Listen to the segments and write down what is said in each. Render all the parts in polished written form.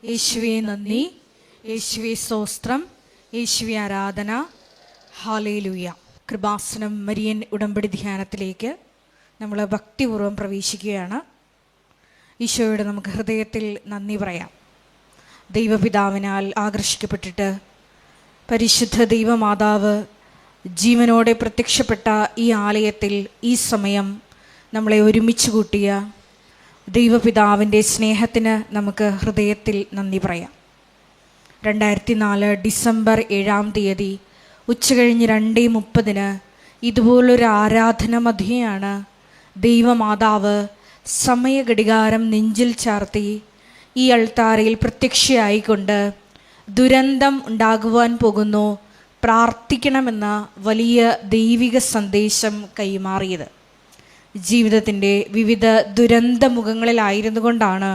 യേശുവേ നന്ദി, യേശുവേ സ്തോത്രം, യേശുവേ ആരാധന. ഹല്ലേലൂയ. കൃപാസനം മരിയൻ ഉടമ്പടി ധ്യാനത്തിലേക്ക് നമ്മൾ ഭക്തിപൂർവ്വം പ്രവേശിക്കുകയാണ്. ഈശോയോട് നമുക്ക് ഹൃദയത്തിൽ നന്ദി പറയാം. ദൈവപിതാവിനാൽ ആകർഷിക്കപ്പെട്ടിട്ട് പരിശുദ്ധ ദൈവമാതാവ് ജീവനോടെ പ്രത്യക്ഷപ്പെട്ട ഈ ആലയത്തിൽ ഈ സമയം നമ്മളെ ഒരുമിച്ച് കൂട്ടിയ ദൈവപിതാവിൻ്റെ സ്നേഹത്തിന് നമുക്ക് ഹൃദയത്തിൽ നന്ദി പറയാം. 2004 ഡിസംബർ 7 ഉച്ചകഴിഞ്ഞ് 2:30 ഇതുപോലൊരു ആരാധന മധ്യയാണ് ദൈവമാതാവ് സമയഘടികാരം നെഞ്ചിൽ ചാർത്തി ഈ അൾത്താരയിൽ പ്രത്യക്ഷയായിക്കൊണ്ട് ദുരന്തം ഉണ്ടാകുവാൻ പോകുന്നു, പ്രാർത്ഥിക്കണമെന്ന വലിയ ദൈവിക സന്ദേശം കൈമാറിയത്. ജീവിതത്തിൻ്റെ വിവിധ ദുരന്ത മുഖങ്ങളിലായിരുന്നു കൊണ്ടാണ്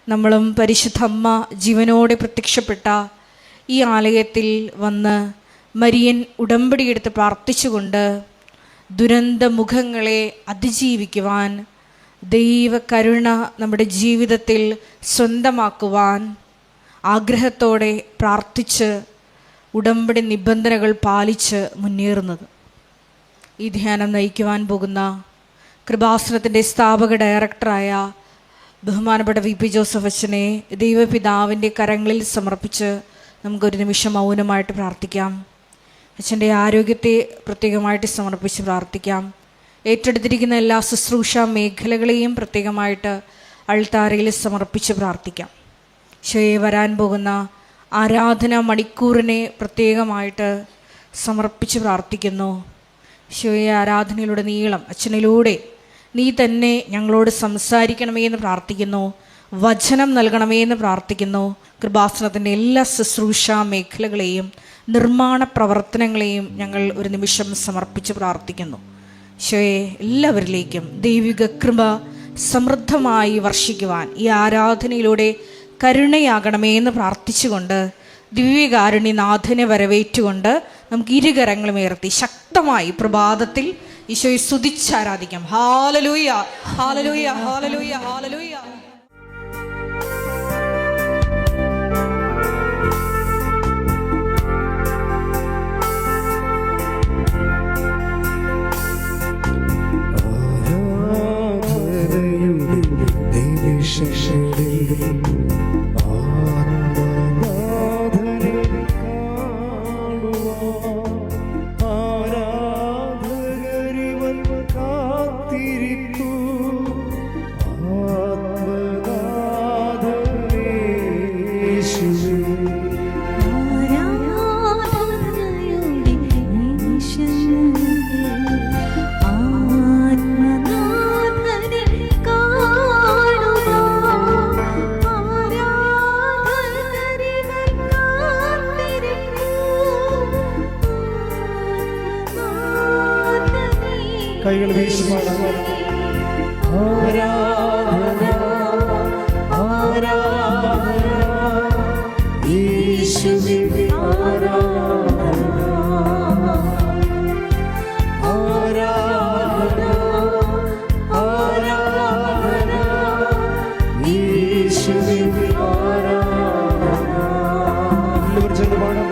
നമ്മളും പരിശുദ്ധ അമ്മ ജീവനോടെ പ്രത്യക്ഷപ്പെട്ട ഈ ആലയത്തിൽ വന്ന് മരിയൻ ഉടമ്പടിയെടുത്ത് പ്രാർത്ഥിച്ചുകൊണ്ട് ദുരന്ത മുഖങ്ങളെ അതിജീവിക്കുവാൻ, ദൈവകരുണ നമ്മുടെ ജീവിതത്തിൽ സ്വന്തമാക്കുവാൻ ആഗ്രഹത്തോടെ പ്രാർത്ഥിച്ച് ഉടമ്പടി നിബന്ധനകൾ പാലിച്ച് മുന്നേറുന്നത്. ഈ ധ്യാനം നയിക്കുവാൻ പോകുന്ന കൃപാസനത്തിൻ്റെ സ്ഥാപക ഡയറക്ടറായ ബഹുമാനപ്പെട്ട VP ജോസഫ് അച്ഛനെ ദൈവപിതാവിൻ്റെ കരങ്ങളിൽ സമർപ്പിച്ച് നമുക്കൊരു നിമിഷം മൗനമായിട്ട് പ്രാർത്ഥിക്കാം. അച്ഛൻ്റെ ആരോഗ്യത്തെ പ്രത്യേകമായിട്ട് സമർപ്പിച്ച് പ്രാർത്ഥിക്കാം. ഏറ്റെടുത്തിരിക്കുന്ന എല്ലാ ശുശ്രൂഷ മേഖലകളെയും പ്രത്യേകമായിട്ട് അൾത്താരയിൽ സമർപ്പിച്ച് പ്രാർത്ഥിക്കാം. ഈശോയെ വരാൻ പോകുന്ന ആരാധന മണിക്കൂറിനെ പ്രത്യേകമായിട്ട് സമർപ്പിച്ച് പ്രാർത്ഥിക്കുന്നു. ഈശോയെ ആരാധനയിലൂടെ നീളം അച്ഛനിലൂടെ നീ തന്നെ ഞങ്ങളോട് സംസാരിക്കണമേ എന്ന് പ്രാർത്ഥിക്കുന്നു. വചനം നൽകണമേ എന്ന് പ്രാർത്ഥിക്കുന്നു. കൃപാസനത്തിൻ്റെ എല്ലാ ശുശ്രൂഷ മേഖലകളെയും നിർമ്മാണ പ്രവർത്തനങ്ങളെയും ഞങ്ങൾ ഒരു നിമിഷം സമർപ്പിച്ച് പ്രാർത്ഥിക്കുന്നു. ഈശോയെ എല്ലാവരിലേക്കും ദൈവിക കൃപ സമൃദ്ധമായി വർഷിക്കുവാൻ ഈ ആരാധനയിലൂടെ കരുണയാകണമേ എന്ന് പ്രാർത്ഥിച്ചുകൊണ്ട് ദിവ്യകാരുണ്യനാഥനെ വരവേറ്റുകൊണ്ട് നമുക്ക് ഇരുകരങ്ങളും ഉയർത്തി ശക്തമായി പ്രഭാതത്തിൽ ഈശോയെ സ്തുതിച്ചാരാധിക്കാം. ഹല്ലേലൂയ, ഹല്ലേലൂയ, ഹല്ലേലൂയ, ഹല്ലേലൂയ. കൈകൾ വീശി പാടാം. ആരാധന ആരാധന യേശുവേ, ആരാധന ആരാധന ആരാധന യേശുവേ, ആരാധന. എല്ലാവരും ചേർന്ന് പാടാം.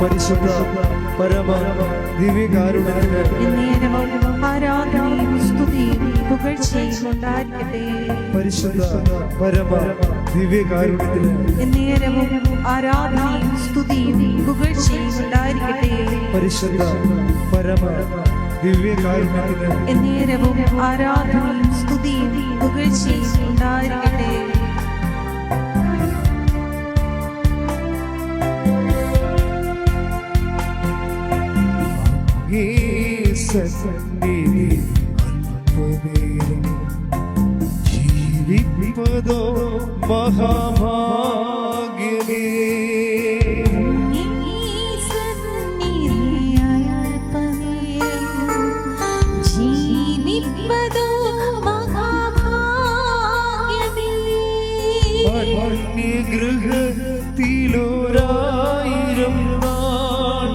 പരിശുദ്ധ പരമ ദിവ്യകാരുണ്യത്തിന് ആരാധനയും സ്തുതിയും പുകഴ്ചയും ഉണ്ടായിരിക്കട്ടെ. പരിശുദ്ധ പരമ ദിവ്യകാരുണ്യത്തിന് എന്നേരവും ആരാധനയും സ്തുതിയും പുകഴ്ചയും ഉണ്ടായിരിക്കട്ടെ. പരിശുദ്ധ പരമ ദിവ്യകാരുണ്യത്തിന് എന്നേരവും ആരാധനയും സ്തുതിയും പുകഴ്ചയും ഉണ്ടായിരിക്കട്ടെ. ജീവിപ്പതോ മഹാഭാഗ്യമേ. ഗൃഹത്തിലൊരായിരം നാൾ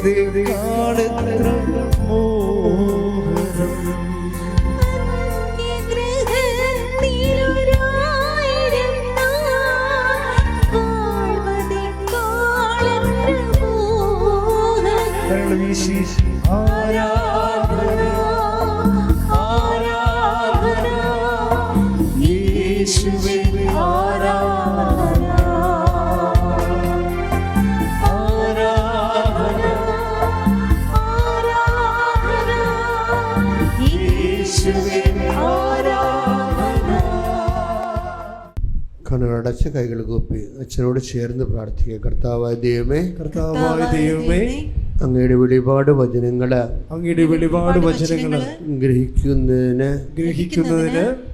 കാണെത്ര മോഹനം വീശി ആരാധന ആരാധന യേശുവേ ആരാധന ആരാധന ആരാധന യേശുവേ ആരാധന. കണ്ണുകളടച്ച് കൈകൾ കൂപ്പി അച്ഛനോട് ചേർന്ന് പ്രാർത്ഥിക്കുക. കർത്താവായ ദൈവമേ, കർത്താവായ ദൈവമേ, അങ്ങയുടെ വെളിപാട് വചനങ്ങള് ഗ്രഹിക്കുന്നതിന്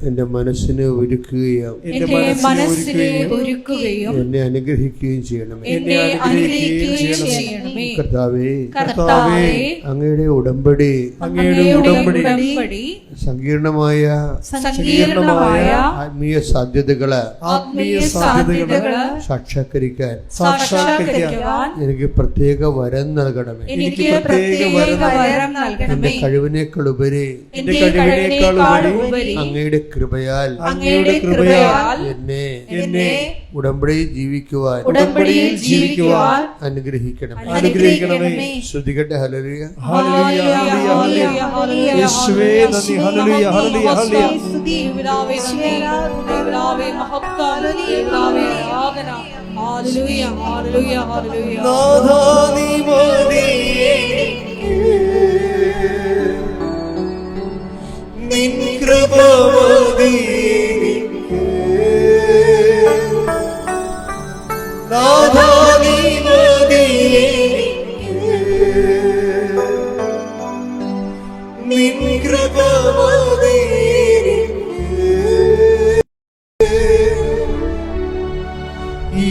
എന്റെ മനസ്സിനെ ഒരുക്കുകയും എന്നെ അനുഗ്രഹിക്കുകയും ചെയ്യണമേ. കർത്താവേ, അങ്ങയുടെ ഉടമ്പടി സങ്കീർണമായ ആത്മീയ സാധ്യതകള് സാക്ഷാത്കരിക്കാൻ എനിക്ക് പ്രത്യേക വരം നൽകണമേ. എന്റെ കഴിവിനേക്കാൾ ഉപരി അങ്ങയുടെ കൃപയാൽ എന്നെ ഉടമ്പടിയിൽ ജീവിക്കുവാൻ അനുഗ്രഹിക്കണമേ. ശ്രുതികട്ടെ ഹല്ലേലൂയ. യേശുവേ നന്ദി. ഹല്ലേലൂയ ഹല്ലേലൂയ ഹല്ലേലൂയ. നാഥാ നീ മതി നിൻ കൃപ മതി നാഥാ നീ മതി നിൻ കൃപ മതി ഈ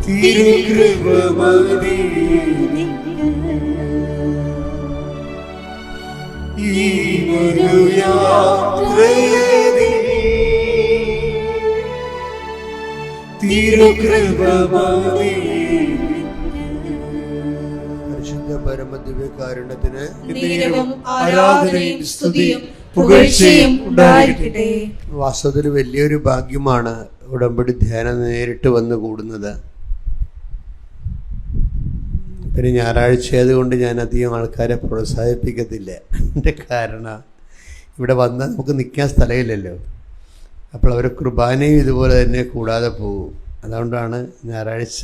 തിരുകൃപ മതി ഈ തിരുകൃപ മതി. പരിശുദ്ധ പരമദിവ്യകാരുണ്യത്തിന് ആരാധനയും സ്തുതിയും പുകഴ്ചയും ഉണ്ടായിരിക്കട്ടെ. വാസ്തവത്തിൽ വലിയൊരു ഭാഗ്യമാണ് ഉടമ്പടി ധ്യാനം നേരിട്ട് വന്ന് കൂടുന്നത്. പിന്നെ ഞായറാഴ്ച ആയതുകൊണ്ട് ഞാൻ അധികം ആൾക്കാരെ പ്രോത്സാഹിപ്പിക്കത്തില്ല. എൻ്റെ കാരണം ഇവിടെ വന്നാൽ നമുക്ക് നിൽക്കാൻ സ്ഥലമില്ലല്ലോ. അപ്പോൾ അവർ കുർബാനയും ഇതുപോലെ തന്നെ കൂടാതെ പോകും. അതുകൊണ്ടാണ് ഞായറാഴ്ച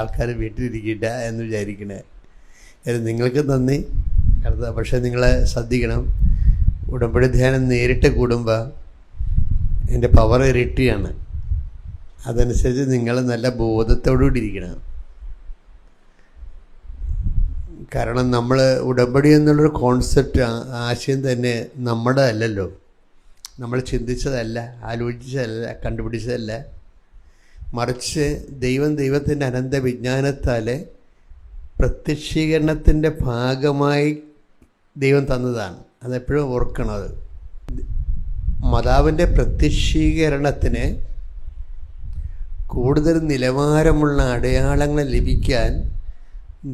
ആൾക്കാർ വീട്ടിലിരിക്കില്ല എന്ന് വിചാരിക്കണേ. നിങ്ങൾക്ക് നന്ദി. പക്ഷേ നിങ്ങളെ ശ്രദ്ധിക്കണം, ഉടമ്പടി ധ്യാനം നേരിട്ട് കൂടുമ്പോൾ എൻ്റെ പവർ ഇരട്ടിയാണ്. അതനുസരിച്ച് നിങ്ങൾ നല്ല ബോധത്തോടുകൂടി ഇരിക്കണം. കാരണം നമ്മൾ ഉടമ്പടി എന്നുള്ളൊരു കോൺസെപ്റ്റ്, ആശയം തന്നെ നമ്മുടെ അല്ലല്ലോ. നമ്മൾ ചിന്തിച്ചതല്ല, ആലോചിച്ചതല്ല, കണ്ടുപിടിച്ചതല്ല. മറിച്ച് ദൈവത്തിൻ്റെ അനന്ത വിജ്ഞാനത്താൽ പ്രത്യക്ഷീകരണത്തിൻ്റെ ഭാഗമായി ദൈവം തന്നതാണ്. അതെപ്പോഴും ഓർക്കണം. അത് മാതാവിൻ്റെ പ്രത്യക്ഷീകരണത്തിന് കൂടുതൽ നിലവാരമുള്ള അടയാളങ്ങൾ ലഭിക്കാൻ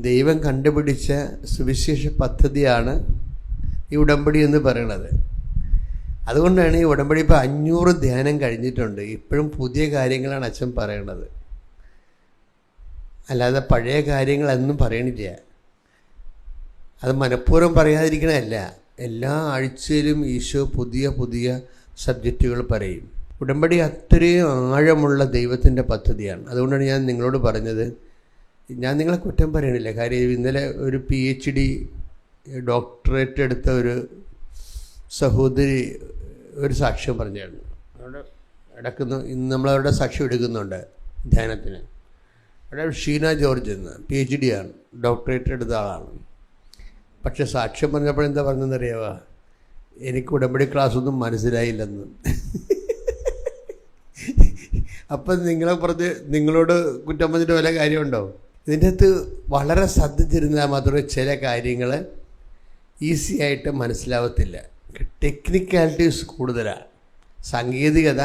ദൈവം കണ്ടുപിടിച്ച സുവിശേഷ പദ്ധതിയാണ് ഈ ഉടമ്പടി എന്ന് പറയുന്നത്. അതുകൊണ്ടാണ് ഈ ഉടമ്പടി ഇപ്പോൾ 500 ധ്യാനം കഴിഞ്ഞിട്ടുണ്ട്. ഇപ്പോഴും പുതിയ കാര്യങ്ങളാണ് അച്ഛൻ പറയണത്, അല്ലാതെ പഴയ കാര്യങ്ങളൊന്നും പറയണില്ല. അത് മനഃപൂർവ്വം പറയാതിരിക്കണമല്ല. എല്ലാ ആഴ്ചയിലും ഈശോ പുതിയ പുതിയ സബ്ജക്റ്റുകൾ പറയും. ഉടമ്പടി അത്രയും ആഴമുള്ള ദൈവത്തിൻ്റെ പദ്ധതിയാണ്. അതുകൊണ്ടാണ് ഞാൻ നിങ്ങളോട് പറഞ്ഞത്. ഞാൻ നിങ്ങളെ കുറ്റം പറയണില്ല. കാര്യം ഇന്നലെ ഒരു PhD ഡോക്ടറേറ്റ് എടുത്ത ഒരു സഹോദരി ഒരു സാക്ഷ്യം പറഞ്ഞായിരുന്നു. അവിടെ ഇന്ന് നമ്മളവിടെ സാക്ഷ്യം എടുക്കുന്നുണ്ട് ധ്യാനത്തിന്. അവിടെ ഷീന ജോർജ് എന്ന് PhD ആണ്, ഡോക്ടറേറ്റ് എടുത്ത ആളാണ്. പക്ഷെ സാക്ഷ്യം പറഞ്ഞപ്പോൾ എന്താ പറഞ്ഞതെന്നറിയാവാ? എനിക്ക് ഉടമ്പടി ക്ലാസ്സൊന്നും മനസ്സിലായില്ലെന്ന്. അപ്പം നിങ്ങളോട് കുറ്റം പറഞ്ഞിട്ട് വല്ല കാര്യമുണ്ടോ? ഇതിൻ്റെ അകത്ത് വളരെ ശ്രദ്ധിച്ചിരുന്നാൽ മാത്രമേ ചില കാര്യങ്ങൾ ഈസി ആയിട്ട് മനസ്സിലാവത്തില്ല. ടെക്നിക്കാലിറ്റീസ് കൂടുതലാണ്, സാങ്കേതികത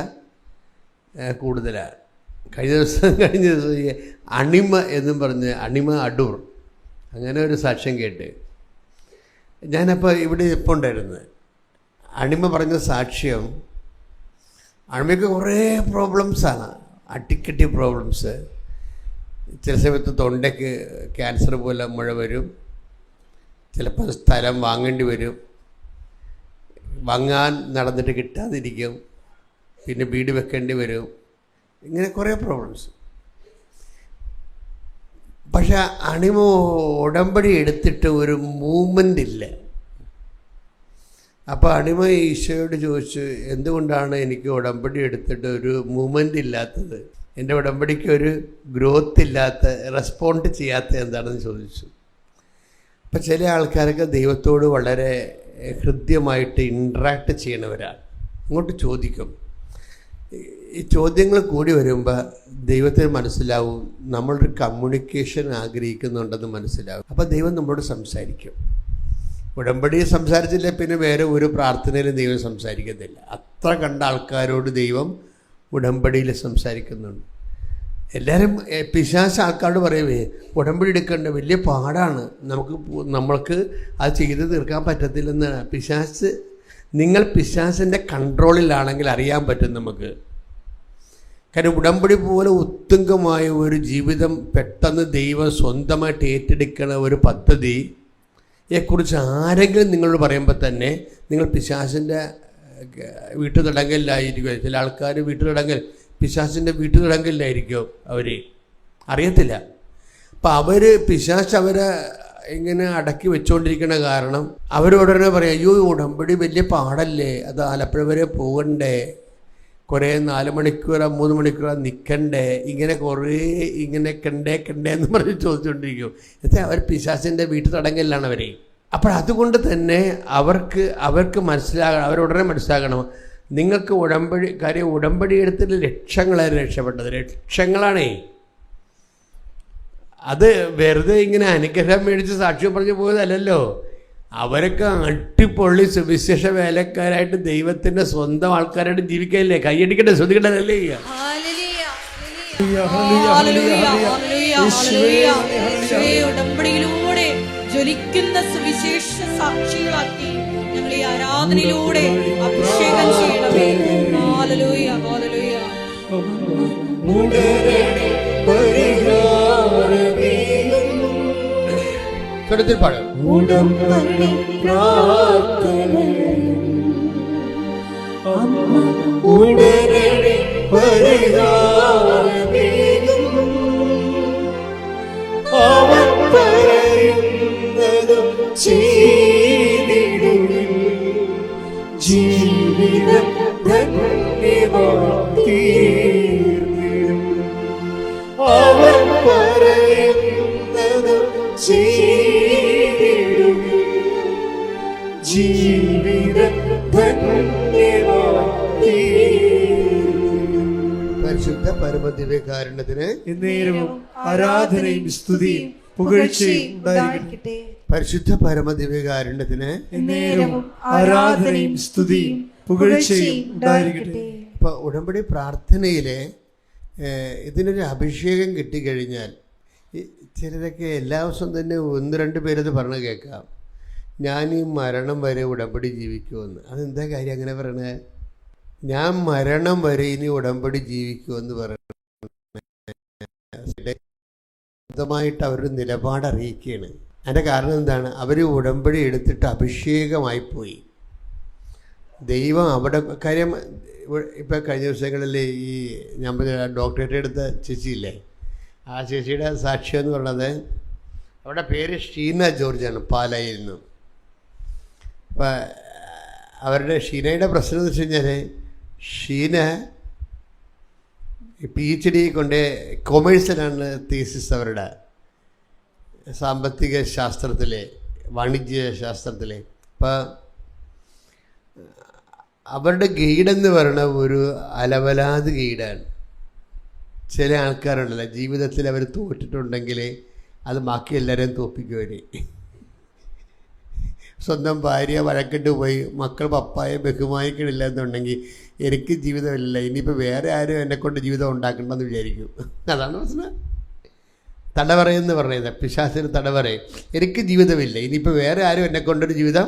കൂടുതലാണ്. കഴിഞ്ഞ ദിവസം ഈ അണിമ എന്നും പറഞ്ഞ് അണിമ അടൂർ അങ്ങനെ ഒരു സാക്ഷ്യം കേട്ട് ഞാനപ്പോൾ ഇവിടെ ഇപ്പോൾ ഉണ്ടായിരുന്നു. അണിമ പറഞ്ഞ സാക്ഷ്യം, അണിമയ്ക്ക് കുറേ പ്രോബ്ലംസാണ്, അട്ടിക്കട്ടി പ്രോബ്ലംസ്. ചില സമയത്ത് തൊണ്ടയ്ക്ക് ക്യാൻസർ പോലെ മുഴ വരും, ചിലപ്പോൾ സ്ഥലം വാങ്ങേണ്ടി വരും, വാങ്ങാൻ നടന്നിട്ട് കിട്ടാതിരിക്കും, പിന്നെ വീട് വെക്കേണ്ടി വരും, ഇങ്ങനെ കുറേ പ്രോബ്ലംസ്. പക്ഷെ അണിമ ഉടമ്പടി എടുത്തിട്ട് ഒരു മൂവ്മെൻ്റ് ഇല്ല. അപ്പോൾ അണിമ ഈശോയോട് ചോദിച്ചു, എന്തുകൊണ്ടാണ് എനിക്ക് ഉടമ്പടി എടുത്തിട്ട് ഒരു മൂവ്മെൻ്റ് ഇല്ലാത്തത്, എൻ്റെ ഉടമ്പടിക്ക് ഒരു ഗ്രോത്ത് ഇല്ലാത്ത, റെസ്പോണ്ട് ചെയ്യാത്ത എന്താണെന്ന് ചോദിച്ചു. അപ്പം ചില ആൾക്കാരൊക്കെ ദൈവത്തോട് വളരെ ഹൃദ്യമായിട്ട് ഇൻട്രാക്ട് ചെയ്യണവരാണ്. അങ്ങോട്ട് ചോദിക്കും. ഈ ചോദ്യങ്ങൾ കൂടി വരുമ്പോൾ ദൈവത്തിന് മനസ്സിലാവും നമ്മളൊരു കമ്മ്യൂണിക്കേഷൻ ആഗ്രഹിക്കുന്നുണ്ടെന്ന് മനസ്സിലാവും. അപ്പോൾ ദൈവം നമ്മളോട് സംസാരിക്കും. ഉടമ്പടി സംസാരിച്ചില്ല പിന്നെ വേറെ ഒരു പ്രാർത്ഥനയിലും ദൈവം സംസാരിക്കത്തില്ല. അത്ര കണ്ട ആൾക്കാരോട് ദൈവം ഉടമ്പടിയിൽ സംസാരിക്കുന്നുണ്ട്. എല്ലാവരും പിശാച് ആൾക്കാരോട് പറയുവേ ഉടമ്പടി എടുക്കേണ്ട വലിയ പാടാണ്, നമ്മൾക്ക് അത് ചെയ്ത് തീർക്കാൻ പറ്റത്തില്ലെന്ന്. നിങ്ങൾ പിശാചിൻ്റെ കൺട്രോളിലാണെങ്കിൽ അറിയാൻ പറ്റും നമുക്ക്. കാരണം ഉടമ്പടി പോലെ ഉത്തുംഗമായ ഒരു ജീവിതം പെട്ടെന്ന് ദൈവം സ്വന്തമായിട്ട് ഏറ്റെടുക്കുന്ന ഒരു പദ്ധതിയെക്കുറിച്ച് ആരെങ്കിലും നിങ്ങളോട് പറയുമ്പോൾ തന്നെ നിങ്ങൾ പിശാചിൻ്റെ വീട്ടുതടങ്കലിലായിരിക്കും. ചില ആൾക്കാർ വീട്ടുതടങ്കൽ, പിശാചിൻ്റെ വീട്ടുതടങ്കലിലായിരിക്കും അവർ, അറിയത്തില്ല. അപ്പം പിശാച് അവരെ ഇങ്ങനെ അടക്കി വെച്ചുകൊണ്ടിരിക്കുന്ന കാരണം അവരോടനെ പറയാം, അയ്യോ ഉടമ്പടി വലിയ പാടല്ലേ, അത് ആലപ്പുഴ വരെ പോകണ്ടേ, കുറേ 4 മണിക്കൂറോ 3 മണിക്കൂറോ നിൽക്കണ്ടേ, ഇങ്ങനെ കണ്ടേ എന്ന് പറഞ്ഞ് ചോദിച്ചുകൊണ്ടിരിക്കും. എന്നുവെച്ചാൽ അവർ പിശാചിൻ്റെ വീട്ടുതടങ്കലിലാണ് അവർ. അപ്പോൾ അതുകൊണ്ട് തന്നെ അവർക്ക് മനസ്സിലാകണം, അവരുടനെ മനസ്സിലാകണം, നിങ്ങൾക്ക് ഉടമ്പടി എടുത്തിട്ട് ലക്ഷങ്ങളാണ് രക്ഷപ്പെട്ടത്, ലക്ഷങ്ങളാണേ. അത് വെറുതെ ഇങ്ങനെ അനുഗ്രഹം മേടിച്ച് സാക്ഷ്യം പറഞ്ഞു പോയതല്ലല്ലോ. അവരൊക്കെ അടിപൊളി സുവിശേഷ വേലക്കാരായിട്ട് ദൈവത്തിൻ്റെ സ്വന്തം ആൾക്കാരായിട്ട് ജീവിക്കല്ലേ. കൈയടിക്കട്ടെ, ശ്രദ്ധിക്കട്ടല്ലേ. ഉടമ്പടിയിലൂടെ ജ്വലിക്കുന്ന സുവിശേഷ സാക്ഷികളാക്കി ഞങ്ങൾ ഈ ആരാധനയിലൂടെ അഭിഷേകം ചെയ്യണമേ. Hallelujah, hallelujah. സ്വരത്തിൽ പാടും. ഉടമ്പടി പ്രാർത്ഥന ഉടനടി പരിഹാരമേകും, അവൻ പറയുന്നതും ചെയ്തിടുവിൻ, ജീവിതം ധന്യമായിത്തീർന്നിടും. അവൻ പറയുന്നതും ജീവിതം പരിശുദ്ധ പരമദിവ്യകാരുണ്യത്തിന് എന്നേരവും ആരാധനയും സ്തുതിയും പുകഴ്ചയും ഉണ്ടായിരിക്കട്ടെ. പരിശുദ്ധ പരമദിവ്യകാരുണ്യത്തിന് എന്നേരവും ആരാധനയും സ്തുതിയും പുകഴ്ചയും ഉണ്ടായിരിക്കട്ടെ. ഇപ്പോൾ ഉടമ്പടി പ്രാർത്ഥനയിലെ ഇതിനൊരു അഭിഷേകം കിട്ടിക്കഴിഞ്ഞാൽ ചിലരൊക്കെ എല്ലാ ദിവസവും തന്നെ 1-2 പേരത് പറഞ്ഞു കേൾക്കാം, ഞാൻ ഈ മരണം വരെ ഉടമ്പടി ജീവിക്കുമെന്ന്. അതെന്താ കാര്യം അങ്ങനെ പറയണേ? ഞാൻ മരണം വരെ ഇനി ഉടമ്പടി ജീവിക്കുമെന്ന് പറയണ സ്വന്തമായിട്ട് അവരുടെ നിലപാട് അറിയിക്കുകയാണ്. അതിൻ്റെ കാരണം എന്താണ്? അവർ ഉടമ്പടി എടുത്തിട്ട് അഭിഷേകമായിപ്പോയി. ദൈവം അവിടെ കാര്യം. ഇപ്പം കഴിഞ്ഞ ദിവസങ്ങളിൽ ഈ ഞാൻ ഡോക്ടറേറ്റ് എടുത്ത ചേച്ചിയില്ലേ, ആ ചേച്ചിയുടെ സാക്ഷ്യം എന്ന് പറയുന്നത്, അവരുടെ പേര് ഷീന ജോർജാണ്, പാലായിൽ നിന്നും. അപ്പം അവരുടെ ഷീനയുടെ പ്രശ്നം എന്ന് വെച്ച് കഴിഞ്ഞാൽ, ഷീന PhD കൊണ്ട് കൊമേഴ്സിലാണ് തീസിസ്, അവരുടെ സാമ്പത്തിക ശാസ്ത്രത്തിലെ, വാണിജ്യ ശാസ്ത്രത്തിലെ. അപ്പം അവരുടെ ഗൈഡെന്ന് പറയുന്ന ഒരു അലവലാത് ഗൈഡാണ്. ചില ആൾക്കാരുണ്ടല്ലോ ജീവിതത്തിൽ അവർ തോറ്റിട്ടുണ്ടെങ്കിൽ അത് ബാക്കി എല്ലാവരെയും തോൽപ്പിക്കുവരെ. സ്വന്തം ഭാര്യ വഴക്കിട്ട് പോയി, മക്കൾ പപ്പായെ ബഹുമാനിക്കണില്ല എന്നുണ്ടെങ്കിൽ എനിക്ക് ജീവിതമില്ല, ഇനിയിപ്പോൾ വേറെ ആരും എന്നെക്കൊണ്ട് ജീവിതം ഉണ്ടാക്കണ്ടെന്ന് വിചാരിക്കും. അതാണ് പ്രശ്നം. തടവറയെന്ന് പറയുന്നത് പിശാചിന് തടവറയും. എനിക്ക് ജീവിതമില്ല, ഇനിയിപ്പോൾ വേറെ ആരും എന്നെക്കൊണ്ടൊരു ജീവിതം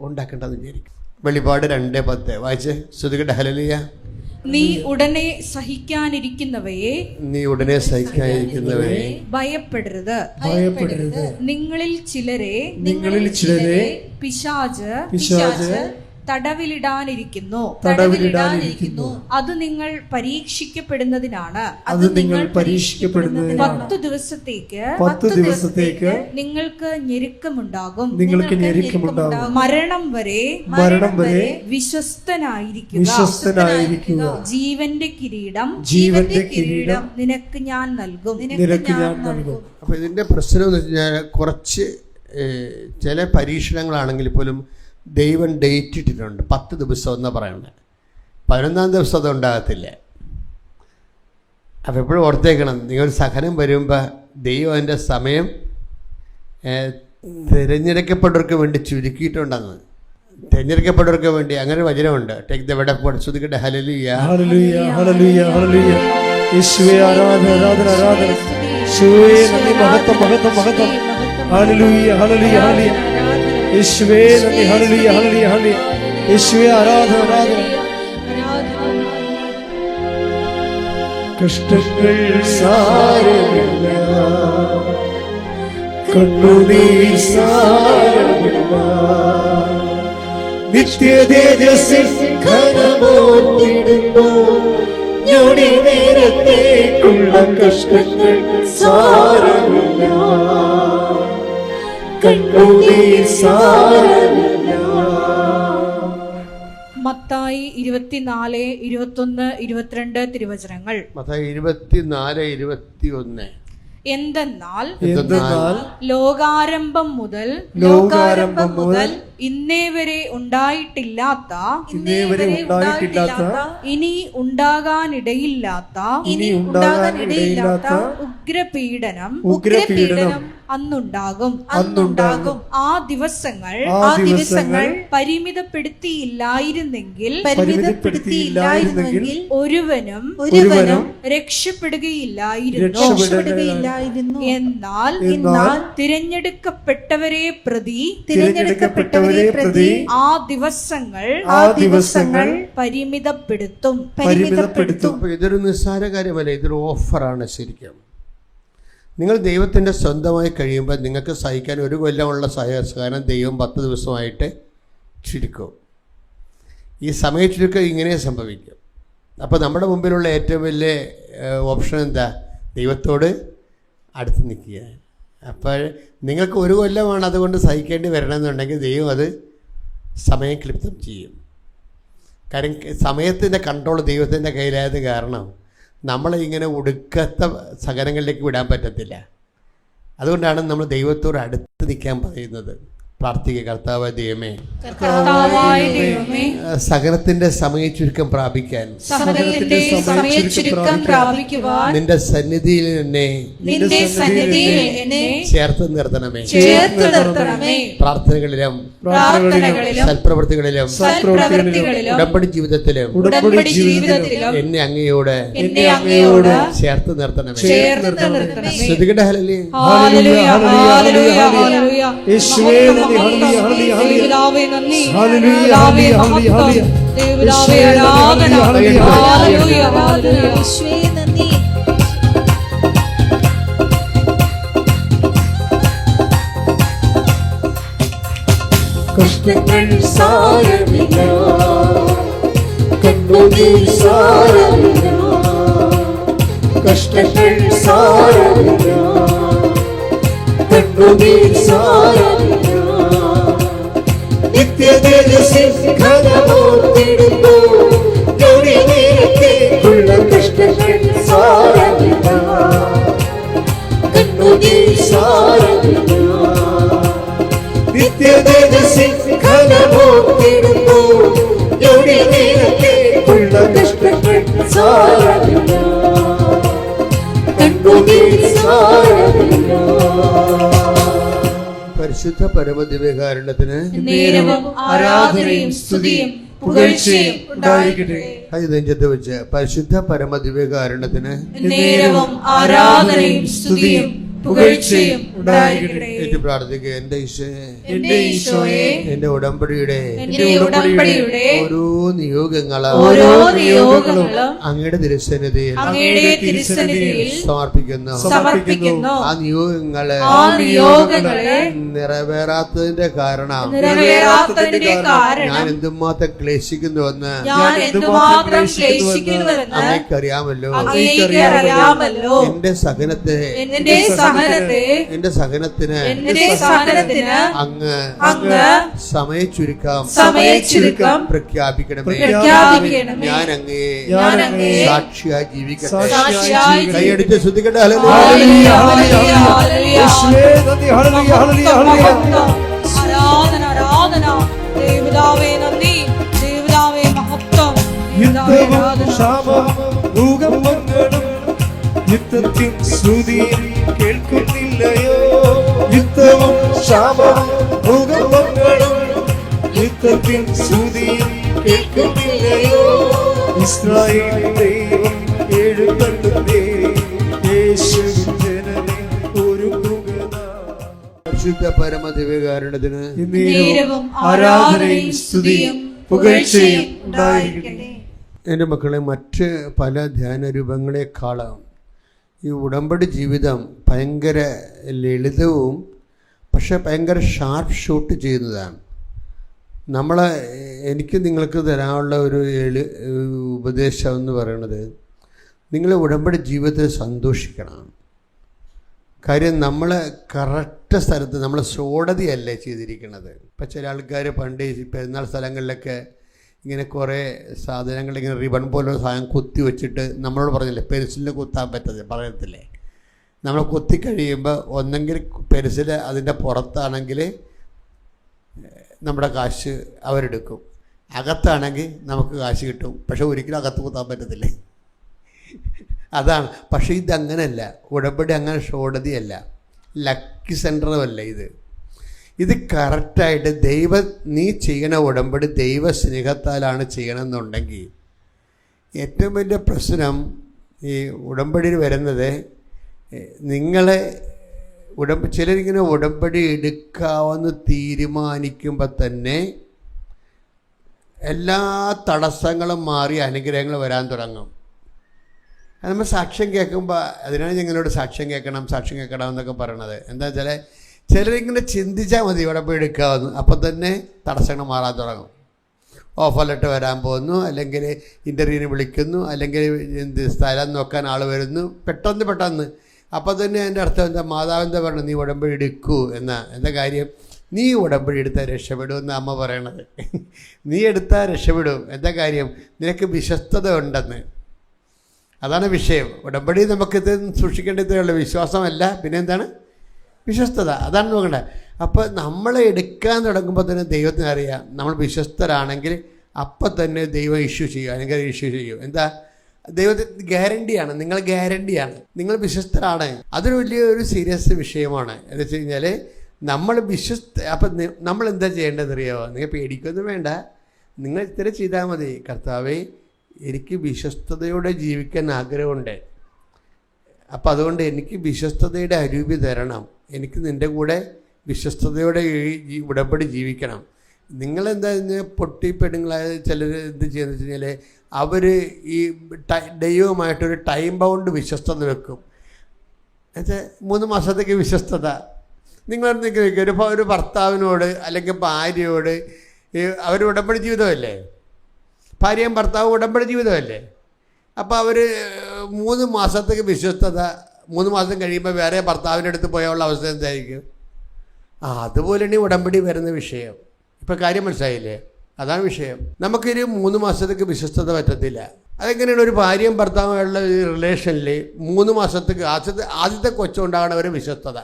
ഉണ്ടാക്കണ്ടെന്ന് വിചാരിക്കും. വെളിപ്പാട് 2:10 വായിച്ച് ശ്രുതികട്ടെ. ഹല്ലേലൂയ. നീ ഉടനെ സഹിക്കാനിരിക്കുന്നവയെ ഭയപ്പെടരുത്. നിങ്ങളിൽ ചിലരെ പിശാച് തടവിലിടാനിരിക്കുന്നു. അത് നിങ്ങൾ പരീക്ഷിക്കപ്പെടുന്നതിനാണ്. 10 ദിവസത്തേക്ക് നിങ്ങൾക്ക് ഞെരുക്കമുണ്ടാകും. മരണം വരെ വിശ്വസ്തനായിരിക്കുക. ജീവന്റെ കിരീടം നിനക്ക് ഞാൻ നൽകും. അപ്പൊ ഇതിന്റെ പ്രശ്നം എന്ന് വെച്ചാൽ കുറച്ച് ചില പരീക്ഷണങ്ങളാണെങ്കിൽ പോലും ദൈവം ഡേറ്റ് ഇട്ടിട്ടുണ്ട്. 10 ദിവസം എന്നാണ് പറയുന്നത്. 11-ാം ദിവസം അത് ഉണ്ടാകത്തില്ല. അപ്പോൾ എപ്പോഴും ഓർത്തേക്കണം, നിങ്ങൾ സഹനം വരുമ്പോൾ ദൈവം അതിൻ്റെ സമയം തിരഞ്ഞെടുക്കപ്പെട്ടവർക്ക് വേണ്ടി ചുരുക്കിയിട്ടുണ്ടെന്ന്. തിരഞ്ഞെടുക്കപ്പെട്ടവർക്ക് വേണ്ടി അങ്ങനെ വചനമുണ്ട്. Take the word of God. ശ്രുതികട്ടെ. ഹല്ലേലൂയ. ഹല്ലേലൂയ. ഹല്ലേലൂയ. ഹല്ലേലൂയ. യേശുവേ ആരാധന ആരാധന ആരാധന. യേശുവേ നന്ദി. മഹത്വം മഹത്വം മഹത്വം. ഹല്ലേലൂയ. ഹല്ലേലൂയ. ഹല്ലേലൂയ. യേശുവേ നന്ദി. ഹല്ലേലൂയ. ഹല്ലേലൂയ. ഹല്ലേലൂയ. യേശുവേ ആരാധന ആരാധന. കഷ്ടങ്ങൾ സാരമില്ല, കണ്ണുനീർ സാരമില്ല, നിത്യതേജസ്സിൽ ഘനമോർത്തിടുന്നു. ഞൊടി നേരത്തേക്കുള്ള കഷ്ടങ്ങൾ സാരമില്ല, കണ്ണുനീർ സാരമില്ല. മത്തായി 24, 21, 22 തിരുവചനങ്ങൾ. മത്തായി 24, 21. എന്തെന്നാൽ ലോകാരംഭം മുതൽ ഇന്നേ വരെ ഉണ്ടായിട്ടില്ലാത്ത ഇനി ഉണ്ടാകാനിടയില്ലാത്ത ഉഗ്രപീഡനം അന്നുണ്ടാകും. ആ ദിവസങ്ങൾ പരിമിതപ്പെടുത്തിയില്ലായിരുന്നെങ്കിൽ ഒരുവനും രക്ഷപ്പെടുകയില്ലായിരുന്നു. എന്നാൽ തിരഞ്ഞെടുക്കപ്പെട്ടവരെ പ്രതി ആ ദിവസങ്ങൾ പരിമിതപ്പെടുത്തും. ഇതൊരു നിസ്സാര കാര്യമല്ല, ഇതൊരു ഓഫറാണ്. ശരിക്കും നിങ്ങൾ ദൈവത്തിൻ്റെ സ്വന്തമായി കഴിയുമ്പോൾ നിങ്ങൾക്ക് സഹിക്കാൻ 1 കൊല്ലമുള്ള സഹനം ദൈവം 10 ദിവസമായിട്ട് ചുരുക്കും. ഈ സമയ ചുരുക്കം ഇങ്ങനെ സംഭവിക്കും. അപ്പോൾ നമ്മുടെ മുമ്പിലുള്ള ഏറ്റവും വലിയ ഓപ്ഷൻ എന്താ? ദൈവത്തോട് അടുത്ത് നിൽക്കുക. അപ്പോൾ നിങ്ങൾക്ക് 1 കൊല്ലമാണ് അതുകൊണ്ട് സഹിക്കേണ്ടി വരണമെന്നുണ്ടെങ്കിൽ ദൈവം അത് സമയം ക്ലിപ്തം ചെയ്യും. കാര്യം സമയത്തിൻ്റെ കൺട്രോൾ ദൈവത്തിൻ്റെ കയ്യിലായത് കാരണം നമ്മളെ ഇങ്ങനെ ഒടുക്കത്ത സഹനങ്ങളിലേക്ക് വിടാൻ പറ്റത്തില്ല. അതുകൊണ്ടാണ് നമ്മൾ ദൈവത്തോട് അടുത്ത് നിൽക്കാൻ പറയുന്നത്. പ്രാർത്ഥിക്കുക. കർത്താവായ ദൈവമേ, സഹനത്തിന്റെ സമയ ചുരുക്കം പ്രാപിക്കാൻ നിന്റെ സന്നിധിയിൽ എന്നെ ചേർത്ത് നിർത്തണമേ. പ്രാർത്ഥനകളിലും സൽപ്രവൃത്തികളിലും ഉടമ്പടി ജീവിതത്തിലും എന്നെ അങ്ങയോട് ചേർത്ത് നിർത്തണമേ. ശ്രുതികട്ടെ. ഹല്ലേലൂയ. കഷ്ടങ്ങൾ സാരമില്ല, കണ്ണുനീർ സാരമില്ല, കഷ്ടങ്ങൾ സാരമില്ല, കണ്ണുനീർ സാരമില്ല, നിത്യതേജസ്സിൽ ഘനമോർത്തിടുന്നു. ഞൊടി നേരത്തേക്കുള്ള കഷ്ടങ്ങൾ സാരമില്ല, കണ്ണുനീർ സാരമില്ല, നിത്യതേജസ്സിൽ ഘനമോർത്തിടുന്നു. ഞൊടി നേരത്തേക്കുള്ള കഷ്ടങ്ങൾ സാരമില്ല, കണ്ണുനീർ സാരമില്ല. പരിശുദ്ധ പരമദിവ്യകാരുണ്യത്തിന് നേരവും ആരാധനയും സ്തുതിയും പുകഴ്ചയും ഉണ്ടായിരിക്കട്ടെ. കൈ നെഞ്ചത്ത് വെച്ച് പരിശുദ്ധ പരമദിവ്യകാരുണ്യത്തിന് നേരവും ആരാധനയും സ്തുതിയും പുകഴ്ചയും ഉണ്ടായിരിക്കട്ടെ. ഏറ്റു പ്രാർത്ഥിക്കുക. എന്റെ ഈശോയെ, എന്റെ ഈശോയെ, എന്റെ ഉടമ്പടിയുടെ ഓരോ നിയോഗങ്ങളും അങ്ങയുടെ തിരുസന്നിധിയിൽ സമർപ്പിക്കുന്നു. ആ നിയോഗങ്ങളെ നിറവേറാത്തതിന്റെ കാരണം ഞാൻ എന്തുമാത്രം ക്ലേശിക്കുന്നുവെന്ന് അങ്ങേക്കറിയാമല്ലോ. എന്റെ സഹനത്തിന് അങ്ങ് സമയച്ചുരുക്കം പ്രഖ്യാപിക്കണമേ. ഞാൻ അങ്ങയെ സാക്ഷിയായി ജീവിക്കട്ടെ. കൈയടിച്ച് ശ്രദ്ധിക്കട്ടെ. യുദ്ധത്തിൻ ശ്രുതി കേൾക്കുന്നില്ലയോ? യുദ്ധവും ക്ഷാമവും ഭൂകമ്പങ്ങളും യുദ്ധത്തിൻ ശ്രുതി കേൾക്കുന്നില്ലയോ? ഇസ്രായേൽ ദൈവം എഴുന്നള്ളുന്നേ, യേശുവിൻ ജനമേ ഒരുങ്ങുക. പരിശുദ്ധ പരമദിവ്യകാരുണ്യത്തിന് ആരാധനയും സ്തുതിയും പുകഴ്ചയും ഉണ്ടായിരിക്കട്ടെ. എൻ്റെ മക്കളെ, മറ്റ് പല ധ്യാനരൂപങ്ങളെക്കാളും ഈ ഉടമ്പടി ജീവിതം ഭയങ്കര ലളിതവും പക്ഷെ ഭയങ്കര ഷാർപ്പ് ഷൂട്ട് ചെയ്യുന്നതാണ്. എനിക്ക് നിങ്ങൾക്ക് തരാനുള്ള ഒരു ഉപദേശം എന്ന് പറയുന്നത്, നിങ്ങൾ ഉടമ്പടി ജീവിതത്തിൽ സന്തോഷിക്കണം. കാര്യം നമ്മൾ കറക്റ്റ് സ്ഥലത്ത് നമ്മൾ സോടതിയല്ലേ ചെയ്തിരിക്കുന്നത്. ഇപ്പം ചില ആൾക്കാർ പണ്ട് പെരുന്നാൾ സ്ഥലങ്ങളിലൊക്കെ ഇങ്ങനെ കുറേ സാധനങ്ങൾ ഇങ്ങനെ റിബൺ പോലെ സാധനം കുത്തി വെച്ചിട്ട് നമ്മളോട് പറഞ്ഞില്ലേ പെൻസിലിന് കുത്താൻ പറ്റത്തില്ല പറയത്തില്ലേ. നമ്മൾ കുത്തി കഴിയുമ്പോൾ ഒന്നെങ്കിൽ പെൻസിൽ അതിൻ്റെ പുറത്താണെങ്കിൽ നമ്മുടെ കാശ് അവരെടുക്കും, അകത്താണെങ്കിൽ നമുക്ക് കാശ് കിട്ടും. പക്ഷെ ഒരിക്കലും അകത്ത് കുത്താൻ പറ്റത്തില്ലേ. അതാണ്. പക്ഷേ ഇതങ്ങനല്ല. ഉടമ്പടി അങ്ങനെ ഷോടതിയല്ല, ലക്കി സെൻറ്ററുമല്ല. ഇത് കറക്റ്റായിട്ട് നീ ചെയ്യണ ഉടമ്പടി ദൈവ സ്നേഹത്താലാണ് ചെയ്യണമെന്നുണ്ടെങ്കിൽ ഏറ്റവും വലിയ പ്രശ്നം ഈ ഉടമ്പടിയിൽ വരുന്നത്, ചിലരിങ്ങനെ ഉടമ്പടി എടുക്കാമെന്ന് തീരുമാനിക്കുമ്പോൾ തന്നെ എല്ലാ തടസ്സങ്ങളും മാറി അനുഗ്രഹങ്ങൾ വരാൻ തുടങ്ങും. അത് നമ്മൾ സാക്ഷ്യം കേൾക്കുമ്പോൾ, അതിനാണ് ഞങ്ങളോട് സാക്ഷ്യം കേൾക്കണം എന്നൊക്കെ പറയണത്. എന്താ വെച്ചാൽ ചിലരിങ്ങനെ ചിന്തിച്ചാൽ മതി ഉടമ്പടി എടുക്കാമെന്ന്, അപ്പം തന്നെ തടസ്സങ്ങൾ മാറാൻ തുടങ്ങും. ഓഫർ ലെറ്റർ വരാൻ പോകുന്നു, അല്ലെങ്കിൽ ഇൻ്റർവ്യൂവിന് വിളിക്കുന്നു, അല്ലെങ്കിൽ സ്ഥലം നോക്കാൻ ആൾ വരുന്നു, പെട്ടെന്ന് അപ്പം തന്നെ അതിൻ്റെ അർത്ഥം എന്താ? മാതാവെന്താ പറഞ്ഞു? നീ ഉടമ്പടി എടുക്കൂ എന്താ കാര്യം? നീ ഉടമ്പടി എടുത്താൽ രക്ഷപ്പെടുമെന്ന് അമ്മ പറയണത്. നീ എടുത്താൽ രക്ഷപ്പെടും. എന്താ കാര്യം? നിനക്ക് വിശ്വസ്തത ഉണ്ടെന്ന്. അതാണ് വിഷയം. ഉടമ്പടി നമുക്കിത് സൂക്ഷിക്കേണ്ടതുള്ള വിശ്വാസമല്ല, പിന്നെ എന്താണ്? വിശ്വസ്തത. അതാണ് നോക്കേണ്ടത്. അപ്പോൾ നമ്മൾ എടുക്കാൻ തുടങ്ങുമ്പോൾ തന്നെ ദൈവത്തിന് അറിയാം നമ്മൾ വിശ്വസ്തരാണെങ്കിൽ അപ്പം തന്നെ ദൈവം ഇഷ്യൂ ചെയ്യും, അല്ലെങ്കിൽ ഇഷ്യൂ ചെയ്യും. എന്താ? ദൈവത്തിന് ഗ്യാരണ്ടിയാണ്, നിങ്ങൾ ഗ്യാരണ്ടിയാണ്, നിങ്ങൾ വിശ്വസ്തരാണ്. അതൊരു വലിയൊരു സീരിയസ് വിഷയമാണ്. എന്ന് വെച്ച് കഴിഞ്ഞാൽ അപ്പം നമ്മൾ എന്താ ചെയ്യേണ്ടതെന്ന് അറിയാമോ? നിങ്ങൾ പേടിക്കൊന്നും വേണ്ട, നിങ്ങൾ ഇത്ര ചെയ്താൽ മതി. കർത്താവേ, എനിക്ക് വിശ്വസ്തയോടെ ജീവിക്കാൻ ആഗ്രഹമുണ്ട്, അപ്പം അതുകൊണ്ട് എനിക്ക് വിശ്വസ്തതയുടെ അരൂപി തരണം, എനിക്ക് നിൻ്റെ കൂടെ വിശ്വസ്തയോടെ ഈ ഉടമ്പടി ജീവിക്കണം. നിങ്ങളെന്താ പൊട്ടിപ്പെണ്ണുങ്ങളായ ചിലർ എന്ത് ചെയ്യുന്നത് വെച്ച് കഴിഞ്ഞാൽ അവർ ഈ ദൈവമായിട്ടൊരു ടൈം ബൗണ്ട് വിശ്വസ്തത വെക്കും. എന്നുവെച്ചാൽ 3 മാസത്തേക്ക് വിശ്വസ്തത. നിങ്ങളെന്തെങ്കിലും ഒരു ഭർത്താവിനോട് അല്ലെങ്കിൽ ഭാര്യയോട് അവർ ഉടമ്പടി ജീവിതമല്ലേ, ഭാര്യയും ഭർത്താവും ഉടമ്പടി ജീവിതമല്ലേ. അപ്പോൾ അവർ 3 മാസത്തേക്ക് വിശ്വസ്തത, 3 മാസം കഴിയുമ്പോൾ വേറെ ഭർത്താവിൻ്റെ അടുത്ത് പോയുള്ള അവസ്ഥ എന്തായിരിക്കും? അതുപോലെയാണ് ഈ ഉടമ്പടി വരുന്ന വിഷയം. ഇപ്പം കാര്യം മനസ്സിലായില്ലേ? അതാണ് വിഷയം. നമുക്കൊരു 3 മാസത്തേക്ക് വിശ്വസ്തത പറ്റത്തില്ല. അതെങ്ങനെയാണ്? ഒരു ഭാര്യയും ഭർത്താവുമായുള്ള റിലേഷനിൽ 3 മാസത്തേക്ക് ആദ്യത്തെ കൊച്ചുണ്ടാകണ ഒരു വിശ്വസ്തത,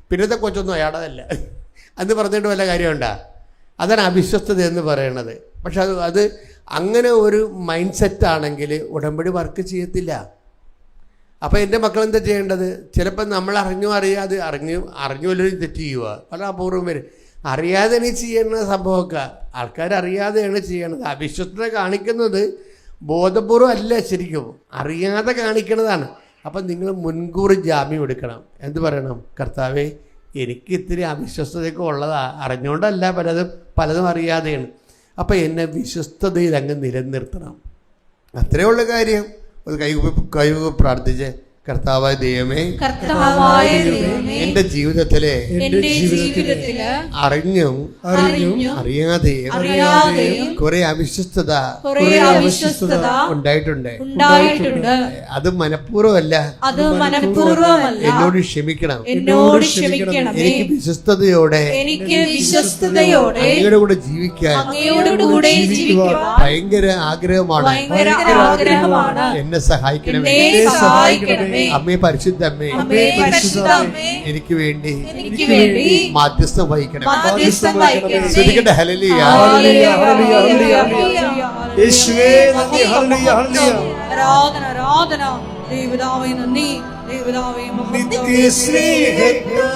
പിന്നത്തെ കൊച്ചൊന്നും അയാളതല്ല എന്ന് പറഞ്ഞിട്ട് വല്ല കാര്യമുണ്ടാ? അതാണ് അവിശ്വസ്തത എന്ന് പറയണത്. പക്ഷെ അത് അങ്ങനെ ഒരു മൈൻഡ് സെറ്റാണെങ്കിൽ ഉടമ്പടി വർക്ക് ചെയ്യത്തില്ല. അപ്പോൾ എൻ്റെ മക്കളെന്താ ചെയ്യേണ്ടത്? ചിലപ്പോൾ നമ്മൾ അറിഞ്ഞോ അറിയാതെ അറിഞ്ഞു വല്ലതും തെറ്റ് ചെയ്യുക, വളരെ അപൂർവം വരും. അറിയാതെ നീ ചെയ്യുന്ന സംഭവമൊക്കെ ആൾക്കാരറിയാതെയാണ് ചെയ്യണത്. അവിശ്വസ്തത കാണിക്കുന്നത് ബോധപൂർവം അല്ല, ശരിക്കും അറിയാതെ കാണിക്കുന്നതാണ്. അപ്പം നിങ്ങൾ മുൻകൂർ ജാമ്യം എടുക്കണം. എന്ത് പറയണം? കർത്താവേ, എനിക്ക് ഇത്തിരി അവിശ്വസ്തതയൊക്കെ ഉള്ളതാണ്, അറിഞ്ഞുകൊണ്ടല്ല, പലതും അറിയാതെയാണ്. അപ്പം എന്നെ വിശ്വസ്തതയിൽ അങ്ങ് നിലനിർത്തണം. അത്രയേ ഉള്ള കാര്യം. ഒരു കൈകൂപ്പി പ്രാർത്ഥിച്ച്, കർത്താവായ ദൈവമേ, എന്റെ ജീവിതത്തിലെ അറിഞ്ഞും അറിയാതെയും കുറെ അവിശ്വസ്തത ഉണ്ടായിട്ടുണ്ട്. അത് മനഃപൂർവ്വമല്ല, എന്നോട് ക്ഷമിക്കണം. എനിക്ക് വിശ്വസ്തയോടെ അങ്ങയുടെ കൂടെ ജീവിക്കാൻ ഭയങ്കര ആഗ്രഹമാണ്. എന്നെ സഹായിക്കണമേ. അമ്മേ, പരിശുദ്ധ അമ്മേ, എനിക്ക് വേണ്ടി മാധ്യസ്ഥം വഹിക്കണം. ശ്രദ്ധിക്കട്ടെ. ഹല്ലേലൂയ. യേശുവേ നന്ദി. ഹല്ലേലൂയ. ഹല്ലേലൂയ. ആരാധന. ദൈവപിതാവേ നന്ദി. ദൈവപിതാവേ എന്നെ സ്നേഹിച്ചു,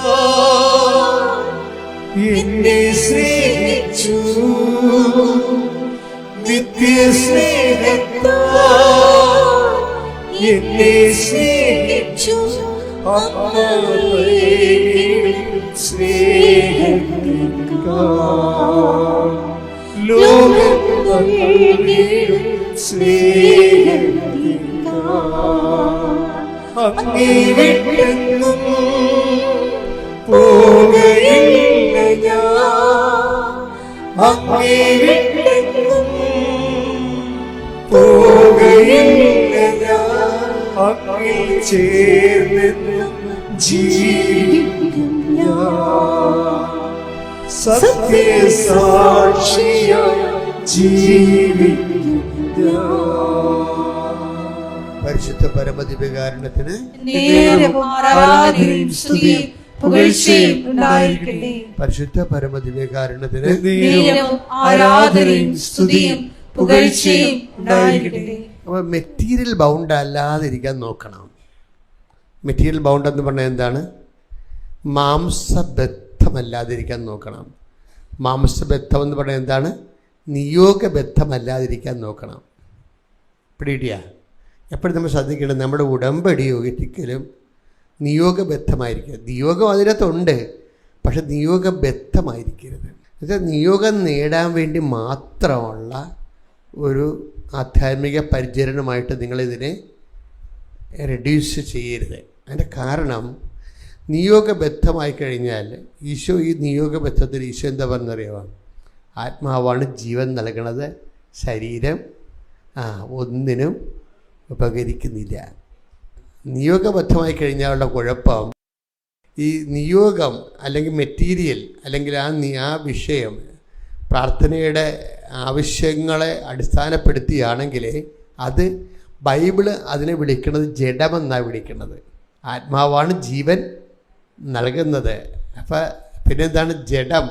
എന്നെ സ്നേഹിച്ചു, അങ്ങേ വിട്ടെങ്ങും പോകയില്ല ഞാൻ, അങ്ങേ വിട്ടെങ്ങും പോകയില്ല ഞാൻ, അങ്ങിൽ ചേർന്നെന്നും ജീവിക്കും ഞാൻ, സത്യസാക്ഷിയായി ജീവിക്കും ഞാൻ. പരിശുദ്ധ പരമദിവ്യകാരുണ്യത്തിന് ആരാധനയും സ്തുതിയും പുകഴ്ചയും ഉണ്ടായിരിക്കട്ടെ. പരിശുദ്ധ പരമദിവ്യകാരുണ്യത്തിന് ആരാധനയും സ്തുതിയും പുകഴ്ചയും ഉണ്ടായിരിക്കട്ടെ. അപ്പോൾ മെറ്റീരിയൽ ബൗണ്ട് അല്ലാതിരിക്കാൻ നോക്കണം. മെറ്റീരിയൽ ബൗണ്ട് എന്ന് പറഞ്ഞാൽ എന്താണ്? മാംസബദ്ധമല്ലാതിരിക്കാൻ നോക്കണം. മാംസബദ്ധം എന്ന് പറഞ്ഞാൽ എന്താണ്? നിയോഗബദ്ധമല്ലാതിരിക്കാൻ നോക്കണം. പിടികിട്ടിയ? എപ്പോഴും നമ്മൾ ശ്രദ്ധിക്കേണ്ടത് നമ്മുടെ ഉടമ്പടി ഒരിക്കലും നിയോഗബദ്ധമായിരിക്കരുത്. നിയോഗം അതിനകത്തുണ്ട്, പക്ഷെ നിയോഗബദ്ധമായിരിക്കരുത്. എന്നുവെച്ചാൽ നിയോഗം നേടാൻ വേണ്ടി മാത്രമുള്ള ഒരു ആധ്യാത്മിക പരിചരണമായിട്ട് നിങ്ങളിതിനെ റെഡ്യൂസ് ചെയ്യരുത്. അതിൻ്റെ കാരണം, നിയോഗബദ്ധമായി കഴിഞ്ഞാൽ ഈശോ ഈ നിയോഗബദ്ധത്തിൽ ഈശോ എന്താ പറഞ്ഞറിയാമോ? ആത്മാവാണ് ജീവൻ നൽകണത്, ശരീരം ഒന്നിനും ഉപകരിക്കുന്നില്ല. നിയോഗബദ്ധമായി കഴിഞ്ഞാലുള്ള കുഴപ്പം, ഈ നിയോഗം അല്ലെങ്കിൽ മെറ്റീരിയൽ അല്ലെങ്കിൽ ആ വിഷയം പ്രാർത്ഥനയുടെ ആവശ്യങ്ങളെ അടിസ്ഥാനപ്പെടുത്തിയാണെങ്കിൽ അത് ബൈബിള് അതിനെ വിളിക്കുന്നത് ജഡമെന്നാണ് വിളിക്കുന്നത്. ആത്മാവാണ് ജീവൻ നൽകുന്നത്. അപ്പം പിന്നെന്താണ് ജഡം?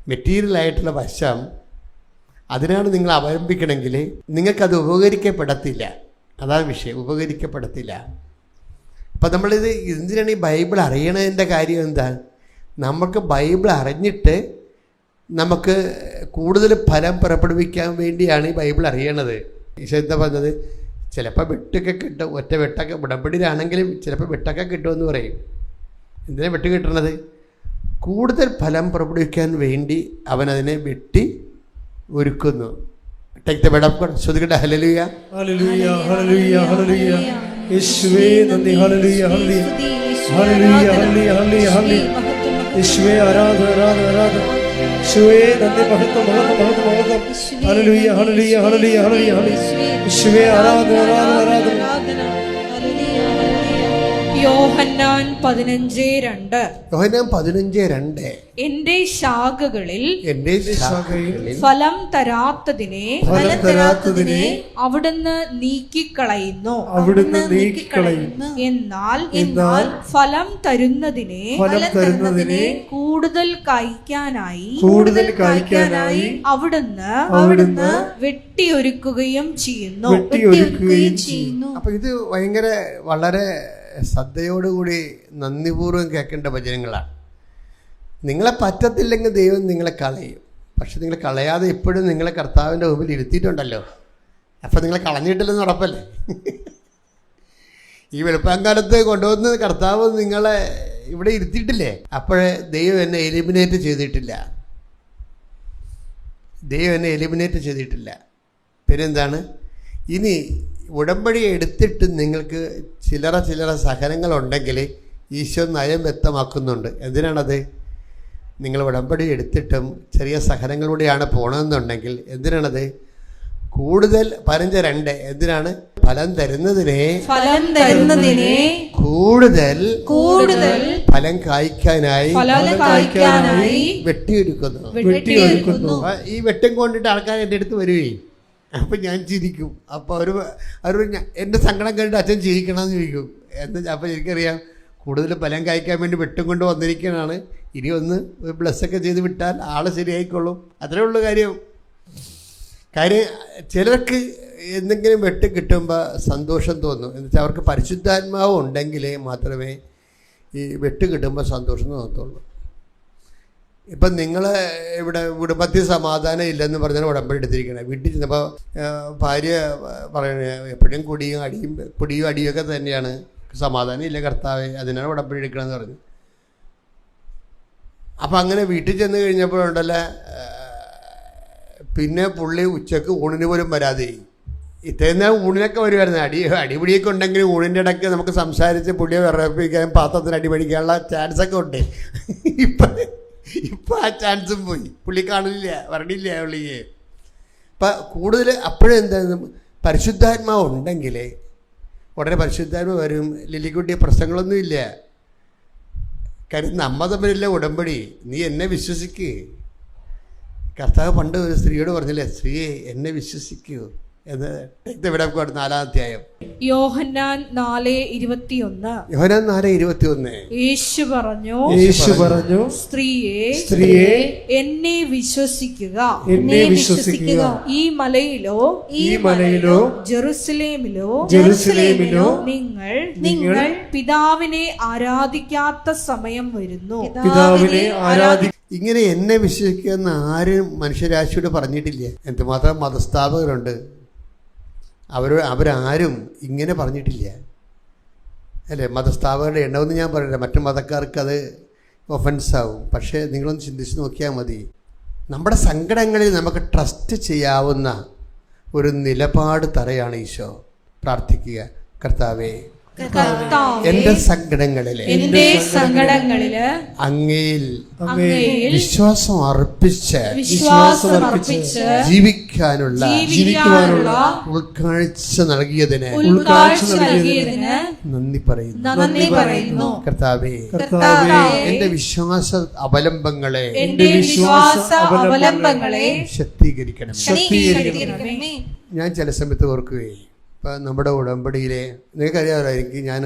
മെറ്റീരിയലായിട്ടുള്ള വശം, അതിനാണ് നിങ്ങൾ അവലംബിക്കണമെങ്കിൽ നിങ്ങൾക്കത് ഉപകരിക്കപ്പെടത്തില്ല. അതാണ് വിഷയം, ഉപകരിക്കപ്പെടത്തില്ല. അപ്പം നമ്മളിത് എന്തിനാണ് ഈ ബൈബിൾ അറിയണതിൻ്റെ കാര്യം എന്താണ്? നമുക്ക് ബൈബിൾ അറിഞ്ഞിട്ട് നമുക്ക് കൂടുതൽ ഫലം പുറപ്പെടുവിക്കാൻ വേണ്ടിയാണ് ഈ ബൈബിൾ അറിയണത്. ഈശോ എന്താ പറഞ്ഞത്? ചിലപ്പോൾ വെട്ടൊക്കെ കിട്ടും, ഒറ്റ വെട്ടൊക്കെ ഉടമ്പടിയിലാണെങ്കിലും ചിലപ്പോൾ വെട്ടൊക്കെ കിട്ടുമെന്ന് പറയും. എന്തിനാണ് വെട്ട് കിട്ടണത്? കൂടുതൽ ഫലം പുറപ്പെടുവിക്കാൻ വേണ്ടി അവനതിനെ വെട്ടി ഒരുക്കുന്നു. Take the bed of God. ശ്രദ്ധിക്കട്ടെ. ഹല്ലേലൂയ. ഹല്ലേലൂയ. ഹല്ലേലൂയ. ഹല്ലേലൂയ. യേശുവേ നന്ദി. ഹല്ലേലൂയ. ഹല്ലേലൂയ. ഹല്ലേലൂയ. ഹല്ലേലൂയ. ഹല്ലേലൂയ. ഹല്ലേലൂയ. യേശുവേ ആരാധന. ആരാധന. ആരാധന. യേശുവേ നന്ദി. മഹത്വം. മഹത്വം. മഹത്വം. മഹത്വം. ഹല്ലേലൂയ. ഹല്ലേലൂയ. ഹല്ലേലൂയ. ഹല്ലേലൂയ. യേശുവേ ആരാധന. ആരാധന. ആരാധന. യോഹന്നാൻ 15:2. യോഹന്നാൻ 15:2. എന്റെ ശാഖകളിൽ ഫലം തരാത്തതിനെ അവിടുന്ന് നീക്കിക്കളയുന്നു. എന്നാൽ ഫലം തരുന്നതിനെ കൂടുതൽ കായ്ക്കാനായി അവിടുന്ന് വെട്ടിയൊരുക്കുകയും ചെയ്യുന്നു. അപ്പൊ ഇത് ഭയങ്കര വളരെ ശ്രദ്ധയോടുകൂടി നന്ദിപൂർവ്വം കേൾക്കേണ്ട വചനങ്ങളാണ്. നിങ്ങളെ പറ്റത്തില്ലെങ്കിൽ ദൈവം നിങ്ങളെ കളയും. പക്ഷെ നിങ്ങൾ കളയാതെ ഇപ്പോഴും നിങ്ങളെ കർത്താവിൻ്റെ മുമ്പിൽ ഇരുത്തിയിട്ടുണ്ടല്ലോ. അപ്പം നിങ്ങൾ കളഞ്ഞിട്ടില്ലെന്ന് ഉറപ്പല്ലേ? ഈ വെളുപ്പാങ്കാലത്ത് കൊണ്ടുവന്ന് കർത്താവ് നിങ്ങളെ ഇവിടെ ഇരുത്തിയിട്ടില്ലേ? അപ്പോഴേ ദൈവം എന്നെ എലിമിനേറ്റ് ചെയ്തിട്ടില്ല. ദൈവം എന്നെ എലിമിനേറ്റ് ചെയ്തിട്ടില്ല. പിന്നെന്താണ്? ഇനി ഉടമ്പടി എടുത്തിട്ട് നിങ്ങൾക്ക് ചില്ലറ സഹനങ്ങളുണ്ടെങ്കിൽ ഈശോ നയം വ്യക്തമാക്കുന്നുണ്ട്. എന്തിനാണത്? നിങ്ങൾ ഉടമ്പടി എടുത്തിട്ടും ചെറിയ സഹനങ്ങളിലൂടെയാണ് പോകണമെന്നുണ്ടെങ്കിൽ എന്തിനാണത്? കൂടുതൽ 15:2 എന്തിനാണ്? ഫലം തരുന്നതിനെ കൂടുതൽ ഫലം കായ്ക്കാനായി വെട്ടിയെടുക്കുന്നു. ഈ വെട്ടം കൊണ്ടിട്ട് ആൾക്കാർ എൻ്റെ അടുത്ത് വരികയും അപ്പം ഞാൻ ചിരിക്കും. അപ്പോൾ അവർ എൻ്റെ സങ്കടം കണ്ടിട്ട് അച്ഛൻ ചിരിക്കണമെന്ന് ചോദിക്കും. അപ്പോൾ എനിക്കറിയാം കൂടുതൽ ഫലം കായ്ക്കാൻ വേണ്ടി വെട്ടം കൊണ്ട് വന്നിരിക്കുന്നതാണ്. ഇനി ഒന്ന് ബ്ലസ്സൊക്കെ ചെയ്ത് വിട്ടാൽ ആൾ ശരിയായിക്കൊള്ളും. അത്രേ ഉള്ളൂ കാര്യം. ചിലർക്ക് എന്തെങ്കിലും വെട്ട് കിട്ടുമ്പോൾ സന്തോഷം തോന്നും. എന്നുവെച്ചാൽ അവർക്ക് പരിശുദ്ധാത്മാവ് ഉണ്ടെങ്കിലേ മാത്രമേ ഈ വെട്ട് കിട്ടുമ്പോൾ സന്തോഷം തോന്നത്തുള്ളൂ. ഇപ്പം നിങ്ങൾ ഇവിടെ കുടുംബത്തിൽ സമാധാനം ഇല്ലെന്ന് പറഞ്ഞാൽ ഉടമ്പടി എടുത്തിരിക്കണം. വീട്ടിൽ ചെന്നപ്പോൾ ഭാര്യ പറയണ എപ്പോഴും കുടിയും അടിയൊക്കെ തന്നെയാണ്, സമാധാനം ഇല്ല കർത്താവേ, അതിനാണ് ഉടമ്പടി എടുക്കണമെന്ന് പറഞ്ഞു. അപ്പം അങ്ങനെ വീട്ടിൽ ചെന്ന് കഴിഞ്ഞപ്പോഴുണ്ടല്ലോ, പിന്നെ പുള്ളി ഉച്ചക്ക് ഊണിന് പോലും വരാതെ. ഇത്രയും നേരം ഊണിനൊക്കെ വരുമായിരുന്നു. അടിപിടിയൊക്കെ ഉണ്ടെങ്കിൽ ഊണിൻ്റെ ഇടയ്ക്ക് നമുക്ക് സംസാരിച്ച് പുള്ളിയെ വിറപ്പിക്കാൻ, പാത്രത്തിന് അടിപിടിക്കാനുള്ള ചാൻസൊക്കെ ഉണ്ട്. ഇപ്പം ആ ചാൻസും പോയി. പുള്ളി കാണില്ല, വരണില്ല പുള്ളിക്ക്. അപ്പം കൂടുതൽ അപ്പോഴെന്താ, പരിശുദ്ധാത്മാവ് ഉണ്ടെങ്കിൽ ഉടനെ പരിശുദ്ധാത്മാവ് വരും. ലില്ലിക്കുട്ടിയെ പ്രശ്നങ്ങളൊന്നുമില്ല. കാര്യം നമ്മ തമ്മിലില്ല ഉടമ്പടി. നീ എന്നെ വിശ്വസിക്ക്. കർത്താവ് പണ്ട് ഒരു സ്ത്രീയോട് പറഞ്ഞില്ലേ, സ്ത്രീയെ എന്നെ വിശ്വസിക്കൂ എന്ന്. ഇവിടെ 4-ാം അധ്യായം യോഹന്നാൻ 4:21. യോഹന്നാൻ 4:21. യേശു പറഞ്ഞു, സ്ത്രീയെ എന്നെ വിശ്വസിക്കുക. ഈ മലയിലോ ജെറുസലേമിലോ നിങ്ങൾ പിതാവിനെ ആരാധിക്കാത്ത സമയം വരുന്നു. ഇങ്ങനെ എന്നെ വിശ്വസിക്കുന്ന ആരും മനുഷ്യരാശിയോട് പറഞ്ഞിട്ടില്ല. എന്തുമാത്രം മതസ്ഥാപകരുണ്ട്, അവരാരും ഇങ്ങനെ പറഞ്ഞിട്ടില്ല അല്ലേ? മതസ്ഥാപകരുടെ എണ്ണമൊന്നും ഞാൻ പറയില്ല, മറ്റു മതക്കാർക്ക് അത് ഒഫൻസാവും. പക്ഷേ നിങ്ങളൊന്ന് ചിന്തിച്ച് നോക്കിയാൽ മതി. നമ്മുടെ സങ്കടങ്ങളിൽ നമുക്ക് ട്രസ്റ്റ് ചെയ്യാവുന്ന ഒരു നിലപാട് തറയാണ് ഈശോ. പ്രാർത്ഥിക്കുക, കർത്താവേ എന്റെ സങ്കടങ്ങളില് അങ്ങയിൽ വിശ്വാസം അർപ്പിച്ച് ജീവിക്കാനുള്ള ഉൾക്കാഴ്ച നൽകിയതിന് നന്ദി പറയുന്നു. കർത്താവേ എന്റെ വിശ്വാസ അവലംബങ്ങളെ ശക്തീകരിക്കണം. ഞാൻ ചില സമയത്ത് ഓർക്കുകയും, ഇപ്പം നമ്മുടെ ഉടമ്പടിയിലെ നിങ്ങൾക്കറിയാമായിരിക്കും, ഞാൻ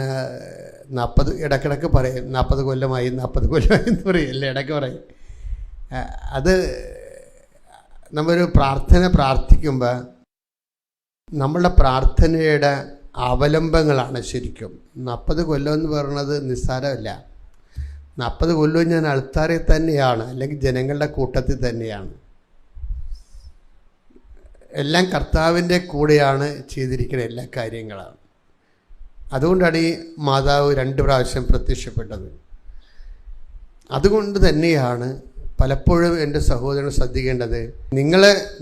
40 ഇടക്കിടക്ക് പറയും 40 കൊല്ലമായി എന്ന് പറയും, അല്ലേ? ഇടയ്ക്ക് പറയും. അത് നമ്മളൊരു പ്രാർത്ഥിക്കുമ്പോൾ നമ്മളുടെ പ്രാർത്ഥനയുടെ അവലംബങ്ങളാണ് ശരിക്കും. 40 കൊല്ലം എന്ന് പറയുന്നത് നിസ്സാരമല്ല. 40 കൊല്ലവും ഞാൻ അൾത്താരയിൽ തന്നെയാണ്, അല്ലെങ്കിൽ ജനങ്ങളുടെ കൂട്ടത്തിൽ തന്നെയാണ്. എല്ലാം കർത്താവിൻ്റെ കൂടെയാണ് ചെയ്തിരിക്കുന്ന എല്ലാ കാര്യങ്ങളും. അതുകൊണ്ടാണ് ഈ മാതാവ് 2 പ്രാവശ്യം പ്രത്യക്ഷപ്പെട്ടത്. അതുകൊണ്ട് തന്നെയാണ് പലപ്പോഴും എൻ്റെ സഹോദരൻ ശ്രദ്ധിക്കേണ്ടത്,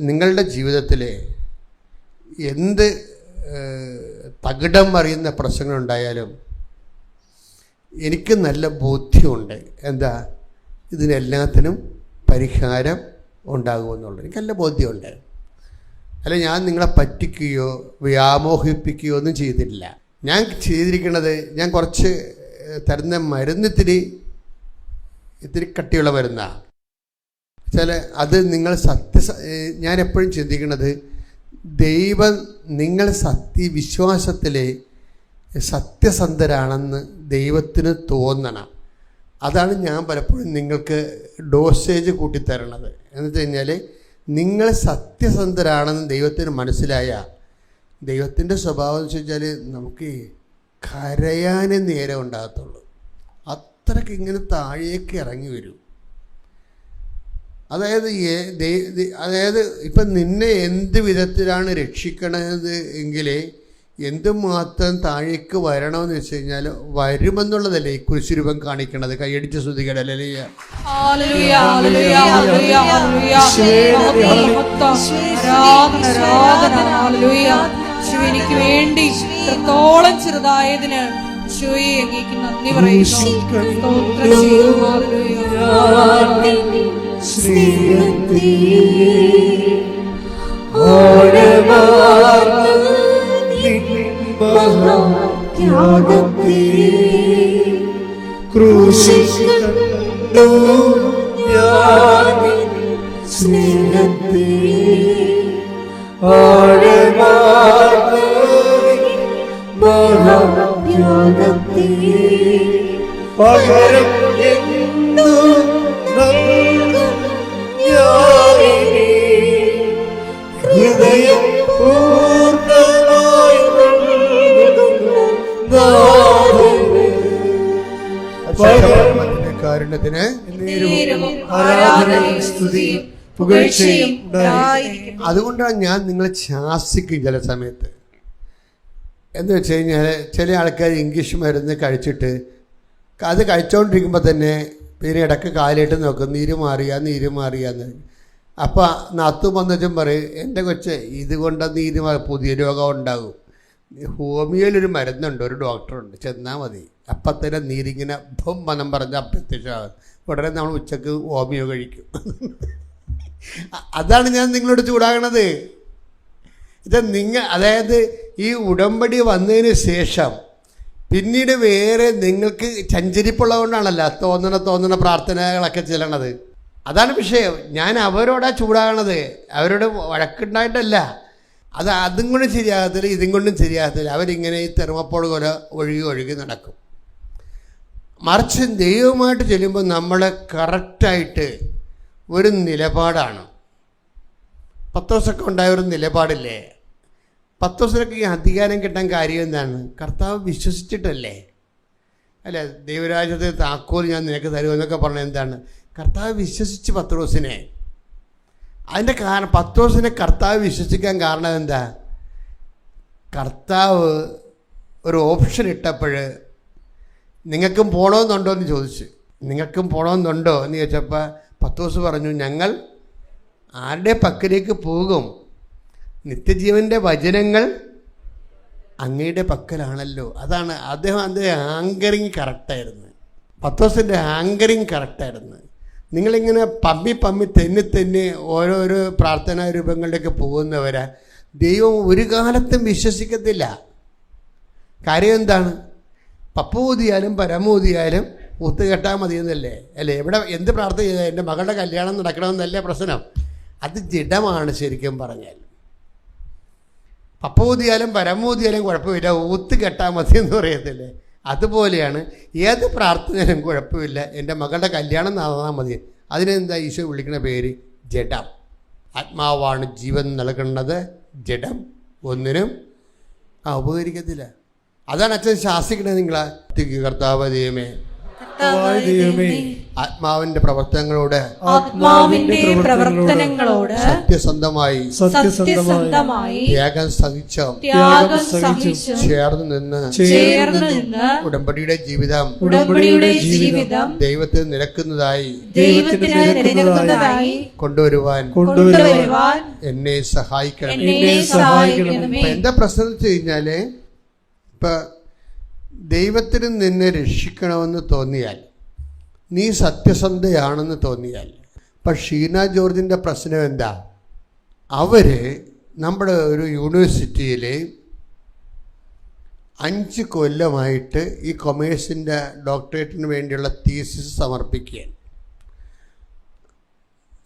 നിങ്ങളുടെ ജീവിതത്തിൽ എന്ത് തകിടം മറിയുന്ന പ്രശ്നങ്ങളുണ്ടായാലും എനിക്ക് നല്ല ബോധ്യമുണ്ട്. എന്താ? ഇതിനെല്ലാത്തിനും പരിഹാരം ഉണ്ടാകുമെന്നുള്ളത് എനിക്ക് നല്ല ബോധ്യമുണ്ട്. അല്ല, ഞാൻ നിങ്ങളെ പറ്റിക്കുകയോ വ്യാമോഹിപ്പിക്കുകയോ ഒന്നും ചെയ്തിട്ടില്ല. ഞാൻ ചെയ്തിരിക്കുന്നത്, ഞാൻ കുറച്ച് തരുന്ന മരുന്ന് ഇത്തിരി കട്ടിയുള്ള മരുന്നാണ്. അത് നിങ്ങൾ ഞാൻ എപ്പോഴും ചിന്തിക്കുന്നത്, ദൈവം നിങ്ങൾ വിശ്വാസത്തിൽ സത്യസന്ധരാണെന്ന് ദൈവത്തിന് തോന്നണം. അതാണ് ഞാൻ പലപ്പോഴും നിങ്ങൾക്ക് ഡോസേജ് കൂട്ടിത്തരണത്. എന്ന് വെച്ച് കഴിഞ്ഞാൽ, നിങ്ങൾ സത്യസന്ധരാണെന്ന് ദൈവത്തിന് മനസ്സിലായ, ദൈവത്തിൻ്റെ സ്വഭാവം എന്ന് വെച്ചാൽ നമുക്ക് കരയാനേ നേരം ഉണ്ടാകത്തുള്ളൂ. അത്രയ്ക്ക് ഇങ്ങനെ താഴേക്ക് ഇറങ്ങി വരും. അതായത് ഇപ്പം നിന്നെ എന്ത് വിധത്തിലാണ് രക്ഷിക്കണത് എങ്കിൽ എന്തുമാത്രം താഴേക്ക് വരണമെന്ന് വെച്ച് കഴിഞ്ഞാൽ വരുമെന്നുള്ളതല്ലേ ഈ കുരിശുരൂപം കാണിക്കണത്. കൈയടിച്ച് സ്തുതിക്കട്ടെ. ഹല്ലേലൂയ. എനിക്ക് വേണ്ടി ഇത്രത്തോളം ചെറുതായതിന് ഈശോയെ അങ്ങേക്ക് നന്ദി പറയുന്നു. പകരം എന്തു നൽകും ഞാനിനി, ഹൃദയം പൂർണ്ണമായി നൽകുന്നു നാഥനെ. കാരുണ്യത്തിന് ആരാധനയും സ്തുതിയും പുകഴ്ചയും ഉണ്ടായിരിക്കട്ടെ. അതുകൊണ്ടാണ് ഞാൻ നിങ്ങളെ ശാസിക്കും ചില സമയത്ത്. എന്ന് വെച്ച് കഴിഞ്ഞാൽ ചില ആൾക്കാർ ഇംഗ്ലീഷ് മരുന്ന് കഴിച്ചിട്ട് അത് കഴിച്ചുകൊണ്ടിരിക്കുമ്പോൾ തന്നെ പിന്നെ ഇടയ്ക്ക് കാലിട്ട് നോക്കും, നീര് മാറിയാന്ന്. അപ്പോൾ നാത്തു വന്നച്ചും പറയും, എൻ്റെ കൊച്ച് ഇതുകൊണ്ട് നീര് പുതിയ രോഗം ഉണ്ടാകും. ഹോമിയോയിലൊരു മരുന്നുണ്ട്, ഒരു ഡോക്ടറുണ്ട്, ചെന്നാൽ മതി. അപ്പം തന്നെ നീരിങ്ങനെ ഭം മനം പറഞ്ഞ് അപ്രത്യക്ഷമാകും. ഉടനെ നമ്മൾ ഉച്ചക്ക് ഹോമിയോ കഴിക്കും. അതാണ് ഞാൻ നിങ്ങളോട് ചൂടാകണത്. ഇത് അതായത് ഈ ഉടമ്പടി വന്നതിന് ശേഷം പിന്നീട് വേറെ നിങ്ങൾക്ക് ചഞ്ചരിപ്പുള്ളതുകൊണ്ടാണല്ലോ തോന്നണ പ്രാർത്ഥനകളൊക്കെ ചെല്ലണത്. അതാണ് വിഷയം. ഞാൻ അവരോടാ ചൂടാകണത്, അവരോട് വഴക്കുണ്ടായിട്ടല്ല. അതും കൊണ്ടും ശരിയാകത്തില്ല, ഇതും കൊണ്ടും ശരിയാകത്തില്ല. അവരിങ്ങനെ ഈ തെർമപ്പോൾ പോലെ ഒഴുകി നടക്കും. മറിച്ച് ദൈവമായിട്ട് ചെല്ലുമ്പോൾ നമ്മൾ കറക്റ്റായിട്ട് ഒരു നിലപാടാണ്. പത്തോസൊക്കെ ഉണ്ടായ ഒരു നിലപാടില്ലേ? പത്തോസിനൊക്കെ ഈ അധികാരം കിട്ടാൻ കാര്യം എന്താണ്? കർത്താവ് വിശ്വസിച്ചിട്ടല്ലേ? അല്ല, ദൈവരാജ്യത്തെ താക്കോൽ ഞാൻ നിനക്ക് തരുമെന്നൊക്കെ പറഞ്ഞത് എന്താണ്? കർത്താവ് വിശ്വസിച്ച് പത്രോസിനെ. അതിൻ്റെ കാരണം പത്രോസിനെ കർത്താവ് വിശ്വസിക്കാൻ കാരണം എന്താ? കർത്താവ് ഒരു ഓപ്ഷൻ ഇട്ടപ്പോൾ നിങ്ങൾക്കും പോകണമെന്നുണ്ടോ എന്ന് ചോദിച്ചു. നിങ്ങൾക്കും പോകണമെന്നുണ്ടോ എന്ന് ചോദിച്ചപ്പോൾ പത്രോസ് പറഞ്ഞു, ഞങ്ങൾ ആരുടെ പക്കലേക്ക് പോകും? നിത്യജീവൻ്റെ വചനങ്ങൾ അങ്ങയുടെ പക്കലാണല്ലോ. അതാണ് അതിൻ്റെ ആങ്കറിങ് കറക്റ്റായിരുന്നു. പത്രോസിൻ്റെ ആങ്കറിങ് കറക്റ്റായിരുന്നു. നിങ്ങളിങ്ങനെ പമ്മി തെന്നി ഓരോരോ പ്രാർത്ഥനാ രൂപങ്ങളിലേക്ക് പോകുന്നവരെ ദൈവം ഒരു കാലത്തും വിശ്വസിക്കത്തില്ല. കാര്യം എന്താണ്? പപ്പൂതിയാലും പരമൂതിയാലും ഒത്തുകെട്ടാൽ മതിയെന്നല്ലേ അല്ലേ? എവിടെ എന്ത് പ്രാർത്ഥന ചെയ്താൽ എൻ്റെ മകളുടെ കല്യാണം നടക്കണമെന്നല്ലേ പ്രശ്നം? അത് ജഡമാണ് ശരിക്കും പറഞ്ഞാൽ. പപ്പൂതിയാലും പരമൂതിയാലും കുഴപ്പമില്ല, ഒത്തുകെട്ടാൽ മതി എന്ന് പറയത്തില്ലേ? അതുപോലെയാണ് ഏത് പ്രാർത്ഥനയിലും കുഴപ്പമില്ല, എൻ്റെ മകളുടെ കല്യാണം നടന്നാൽ മതി. അതിനെന്താ ഈശോ വിളിക്കുന്ന പേര്? ജഡം. ആത്മാവാണ് ജീവൻ നൽകുന്നത്, ജഡം ഒന്നിനും ഉപകരിക്കത്തില്ല. അതാണ് അച്ഛൻ ശാസിക്കണത്. നിങ്ങളെ കർത്താവ് ദൈവമേ, ആത്മാവിന്റെ പ്രവർത്തനങ്ങളോട് സത്യസന്ധമായി ത്യാഗം സഹിച്ചോ ചേർന്ന് നിന്ന് ഉടമ്പടിയുടെ ജീവിതം ദൈവത്തിന് നിരക്കുന്നതായി കൊണ്ടുവരുവാൻ എന്നെ സഹായിക്കണം. എന്താ പ്രശ്നം വെച്ച് കഴിഞ്ഞാല്, ഇപ്പം ദൈവത്തിന് നിന്നെ രക്ഷിക്കണമെന്ന് തോന്നിയാൽ, നീ സത്യസന്ധയാണെന്ന് തോന്നിയാൽ, ഇപ്പം ഷീന ജോർജിൻ്റെ പ്രശ്നം എന്താ? അവർ നമ്മുടെ ഒരു യൂണിവേഴ്സിറ്റിയിൽ 5 കൊല്ലമായിട്ട് ഈ കൊമേഴ്സിൻ്റെ ഡോക്ടറേറ്റിന് വേണ്ടിയുള്ള തീസിസ് സമർപ്പിക്കുകയാണ്.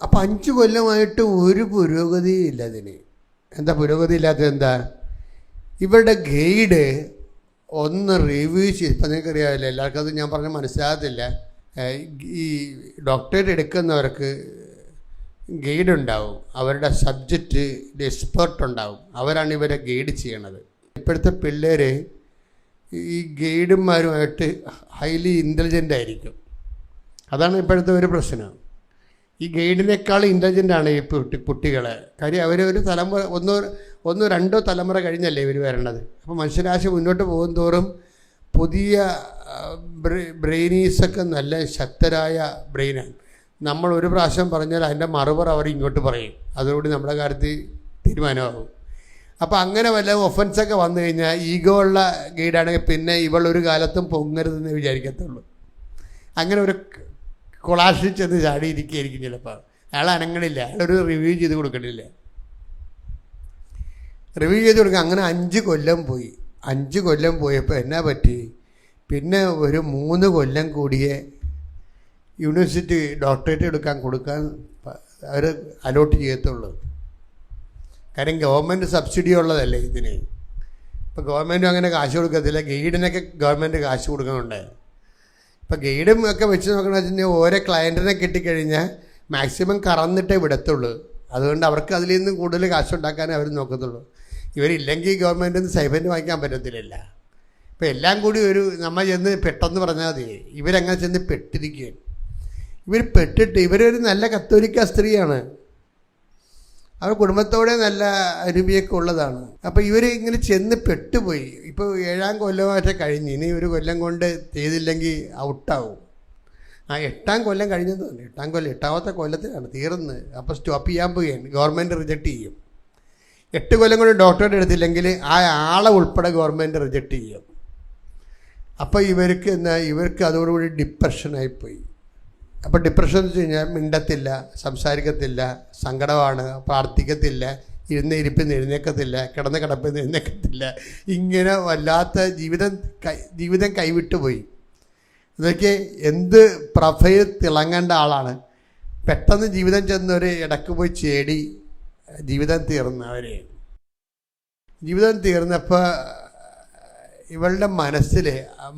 അപ്പം 5 കൊല്ലമായിട്ട് ഒരു പുരോഗതിയില്ല അതിന്. എന്താ പുരോഗതി ഇല്ലാത്തത്? എന്താ? ഇവരുടെ ഗൈഡ് ഒന്ന് റിവ്യൂ ചെയ്ത്, ഇപ്പം നിങ്ങൾക്കറിയാമല്ലോ, എല്ലാവർക്കും അത് ഞാൻ പറഞ്ഞാൽ മനസ്സിലാകത്തില്ല. ഈ ഡോക്ടറേറ്റ് എടുക്കുന്നവർക്ക് ഗൈഡ് ഉണ്ടാവും, അവരുടെ സബ്ജക്റ്റ് എക്സ്പേർട്ട് ഉണ്ടാവും, അവരാണ് ഇവരെ ഗൈഡ് ചെയ്യണത്. ഇപ്പോഴത്തെ പിള്ളേർ ഈ ഗൈഡുമാരുമായിട്ട് ഹൈലി ഇൻ്റലിജൻ്റ് ആയിരിക്കും. അതാണ് ഇപ്പോഴത്തെ ഒരു പ്രശ്നം. ഈ ഗൈഡിനേക്കാൾ ഇൻ്റലിജൻ്റ് ആണ് ഈ കുട്ടികൾ. കാര്യം അവർ ഒരു തലമുറ ഒന്നോ രണ്ടോ തലമുറ കഴിഞ്ഞല്ലേ ഇവർ വരണത്. അപ്പോൾ മനുഷ്യരാശി മുന്നോട്ട് പോകും തോറും പുതിയ ബ്രെയിനീസൊക്കെ നല്ല ശക്തരായ ബ്രെയിനാണ്. നമ്മൾ ഒരു പ്രാവശ്യം പറഞ്ഞാൽ അതിൻ്റെ മറുപറ അവർ ഇങ്ങോട്ട് പറയും. അതോടുകൂടി നമ്മുടെ കാര്യത്തിൽ തീരുമാനമാകും. അപ്പോൾ അങ്ങനെ വല്ല ഒഫൻസൊക്കെ വന്നു കഴിഞ്ഞാൽ ഈഗോ ഉള്ള ഗൈഡാണെങ്കിൽ പിന്നെ ഇവളൊരു കാലത്തും പൊങ്ങരുതെന്ന് വിചാരിക്കത്തുള്ളൂ. അങ്ങനെ ഒരു കൊളാഷിൽ ചെന്ന് ചാടിയിരിക്കുകയായിരിക്കും ചിലപ്പോൾ. അയാൾ അനങ്ങണില്ല, അയാളൊരു റിവ്യൂ ചെയ്ത് കൊടുക്കണില്ല. റിവ്യൂ ചെയ്ത് കൊടുക്കുക. അങ്ങനെ 5 കൊല്ലം പോയി. 5 കൊല്ലം പോയപ്പോൾ എന്നാ പറ്റി, പിന്നെ ഒരു 3 കൊല്ലം കൂടിയേ യൂണിവേഴ്സിറ്റി ഡോക്ടറേറ്റ് കൊടുക്കാൻ അവർ അലോട്ട് ചെയ്യത്തുള്ളൂ. കാര്യം ഗവൺമെൻറ് സബ്സിഡി ഉള്ളതല്ലേ ഇതിന്. ഇപ്പോൾ ഗവൺമെൻറ്റും അങ്ങനെ കാശ് കൊടുക്കത്തില്ല. ഗൈഡിനൊക്കെ ഗവൺമെൻറ് കാശ് കൊടുക്കുന്നുണ്ട്. ഇപ്പോൾ ഗൈഡും ഒക്കെ വെച്ച് നോക്കണമെന്ന് വെച്ചിട്ടുണ്ടെങ്കിൽ ഓരോ ക്ലയൻറ്റിനെ കിട്ടിക്കഴിഞ്ഞാൽ മാക്സിമം കറന്നിട്ടേ വിടത്തുള്ളൂ. അതുകൊണ്ട് അവർക്ക് അതിൽ നിന്ന് കൂടുതൽ കാശുണ്ടാക്കാനേ അവർ നോക്കത്തുള്ളൂ. ഇവരില്ലെങ്കിൽ ഗവൺമെൻറ്റിൽ നിന്ന് സ്റ്റൈഫൻഡ് വാങ്ങിക്കാൻ പറ്റത്തില്ല. ഇപ്പോൾ എല്ലാം കൂടി ഒരു നമ്മൾ ചെന്ന് പെട്ടെന്ന് പറഞ്ഞാൽ മതി. ഇവരങ്ങനെ ചെന്ന് പെട്ടിരിക്കുകയാണ്. ഇവർ പെട്ടിട്ട് ഇവരൊരു നല്ല കത്തോലിക്ക സ്ത്രീയാണ്. അവർ കുടുംബത്തോടെ നല്ല അരുവിയൊക്കെ ഉള്ളതാണ്. അപ്പോൾ ഇവർ ഇങ്ങനെ ചെന്ന് പെട്ടുപോയി. ഇപ്പോൾ 7ാം കൊല്ലമായിട്ട് കഴിഞ്ഞ് ഇനി 1 കൊല്ലം കൊണ്ട് ചെയ്തില്ലെങ്കിൽ ഔട്ടാവും. 8ാം കൊല്ലം കഴിഞ്ഞെന്ന് പറഞ്ഞു. 8ാമത്തെ കൊല്ലത്തിലാണ് തീർന്ന്. അപ്പോൾ സ്റ്റോപ്പ് ചെയ്യാൻ പോവുകയാണ്. ഗവൺമെൻറ് റിജക്റ്റ് ചെയ്യും. 8 കൊല്ലം കൊണ്ട് ഡോക്ടറേറ്റ് എടുത്തില്ലെങ്കിൽ ആ ആളെ ഉൾപ്പെടെ ഗവൺമെൻറ് റിജക്റ്റ് ചെയ്യും. അപ്പോൾ ഇവർക്ക് അതോടുകൂടി ഡിപ്രഷനായിപ്പോയി. അപ്പോൾ ഡിപ്രഷൻ എന്ന് വെച്ച് കഴിഞ്ഞാൽ മിണ്ടത്തില്ല, സംസാരിക്കത്തില്ല, സങ്കടമാണ്, പ്രാർത്ഥിക്കത്തില്ല, ഇരുന്നിരിപ്പിന്ന് എഴുന്നേക്കത്തില്ല, കിടപ്പിന്ന് എഴുന്നേക്കത്തില്ല. ഇങ്ങനെ വല്ലാത്ത ജീവിതം കൈവിട്ടുപോയി. ഇതൊക്കെ എന്ത് പ്രൊഫൈൽ തിളങ്ങേണ്ട ആളാണ്. പെട്ടെന്ന് ജീവിതം ചെന്നൊരു ഇടക്ക് പോയി ചേടി ജീവിതം തീർന്നപ്പോൾ ഇവളുടെ മനസ്സിൽ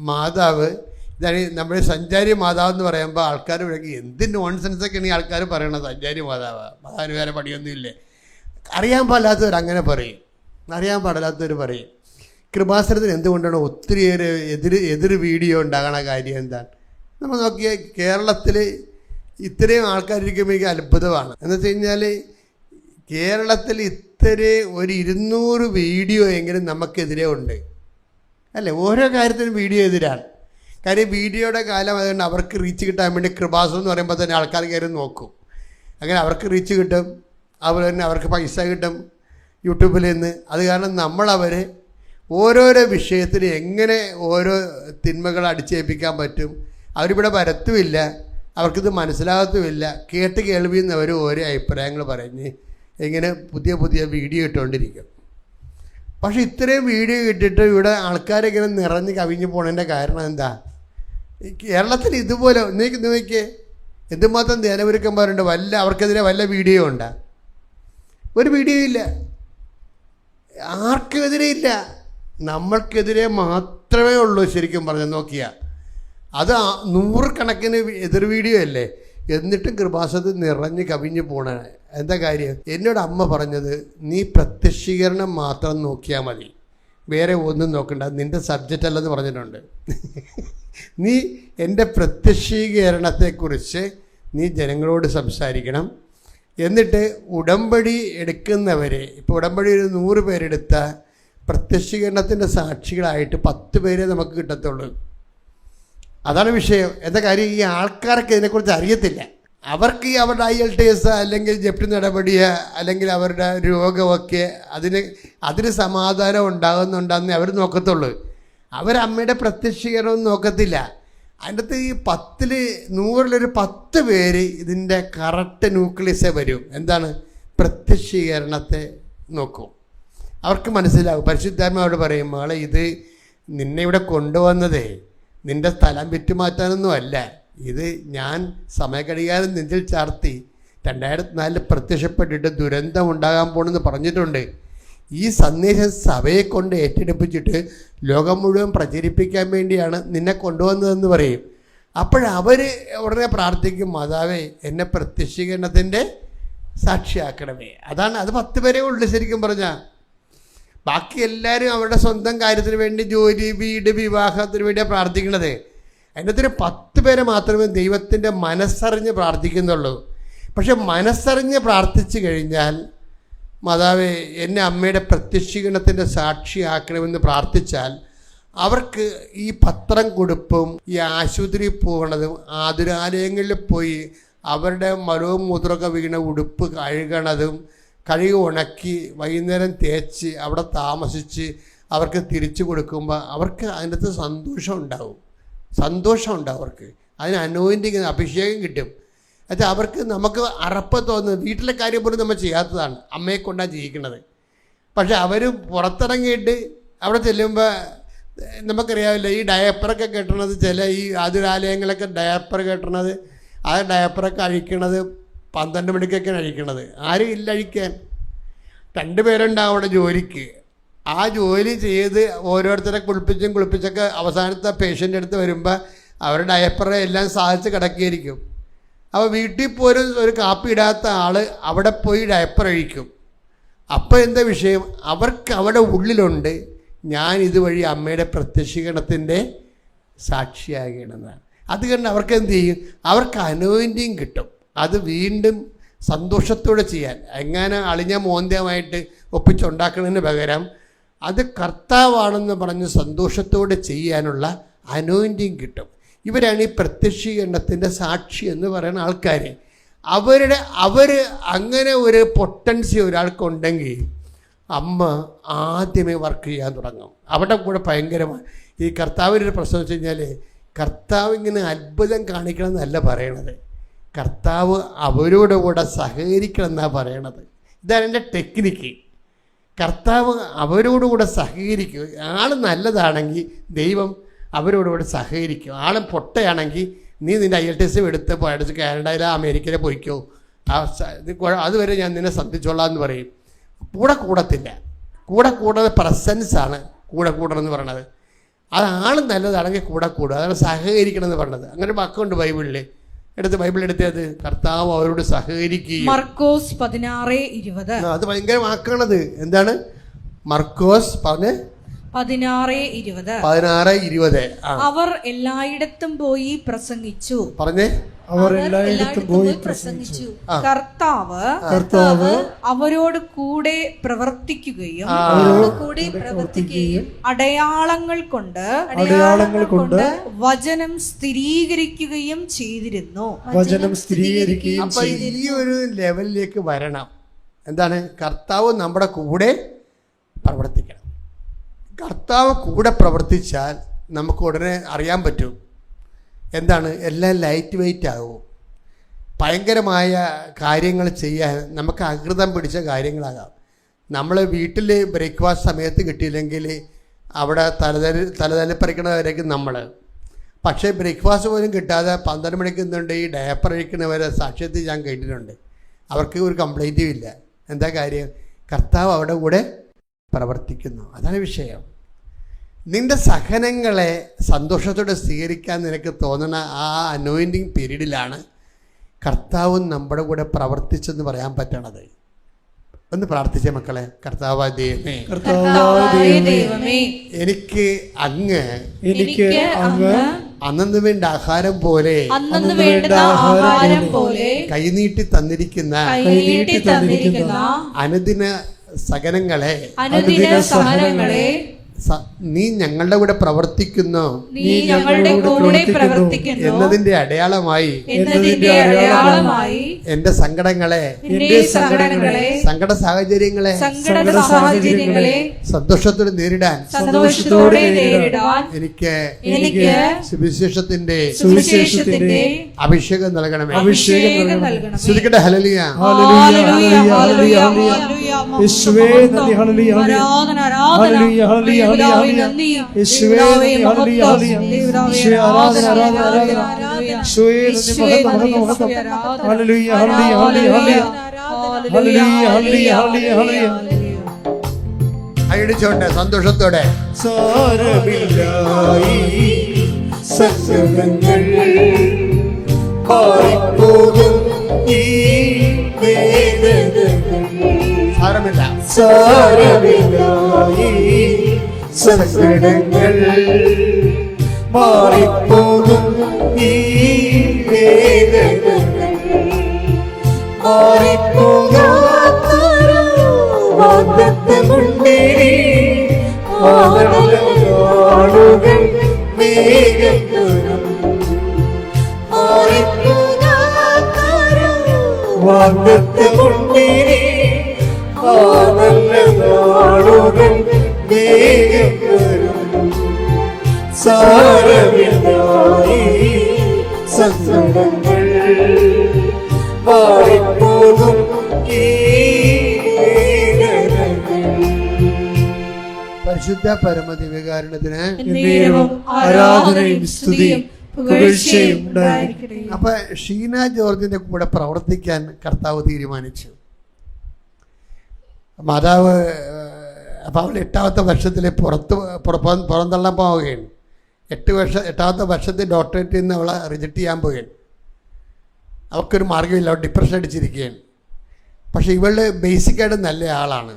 മാതാവ്, ഇതാണ് നമ്മുടെ സഞ്ചാരി മാതാവ് എന്ന് പറയുമ്പോൾ ആൾക്കാർ വിളിക്കും എന്ത് നോൺസെൻസൊക്കെയാണ് ഈ ആൾക്കാർ പറയണത്. സഞ്ചാരി മാതാവിന് വേറെ പണിയൊന്നുമില്ലേ. അറിയാൻ പാടില്ലാത്തവർ പറയും. കൃപാസനത്തിന് എന്തുകൊണ്ടാണ് ഒത്തിരിയേറെ എതിർ വീഡിയോ ഉണ്ടാകണ കാര്യം എന്താണ്? നമ്മൾ നോക്കിയാൽ കേരളത്തിൽ ഇത്രയും ആൾക്കാരിരിക്കുമ്പോൾ എനിക്ക് അത്ഭുതമാണ്. എന്ന് വെച്ച് കഴിഞ്ഞാൽ കേരളത്തിൽ ഇത്രയും ഒരു 200 വീഡിയോ എങ്കിലും നമുക്കെതിരെ ഉണ്ട് അല്ലേ. ഓരോ കാര്യത്തിനും വീഡിയോ എതിരാണ്. കാര്യം വീഡിയോയുടെ കാലം അതുകൊണ്ട് അവർക്ക് റീച്ച് കിട്ടാൻ വേണ്ടി കൃപാസം എന്ന് പറയുമ്പോൾ തന്നെ ആൾക്കാർ കയറി നോക്കും. അങ്ങനെ അവർക്ക് റീച്ച് കിട്ടും, അതുപോലെ തന്നെ അവർക്ക് പൈസ കിട്ടും യൂട്യൂബിൽ നിന്ന്. അത് കാരണം നമ്മളവരെ ഓരോരോ വിഷയത്തിന് എങ്ങനെ ഓരോ തിന്മകൾ അടിച്ചേൽപ്പിക്കാൻ പറ്റും. അവരിവിടെ വരത്തുമില്ല, അവർക്കിത് മനസ്സിലാകത്തുമില്ല. കേൾവിയെന്നവർ ഓരോ അഭിപ്രായങ്ങൾ പറഞ്ഞ് ഇങ്ങനെ പുതിയ വീഡിയോ ഇട്ടുകൊണ്ടിരിക്കും. പക്ഷെ ഇത്രയും വീഡിയോ ഇട്ടിട്ട് ഇവിടെ ആൾക്കാരിങ്ങനെ നിറഞ്ഞ് കവിഞ്ഞ് പോണതിൻ്റെ കാരണം എന്താ? കേരളത്തിൽ ഇതുപോലെ നോക്കിയേ എന്തുമാത്രം ധ്യാനപുരുക്കന്മാരുണ്ട്. അവർക്കെതിരെ വല്ല വീഡിയോ ഉണ്ടാ? ഒരു വീഡിയോ ഇല്ല. ആർക്കെതിരെ ഇല്ല, നമ്മൾക്കെതിരെ മാത്രമേ ഉള്ളൂ. ശരിക്കും പറഞ്ഞാൽ നോക്കിയാൽ അത് 100 കണക്കിന് എതിർ വീഡിയോ അല്ലേ. എന്നിട്ടും കൃപാസനത്തിൽ നിറഞ്ഞ് കവിഞ്ഞ് പോണ എന്താ കാര്യം? എന്നോട് അമ്മ പറഞ്ഞത്, നീ പ്രത്യക്ഷീകരണം മാത്രം നോക്കിയാൽ മതി, വേറെ ഒന്നും നോക്കണ്ട, നിൻ്റെ സബ്ജക്റ്റ് അല്ലെന്ന് പറഞ്ഞിട്ടുണ്ട്. നീ എൻ്റെ പ്രത്യക്ഷീകരണത്തെക്കുറിച്ച് നീ ജനങ്ങളോട് സംസാരിക്കണം. എന്നിട്ട് ഉടമ്പടി എടുക്കുന്നവരെ, ഇപ്പോൾ ഉടമ്പടി ഒരു 100 പേരെടുത്ത പ്രത്യക്ഷീകരണത്തിൻ്റെ സാക്ഷികളായിട്ട് 10 പേരെ നമുക്ക് കിട്ടത്തുള്ളൂ. അതാണ് വിഷയം. എന്താ കാര്യം? ഈ ആൾക്കാർക്ക് ഇതിനെക്കുറിച്ച് അറിയത്തില്ല. അവർക്ക് ഈ അവരുടെ IELTS അല്ലെങ്കിൽ ജപ്തി നടപടിയോ അല്ലെങ്കിൽ അവരുടെ രോഗമൊക്കെ അതിന് സമാധാനം ഉണ്ടാകുന്നുണ്ടെന്നേ അവർ നോക്കത്തുള്ളൂ. അവരമ്മയുടെ പ്രത്യക്ഷീകരണം നോക്കത്തില്ല. അതിൻ്റെ അകത്ത് ഈ 100 10 പേര് ഇതിൻ്റെ കറക്റ്റ് ന്യൂക്ലിയസേ വരും. എന്താണ്? പ്രത്യക്ഷീകരണത്തെ നോക്കും. അവർക്ക് മനസ്സിലാവും. പരിശുദ്ധാത്മാവോട് പറയും, മകളെ ഇത് നിന്നെ ഇവിടെ കൊണ്ടുവന്നതേ നിൻ്റെ സ്ഥലം വിറ്റുമാറ്റാനൊന്നും അല്ല. ഇത് ഞാൻ സമയഘടികാരം നെഞ്ചിൽ ചാർത്തി 2004 പ്രത്യക്ഷപ്പെട്ടിട്ട് ദുരന്തം ഉണ്ടാകാൻ പോണെന്ന് പറഞ്ഞിട്ടുണ്ട്. ഈ സന്ദേശം സഭയെ കൊണ്ട് ഏറ്റെടുപ്പിച്ചിട്ട് ലോകം മുഴുവൻ പ്രചരിപ്പിക്കാൻ വേണ്ടിയാണ് നിന്നെ കൊണ്ടുവന്നതെന്ന് പറയും. അപ്പോഴവർ ഉടനെ പ്രാർത്ഥിക്കും, മാതാവേ എന്നെ പ്രത്യക്ഷീകരണത്തിൻ്റെ സാക്ഷിയാക്കണമേ. അത് 10 പേരേ ഉള്ളു ശരിക്കും പറഞ്ഞാൽ. ബാക്കി എല്ലാവരും അവരുടെ സ്വന്തം കാര്യത്തിന് വേണ്ടി, ജോലി, വീട്, വിവാഹത്തിന് വേണ്ടിയാണ് പ്രാർത്ഥിക്കുന്നത്. അതിനകത്തൊരു 10 പേരെ മാത്രമേ ദൈവത്തിൻ്റെ മനസ്സറിഞ്ഞ് പ്രാർത്ഥിക്കുന്നുള്ളൂ. പക്ഷെ മനസ്സറിഞ്ഞ് പ്രാർത്ഥിച്ചു കഴിഞ്ഞാൽ, മാതാവേ എന്നെ അമ്മയുടെ പ്രത്യക്ഷീകരണത്തിൻ്റെ സാക്ഷിയാക്കണമെന്ന് പ്രാർത്ഥിച്ചാൽ, അവർക്ക് ഈ പത്രം കൊടുപ്പും ഈ ആശുപത്രിയിൽ പോകണതും ആതുരാലയങ്ങളിൽ പോയി അവരുടെ മലവും മൂത്രമൊക്കെ വീണ ഉടുപ്പ് കഴുകണതും കഴുകി ഉണക്കി വൈകുന്നേരം തേച്ച് അവിടെ താമസിച്ച് അവർക്ക് തിരിച്ചു കൊടുക്കുമ്പോൾ അവർക്ക് അതിനകത്ത് സന്തോഷം ഉണ്ടാവും അവർക്ക്. അതിന് അനോയിൻറ്റിങ് അഭിഷേകം കിട്ടും. അത് അവർക്ക് നമുക്ക് അറപ്പ് തോന്നുന്നത് വീട്ടിലെ കാര്യം പോലും നമ്മൾ ചെയ്യാത്തതാണ്, അമ്മയെ കൊണ്ടാണ് ജീവിക്കുന്നത്. പക്ഷെ അവർ പുറത്തിറങ്ങിയിട്ട് അവിടെ ചെല്ലുമ്പോൾ നമുക്കറിയാവില്ല, ഈ ഡയപ്പറൊക്കെ കെട്ടണത് ചില ഈ ആതുരാലയങ്ങളൊക്കെ ഡയപ്പർ കെട്ടണത്, ആ ഡയപ്പറൊക്കെ അഴിക്കണത് 12 മണിക്കൊക്കെയാണ് അഴിക്കണത്. ആരും ഇല്ല അഴിക്കാൻ. 2 പേരുണ്ടാവും അവിടെ ജോലിക്ക്. ആ ജോലി ചെയ്ത് ഓരോരുത്തരെ കുളിപ്പിച്ചൊക്കെ അവസാനത്തെ പേഷ്യൻ്റെ അടുത്ത് വരുമ്പോൾ അവരുടെ ഡയപ്പറെ എല്ലാം സാധിച്ച് കിടക്കിയിരിക്കും. അപ്പോൾ വീട്ടിൽ പോലും ഒരു കാപ്പി ഇടാത്ത ആൾ അവിടെ പോയി ഡയപ്പർ അഴിക്കും. അപ്പോൾ എന്താ വിഷയം? അവർക്ക് അവിടെ ഉള്ളിലുണ്ട്, ഞാൻ ഇതുവഴി അമ്മയുടെ പ്രത്യക്ഷീകരണത്തിൻ്റെ സാക്ഷിയാകണമെന്നാണ്. അത് കണ്ട് അവർക്ക് എന്ത് ചെയ്യും? അവർക്ക് അനോയിൻറ്റിങ് കിട്ടും. അത് വീണ്ടും സന്തോഷത്തോടെ ചെയ്യാൻ, എങ്ങനെ അളിഞ്ഞ മോന്ത്യമായിട്ട് ഒപ്പിച്ചുണ്ടാക്കുന്നതിന് പകരം അത് കർത്താവാണെന്ന് പറഞ്ഞ് സന്തോഷത്തോടെ ചെയ്യാനുള്ള അനോയിൻറ്റിങ് കിട്ടും. ഇവരാണ് ഈ പ്രത്യക്ഷീകരണത്തിൻ്റെ സാക്ഷി എന്ന് പറയുന്ന ആൾക്കാർ. അവർ അങ്ങനെ ഒരു പൊട്ടൻസി ഒരാൾക്കുണ്ടെങ്കിൽ അമ്മ ആദ്യമേ വർക്ക് ചെയ്യാൻ തുടങ്ങും. അവിടെ കൂടെ ഭയങ്കരമാണ്. ഈ കർത്താവിനൊരു പ്രശ്നം വെച്ച് കഴിഞ്ഞാൽ, കർത്താവ് ഇങ്ങനെ അത്ഭുതം കാണിക്കണം എന്നല്ല പറയണത്, കർത്താവ് അവരോട് കൂടെ സഹകരിക്കണം എന്നാണ് പറയണത്. ഇതാണ് എൻ്റെ ടെക്നിക്ക്. കർത്താവ് അവരോടുകൂടെ സഹകരിക്കും. ആൾ നല്ലതാണെങ്കിൽ ദൈവം അവരോടുകൂടെ സഹകരിക്കും. ആളും പൊട്ടയാണെങ്കിൽ നീ നിൻ്റെ IELTS എടുത്ത് പഠിച്ച് കാനഡയിലോ അമേരിക്കയിലോ പോയിക്കോ, അതുവരെ ഞാൻ നിന്നെ ശ്രദ്ധിച്ചോളാം എന്ന് പറയും. കൂടത്തില്ല. കൂടാതെ പ്രസൻസാണ് കൂടണമെന്ന് പറയണത്. അത് ആൾ നല്ലതാണെങ്കിൽ കൂടുക, അതാണ് സഹകരിക്കണം എന്ന് പറഞ്ഞത്. അങ്ങനെ വാക്കുണ്ട് ബൈബിളിൽ. ബൈബിൾ എടുത്തത് കർത്താവ് അവരോട് സഹകരിക്കുകയും. മർക്കോസ് 16:20. അത് ഭയങ്കര വാക്കാണത്. എന്താണ് മർക്കോസ് 16:20? അവർ എല്ലായിടത്തും പോയി പ്രസംഗിച്ചു. പറഞ്ഞേ, അവർ എല്ലായിടത്തും പോയി പ്രസംഗിച്ചു. കർത്താവ് അവരോട് കൂടെ പ്രവർത്തിക്കുകയും അടയാളങ്ങൾ കൊണ്ട് വചനം സ്ഥിരീകരിക്കുകയും ചെയ്തിരുന്നു. അപ്പൊ ഈ ഒരു ലെവലിലേക്ക് വരണം. എന്താണ്? കർത്താവ് നമ്മുടെ കൂടെ പ്രവർത്തിക്കണം. കർത്താവ് കൂടെ പ്രവർത്തിച്ചാൽ നമുക്ക് ഉടനെ അറിയാൻ പറ്റും എന്താണ്, എല്ലാം ലൈറ്റ് വെയിറ്റ് ആകും. ഭയങ്കരമായ കാര്യങ്ങൾ ചെയ്യാൻ നമുക്ക് അകൃതം പിടിച്ച കാര്യങ്ങളാകാം. നമ്മൾ വീട്ടിൽ ബ്രേക്ക്ഫാസ്റ്റ് സമയത്ത് കിട്ടിയില്ലെങ്കിൽ അവിടെ തലതല്ലിപ്പറിക്കണവരേക്കും നമ്മൾ. പക്ഷേ ബ്രേക്ക്ഫാസ്റ്റ് പോലും കിട്ടാതെ 12 മണിക്ക് നിന്നുണ്ട് ഈ ഡയപ്പർ അഴിക്കണവരെ സാക്ഷ്യത്തിൽ ഞാൻ കേട്ടിട്ടുണ്ട്. അവർക്ക് ഒരു കംപ്ലൈൻറ്റും ഇല്ല. എന്താ കാര്യം? കർത്താവ് അവിടെ കൂടെ പ്രവർത്തിക്കുന്നു. അതാണ് വിഷയം. നിൻ്റെ സഹനങ്ങളെ സന്തോഷത്തോടെ സ്വീകരിക്കാൻ നിനക്ക് തോന്നുന്ന ആ അനോയിൻറ്റിങ് പീരീഡിലാണ് കർത്താവ് നമ്മുടെ കൂടെ പ്രവർത്തിച്ചെന്ന് പറയാൻ പറ്റണത്. ഒന്ന് പ്രാർത്ഥിച്ച മക്കളെ. കർത്താവായ ദൈവമേ, എനിക്ക് അങ്ങ് അന്നു വേണ്ട ആഹാരം പോലെ കൈനീട്ടി തന്നിരിക്കുന്ന അനുദിന സഹനങ്ങളെ നീ ഞങ്ങളുടെ കൂടെ പ്രവർത്തിക്കുന്നു എന്നതിന്റെ അടയാളമായി എന്റെ സങ്കടങ്ങളെ സങ്കട സാഹചര്യങ്ങളെ സന്തോഷത്തോടെ നേരിടാൻ എനിക്ക് സുവിശേഷത്തിന്റെ അഭിഷേകം നൽകണമേ. ശ്രദ്ധിക്കട്ടെ. ഹല്ലേലൂയ. അടിച്ചോട്ടെ സന്തോഷത്തോടെ. സങ്കടങ്ങൾ മാറിപ്പോകും ഈ വേദനകൾ മാറിപ്പോകാത്തൊരു വാഗ്ദത്തമുണ്ടേനി. ആ നല്ല നാളുകൾ വേഗം വരും. മാറിപ്പോകാത്തൊരു വാഗ്ദത്തമുണ്ടേനി. ആ നല്ല നാളുകൾ വേഗം വരും. സാരമില്ലായി സങ്കടങ്ങൾ മാറിപ്പോകും ഈ വേദനകൾ. പരിശുദ്ധ പരമദിവ്യകാരുണ്യത്തിന് എന്നേരവും ആരാധനയും സ്തുതിയും പുകഴ്ചയും ഉണ്ടായിരിക്കട്ടെ. അപ്പൊ ഷീന ജോർജിന്റെ കൂടെ പ്രവർത്തിക്കാൻ കർത്താവ് തീരുമാനിച്ചു. മാതാവ് അപ്പം അവൾ 8ാമത്തെ വർഷത്തിൽ പുറന്തള്ളാൻ പോവുകയാണ്. 8ാമത്തെ വർഷത്തിൽ ഡോക്ടറേറ്റിൽ നിന്ന് അവളെ റിജക്റ്റ് ചെയ്യാൻ പോവുകയാണ്. അവൾക്കൊരു മാർഗ്ഗമില്ല, അവൾ ഡിപ്രഷൻ അടിച്ചിരിക്കുകയാണ്. പക്ഷേ ഇവളുടെ ബേസിക്കായിട്ട് നല്ല ആളാണ്.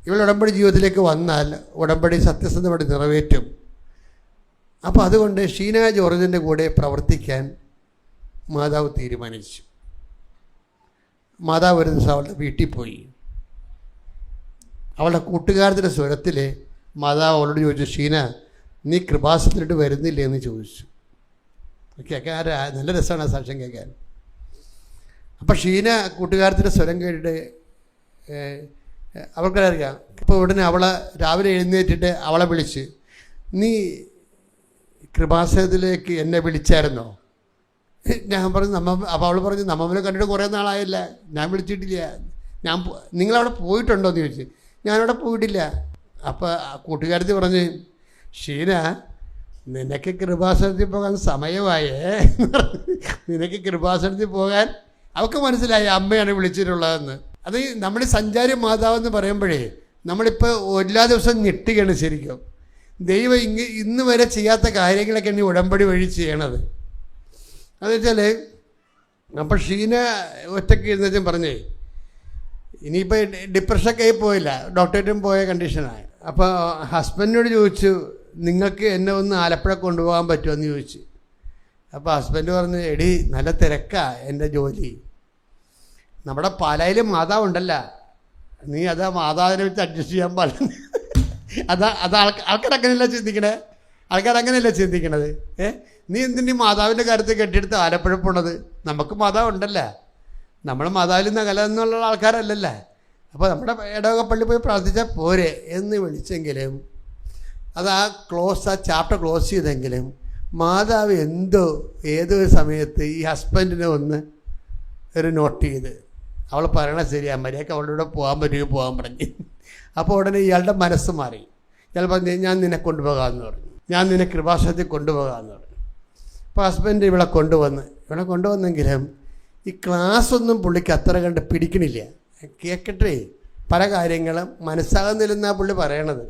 ഇവൾ ഉടമ്പടി ജീവിതത്തിലേക്ക് വന്നാൽ ഉടമ്പടി സത്യസന്ധമായിട്ട് നിറവേറ്റും. അപ്പോൾ അതുകൊണ്ട് ഷീന ജോർജിൻ്റെ കൂടെ പ്രവർത്തിക്കാൻ മാതാവ് തീരുമാനിച്ചു. മാതാവ് ഒരു ദിവസം അവളുടെ വീട്ടിൽ പോയി. അവളുടെ കൂട്ടുകാരത്തിൻ്റെ സ്വരത്തിൽ മാതാവ് അവളോട് ചോദിച്ചു, ഷീന നീ കൃപാസനത്തിലോട്ട് വരുന്നില്ലേ എന്ന് ചോദിച്ചു. കേൾക്കാൻ നല്ല രസമാണ് ആ സാക്ഷ്യം കേൾക്കാൻ. അപ്പം ഷീന കൂട്ടുകാരത്തിൻ്റെ സ്വരം കേട്ടിട്ട് അവർക്കറിയാം. ഇപ്പോൾ ഉടനെ അവളെ രാവിലെ എഴുന്നേറ്റിട്ട് അവളെ വിളിച്ച്, നീ കൃപാസനത്തിലേക്ക് എന്നെ വിളിച്ചായിരുന്നോ? ഞാൻ പറഞ്ഞു അപ്പോൾ അവൾ പറഞ്ഞു, നമ്മമ്മനെ കണ്ടിട്ട് കുറേ നാളായില്ല, ഞാൻ വിളിച്ചിട്ടില്ല. നിങ്ങളവിടെ പോയിട്ടുണ്ടോ എന്ന് ചോദിച്ചു. ഞാനവിടെ പോയിട്ടില്ല. അപ്പോൾ കൂട്ടുകാരത്തി പറഞ്ഞ്, ഷീന നിനക്ക് കൃപാസനത്തിൽ പോകാൻ സമയമായേ, നിനക്ക് കൃപാസനത്തിൽ പോകാൻ. അവൾക്ക് മനസ്സിലായി അമ്മയാണ് വിളിച്ചിട്ടുള്ളതെന്ന്. അത് നമ്മൾ സഞ്ചാരി മാതാവെന്ന് പറയുമ്പോഴേ നമ്മളിപ്പോൾ എല്ലാ ദിവസവും ഞെട്ടുകയാണ് ശരിക്കും. ദൈവം ഇന്ന് വരെ ചെയ്യാത്ത കാര്യങ്ങളൊക്കെയാണ് ഈ ഉടമ്പടി വഴി ചെയ്യണത്. അത് വെച്ചാൽ അപ്പോൾ ഷീന ഒറ്റയ്ക്ക് ഇരുന്നേച്ചും പറഞ്ഞേ, ഇനിയിപ്പോൾ ഡിപ്രഷനൊക്കെ ആയി പോയില്ല, ഡോക്ടറേറ്റും പോയ കണ്ടീഷനായി. അപ്പോൾ ഹസ്ബൻഡിനോട് ചോദിച്ചു, നിങ്ങൾക്ക് എന്നെ ഒന്ന് ആലപ്പുഴ കൊണ്ടുപോകാൻ പറ്റുമോ എന്ന് ചോദിച്ചു. അപ്പോൾ ഹസ്ബൻഡ് പറഞ്ഞു, എടി നല്ല തിരക്കാണ് എൻ്റെ ജോലി, നമ്മുടെ പാലായിൽ മാതാവുണ്ടല്ല, നീ അതാ മാതാവിനെ വെച്ച് അഡ്ജസ്റ്റ് ചെയ്യാൻ പാടില്ല. ആൾക്കാരങ്ങനെയല്ല ചിന്തിക്കണേ, ആൾക്കാരങ്ങനെയല്ല ചിന്തിക്കണത്. നീ എന്തിനീ മാതാവിൻ്റെ കാര്യത്തിൽ കെട്ടിയെടുത്ത് ആലപ്പുഴ പോണത്? നമുക്ക് മാതാവുണ്ടല്ല, നമ്മൾ മാതാവിൽ നിന്ന് അകലെന്നുള്ള ആൾക്കാരല്ലല്ലേ. അപ്പോൾ നമ്മുടെ ഇടവക പള്ളി പോയി പ്രാർത്ഥിച്ചാൽ പോരെ എന്ന് വിളിച്ചെങ്കിലും അത് ആ ചാപ്റ്റർ ക്ലോസ് ചെയ്തെങ്കിലും മാതാവ് ഏതൊരു സമയത്ത് ഈ ഹസ്ബൻഡിനെ ഒന്ന് ഒരു നോട്ട് ചെയ്ത് അവൾ പറയണത് ശരിയാ, മര്യാദക്ക് അവളുടെ കൂടെ പോകാൻ പറ്റുമോ പോകാൻ പറഞ്ഞു. അപ്പോൾ ഉടനെ ഇയാളുടെ മനസ്സ് മാറി. ഇയാൾ പറഞ്ഞു, ഞാൻ നിന്നെ കൊണ്ടുപോകാമെന്ന് പറഞ്ഞു, ഞാൻ നിന്നെ കൃപാസനത്തിൽ കൊണ്ടുപോകാമെന്ന് പറഞ്ഞു. അപ്പോൾ ഹസ്ബൻഡ് ഇവിടെ കൊണ്ടുവന്നെങ്കിലും ഈ ക്ലാസ്സൊന്നും പുള്ളിക്ക് അത്ര കണ്ട് പിടിക്കണില്ല. കേൾക്കട്ടെ, പല കാര്യങ്ങളും മനസ്സാകുന്നില്ലെന്നാണ് പുള്ളി പറയണത്.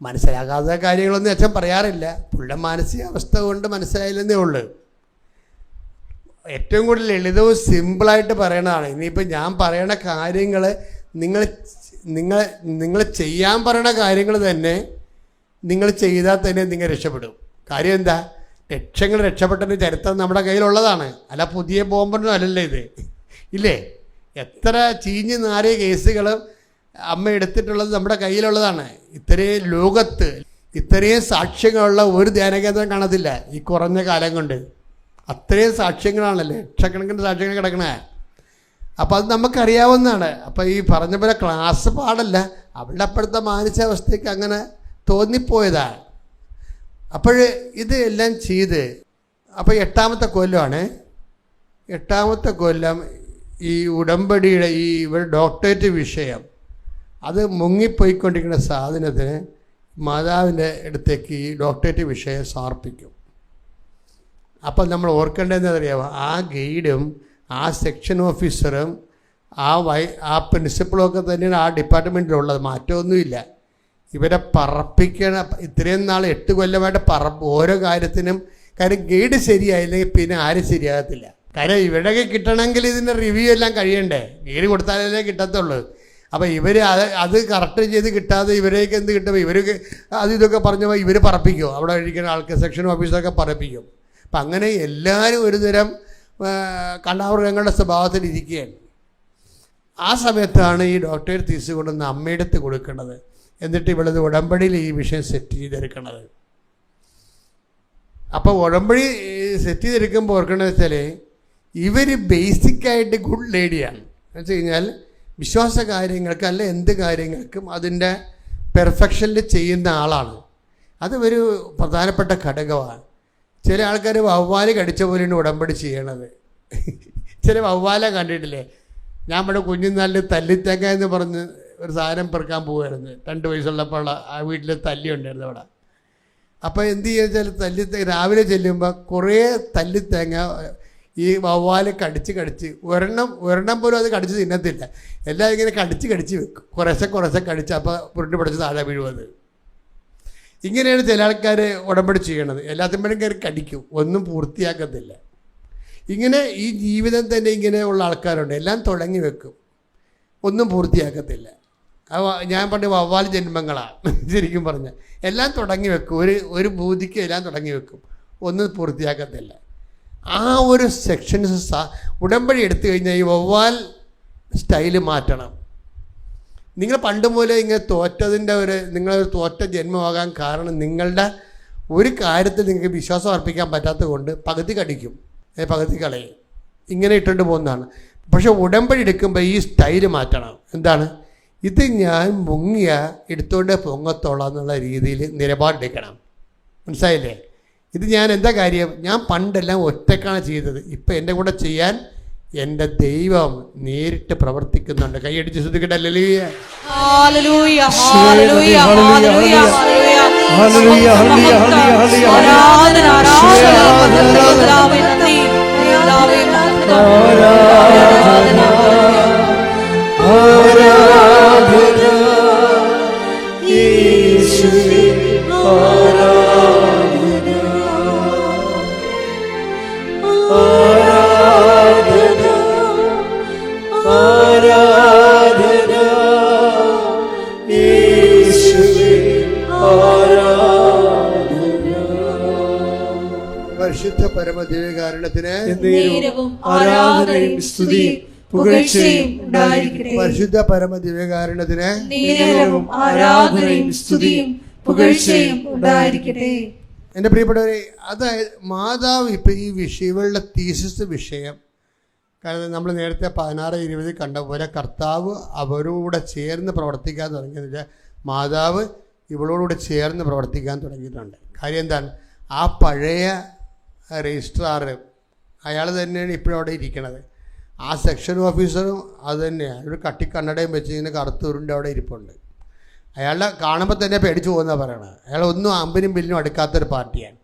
മനസ്സിലാകാത്ത കാര്യങ്ങളൊന്നും അച്ഛൻ പറയാറില്ല, പുള്ളിയുടെ മാനസികാവസ്ഥ കൊണ്ട് മനസ്സിലായില്ലെന്നേ ഉള്ളൂ. ഏറ്റവും കൂടുതൽ ലളിതവും സിമ്പിളായിട്ട് പറയണതാണ്. ഇനിയിപ്പോൾ ഞാൻ പറയണ കാര്യങ്ങൾ നിങ്ങൾ ചെയ്യാൻ പറയണ കാര്യങ്ങൾ തന്നെ നിങ്ങൾ ചെയ്താൽ തന്നെ നിങ്ങൾ രക്ഷപ്പെടും. കാര്യം എന്താ? രക്ഷപ്പെട്ടതിൻ്റെ ചരിത്രം നമ്മുടെ കയ്യിലുള്ളതാണ്, അല്ല പുതിയ ബോംബൊന്നും അല്ലല്ലോ ഇത്, ഇല്ലേ? എത്ര ചീഞ്ഞ് നാറിയ കേസുകളും അമ്മ എടുത്തിട്ടുള്ളത് നമ്മുടെ കയ്യിലുള്ളതാണ്. ഇത്രയും ലോകത്ത് ഇത്രയും സാക്ഷ്യങ്ങളുള്ള ഒരു ധ്യാനകേന്ദ്രം കാണത്തില്ല ഈ കുറഞ്ഞ കാലം കൊണ്ട്. അത്രയും സാക്ഷ്യങ്ങളാണല്ലേ, ലക്ഷക്കണക്കിന് സാക്ഷ്യങ്ങൾ കിടക്കണേ. അപ്പോൾ അത് നമുക്കറിയാവുന്നതാണ്. അപ്പോൾ ഈ പറഞ്ഞ പോലെ ക്ലാസ് പാടല്ല, അവളുടെ അപ്പോഴത്തെ മാനസികാവസ്ഥയ്ക്ക് അങ്ങനെ തോന്നിപ്പോയതാണ്. അപ്പോൾ ഇത് എല്ലാം ചെയ്ത് അപ്പോൾ 8ാമത്തെ കൊല്ലമാണ്. 8ാമത്തെ കൊല്ലം ഈ ഉടമ്പടിയുടെ ഈ ഡോക്ടറേറ്റ് വിഷയം അത് മുങ്ങിപ്പോയിക്കൊണ്ടിരിക്കുന്ന സാധനത്തിന് മാതാവിൻ്റെ അടുത്തേക്ക് ഈ ഡോക്ടറേറ്റ് വിഷയം സമർപ്പിക്കും. അപ്പം നമ്മൾ ഓർക്കേണ്ടതെന്ന് അറിയാമോ, ആ ഗൈഡും ആ സെക്ഷൻ ഓഫീസറും ആ പ്രിൻസിപ്പളും ഒക്കെ തന്നെയാണ് ആ ഡിപ്പാർട്ട്മെൻറ്റിലുള്ളത്, മാറ്റമൊന്നുമില്ല. ഇവരെ പറപ്പിക്കണ ഇത്രയും നാൾ 8 കൊല്ലമായിട്ട് ഓരോ കാര്യത്തിനും. കാര്യം ഗൈഡ് ശരിയായില്ലെങ്കിൽ പിന്നെ ആരും ശരിയാകത്തില്ല. കാര്യം ഇവരുടെയൊക്കെ കിട്ടണമെങ്കിൽ ഇതിൻ്റെ റിവ്യൂ എല്ലാം കഴിയണ്ടേ, ഗൈഡ് കൊടുത്താലല്ലേ കിട്ടത്തുള്ളൂ. അപ്പോൾ ഇവർ അത് കറക്റ്റ് ചെയ്ത് കിട്ടാതെ ഇവരേക്ക് എന്ത് കിട്ടുമ്പോൾ ഇവർക്ക് അത് ഇതൊക്കെ പറഞ്ഞപ്പോൾ ഇവർ പറപ്പിക്കും, അവിടെ ഇരിക്കുന്ന ആൾക്ക് സെക്ഷൻ ഓഫീസറൊക്കെ പറപ്പിക്കും. അപ്പം അങ്ങനെ എല്ലാവരും ഒരു തരം കണ്ടാമൃഗങ്ങളുടെ സ്വഭാവത്തിൽ ഇരിക്കുകയാണ്. ആ സമയത്താണ് ഈ ഡോക്ടറെ തീസ് കൊണ്ടുവന്ന് അമ്മയുടെ അടുത്ത് കൊടുക്കുന്നത്. എന്നിട്ട് ഇവളത് ഉടമ്പടിയിൽ ഈ വിഷയം സെറ്റ് ചെയ്തെടുക്കണത്. അപ്പോൾ ഉടമ്പടി സെറ്റ് ചെയ്തെടുക്കുമ്പോൾ ഓർക്കണമെന്ന് വെച്ചാൽ ഇവർ ബേസിക്കായിട്ട് ഗുഡ് ലേഡിയാണ്. എന്ന് വെച്ച് കഴിഞ്ഞാൽ വിശ്വാസ കാര്യങ്ങൾക്ക് അല്ല എന്ത് കാര്യങ്ങൾക്കും അതിൻ്റെ പെർഫെക്ഷനിൽ ചെയ്യുന്ന ആളാണ്. അത് ഒരു പ്രധാനപ്പെട്ട ഘടകമാണ്. ചില ആൾക്കാർ വവ്വാല് കടിച്ച പോലെയാണ് ഉടമ്പടി ചെയ്യണത്. ചില വവ്വാല കണ്ടിട്ടില്ലേ? ഞാൻ ഇവിടെ കുഞ്ഞുനാളിൽ തല്ലിത്തേക്ക എന്ന് പറഞ്ഞ് ഒരു സാധനം പെറുക്കാൻ പോകുമായിരുന്നു. 2 വയസ്സുള്ളപ്പോൾ ആ വീട്ടിൽ തല്ലി ഉണ്ടായിരുന്നു അവിടെ. അപ്പോൾ എന്ത് ചെയ്യുക വെച്ചാൽ രാവിലെ ചെല്ലുമ്പോൾ കുറേ തല്ലിത്തേങ്ങ ഈ വവ്വാല് കടിച്ച് ഒരെണ്ണം പോലും അത് കടിച്ച് തിന്നത്തില്ല. എല്ലാം ഇങ്ങനെ കടിച്ച് വെക്കും. കുറേശ്ശെ കടിച്ച് അപ്പോൾ പുരുട്ടി പിടിച്ച് താഴെ വീഴുന്നത്. ഇങ്ങനെയാണ് ചില ആൾക്കാർ ഉടമ്പടി ചെയ്യണത്. എല്ലാത്തിനും കയറി കടിക്കും, ഒന്നും പൂർത്തിയാക്കത്തില്ല. ഇങ്ങനെ ഈ ജീവിതം തന്നെ ഇങ്ങനെയുള്ള ആൾക്കാരുണ്ട്. എല്ലാം തുടങ്ങി വെക്കും, ഒന്നും പൂർത്തിയാക്കത്തില്ല. ഞാൻ പണ്ട് വവ്വാൽ ജന്മങ്ങളാണ് ശരിക്കും പറഞ്ഞാൽ. എല്ലാം തുടങ്ങി വെക്കും, ഒരു ബൂതിക്ക് എല്ലാം തുടങ്ങി വെക്കും, ഒന്നും പൂർത്തിയാക്കത്തില്ല. ആ ഒരു സെക്ഷൻസ് ഉടമ്പടി എടുത്തു കഴിഞ്ഞാൽ ഈ വവ്വാൽ സ്റ്റൈല് മാറ്റണം. നിങ്ങൾ പണ്ട് പോലെ ഇങ്ങനെ തോറ്റതിൻ്റെ നിങ്ങളൊരു തോറ്റ ജന്മമാകാൻ കാരണം നിങ്ങളുടെ ഒരു കാര്യത്തിൽ നിങ്ങൾക്ക് വിശ്വാസം അർപ്പിക്കാൻ പറ്റാത്തത് കൊണ്ട് പകുതി കടിക്കും, പകുതി കളയും, ഇങ്ങനെ ഇട്ടുകൊണ്ട് പോകുന്നതാണ്. പക്ഷെ ഉടമ്പടി എടുക്കുമ്പോൾ ഈ സ്റ്റൈല് മാറ്റണം. എന്താണ്? ഇത് ഞാൻ മുങ്ങിയ എടുത്തുകൊണ്ട് പൊങ്ങത്തോളാം എന്നുള്ള രീതിയിൽ നിലപാടെടുക്കണം. മനസ്സിലായില്ലേ? ഇത് ഞാൻ എന്താ കാര്യം? ഞാൻ പണ്ടെല്ലാം ഒറ്റക്കാണ് ചെയ്തത്. ഇപ്പം എൻ്റെ കൂടെ ചെയ്യാൻ എൻ്റെ ദൈവം നേരിട്ട് പ്രവർത്തിക്കുന്നുണ്ട്. കൈയടിച്ച് ശ്രദ്ധിക്കട്ടെ. ഹല്ലേലൂയ, ഹല്ലേലൂയ, ഹല്ലേലൂയ, ഹല്ലേലൂയ, ഹല്ലേലൂയ, ഹല്ലേലൂയ. ആരാധന, കർത്താവേ നന്ദി, കർത്താവേ മഹത്വം, ആരാധന, ആരാധന യേശുവേ, ആരാധന ആരാധന ആരാധന യേശുവേ, ആരാധന. പരിശുദ്ധ പരമദിവ്യകാരുണ്യത്തിന് എന്നേരവും ആരാധനയും സ്തുതിയും പുകഴ്ചയും ഉണ്ടായിരിക്കട്ടെ. പരിശുദ്ധ പരമദിവ്യകാരുണ്യത്തിന് നേരവും ആരാധനയും സ്തുതിയും പുകഴ്ചയും ഉണ്ടായിരിക്കട്ടെ. എൻ്റെ പ്രിയപ്പെട്ടവരെ, അതായത് മാതാവ് ഇപ്പം ഈ വിഷയം, ഇവളുടെ തീസിസ് വിഷയം, കാരണം നമ്മൾ നേരത്തെ 16-20 കണ്ട പോലെ കർത്താവ് അവരോട് ചേർന്ന് പ്രവർത്തിക്കാൻ തുടങ്ങിയെന്ന് മാതാവ് ഇവളോടുകൂടെ ചേർന്ന് പ്രവർത്തിക്കാൻ തുടങ്ങിയിട്ടുണ്ട്. കാര്യം എന്താണ്? ആ പഴയ രജിസ്ട്രാർ അയാൾ തന്നെയാണ് ഇപ്പോഴും അവിടെ ഇരിക്കണത്. ആ സെക്ഷൻ ഓഫീസറും അത് തന്നെയാണ്. ഒരു കണ്ണടയും വെച്ച് ഇങ്ങനെ കറുത്തൂരിൻ്റെ അവിടെ ഇരിപ്പുണ്ട്. അയാളെ കാണുമ്പോൾ തന്നെ പേടിച്ചു പോകുന്നതാണ് പറയണത്. അയാൾ ഒന്നും അമ്പിനും ബില്ലിനും അടുക്കാത്തൊരു പാർട്ടിയാണ്.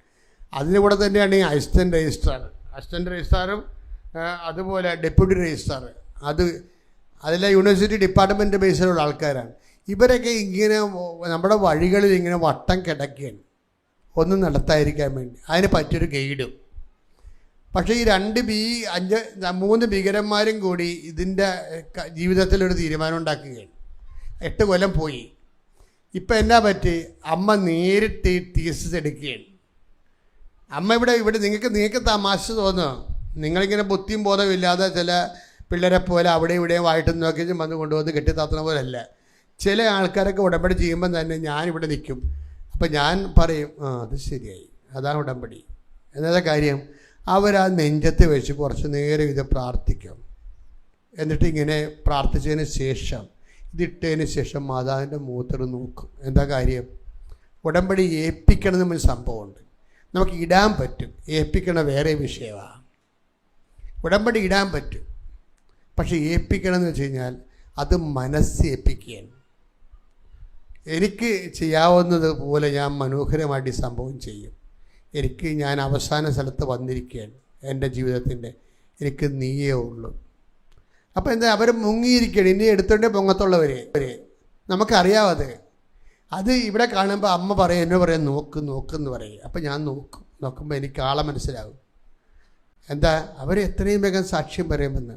അതിൻ്റെ കൂടെ തന്നെയാണ് ഈ അസിസ്റ്റൻ്റ് രജിസ്ട്രാറും അതുപോലെ ഡെപ്യൂട്ടി രജിസ്ട്രാർ, അതിലെ യൂണിവേഴ്സിറ്റി ഡിപ്പാർട്ട്മെൻറ്റ് ബേസിലുള്ള ആൾക്കാരാണ്. ഇവരൊക്കെ ഇങ്ങനെ നമ്മുടെ വഴികളിൽ ഇങ്ങനെ വട്ടം കിടക്കുകയാണ്, ഒന്നും നടത്താതിരിക്കാൻ വേണ്ടി. അതിന് പറ്റിയൊരു ഗൈഡും. പക്ഷേ ഈ 3 ഭീകരന്മാരും കൂടി ഇതിൻ്റെ ജീവിതത്തിലൊരു തീരുമാനം ഉണ്ടാക്കുകയാണ്. 8 കൊല്ലം പോയി. ഇപ്പം എന്നാ പറ്റി? അമ്മ നേരിട്ട് ഈ തീസിസ് എടുക്കുകയാണ്. അമ്മ ഇവിടെ നിങ്ങൾക്ക് തമാശ തോന്നുക, നിങ്ങളിങ്ങനെ ബുദ്ധിയും ബോധമില്ലാതെ ചില പിള്ളേരെ പോലെ അവിടെ ഇവിടെയും വായിട്ടും നോക്കി വന്ന് കൊണ്ടുവന്ന് കെട്ടിത്താത്തണ പോലല്ല. ചില ആൾക്കാരൊക്കെ ഉടമ്പടി ചെയ്യുമ്പം തന്നെ ഞാനിവിടെ നിൽക്കും. അപ്പം ഞാൻ പറയും, അത് ശരിയായി, അതാണ് ഉടമ്പടി. എന്നതാ കാര്യം? അവരാ നെഞ്ചത്ത് വെച്ച് കുറച്ച് നേരം ഇത് പ്രാർത്ഥിക്കും. എന്നിട്ട് ഇങ്ങനെ പ്രാർത്ഥിച്ചതിന് ശേഷം ഇതിട്ടതിന് ശേഷം മാതാവിൻ്റെ മൂത്രം നോക്കും. എന്താ കാര്യം? ഉടമ്പടി ഏൽപ്പിക്കണം എന്നൊരു സംഭവമുണ്ട്. നമുക്ക് ഇടാൻ പറ്റും, ഏൽപ്പിക്കണ വേറെ വിഷയമാണ്. ഉടമ്പടി ഇടാൻ പറ്റും, പക്ഷെ ഏൽപ്പിക്കണം എന്ന് വെച്ച് കഴിഞ്ഞാൽ അത് മനസ്സേൽപ്പിക്കുകയാണ്. എനിക്ക് ചെയ്യാവുന്നത് പോലെ ഞാൻ മനോഹരമായിട്ട് ഈ സംഭവം ചെയ്യും. ഞാൻ അവസാന സ്ഥലത്ത് വന്നിരിക്കുകയാണ് എൻ്റെ ജീവിതത്തിൻ്റെ, എനിക്ക് നീയേ ഉള്ളൂ. അപ്പോൾ എന്താ, അവർ മുങ്ങിയിരിക്കുകയാണ്. ഇനി എടുത്തോണ്ടേ പൊങ്ങത്തുള്ളവരെ നമുക്കറിയാവത്. അത് ഇവിടെ കാണുമ്പോൾ അമ്മ പറയും, എന്നോട് പറയാം നോക്കെന്ന് പറയും. അപ്പം ഞാൻ നോക്കുമ്പോൾ എനിക്ക് ആളെ മനസ്സിലാവും. എന്താ, അവർ എത്രയും വേഗം സാക്ഷ്യം പറയുമെന്ന്.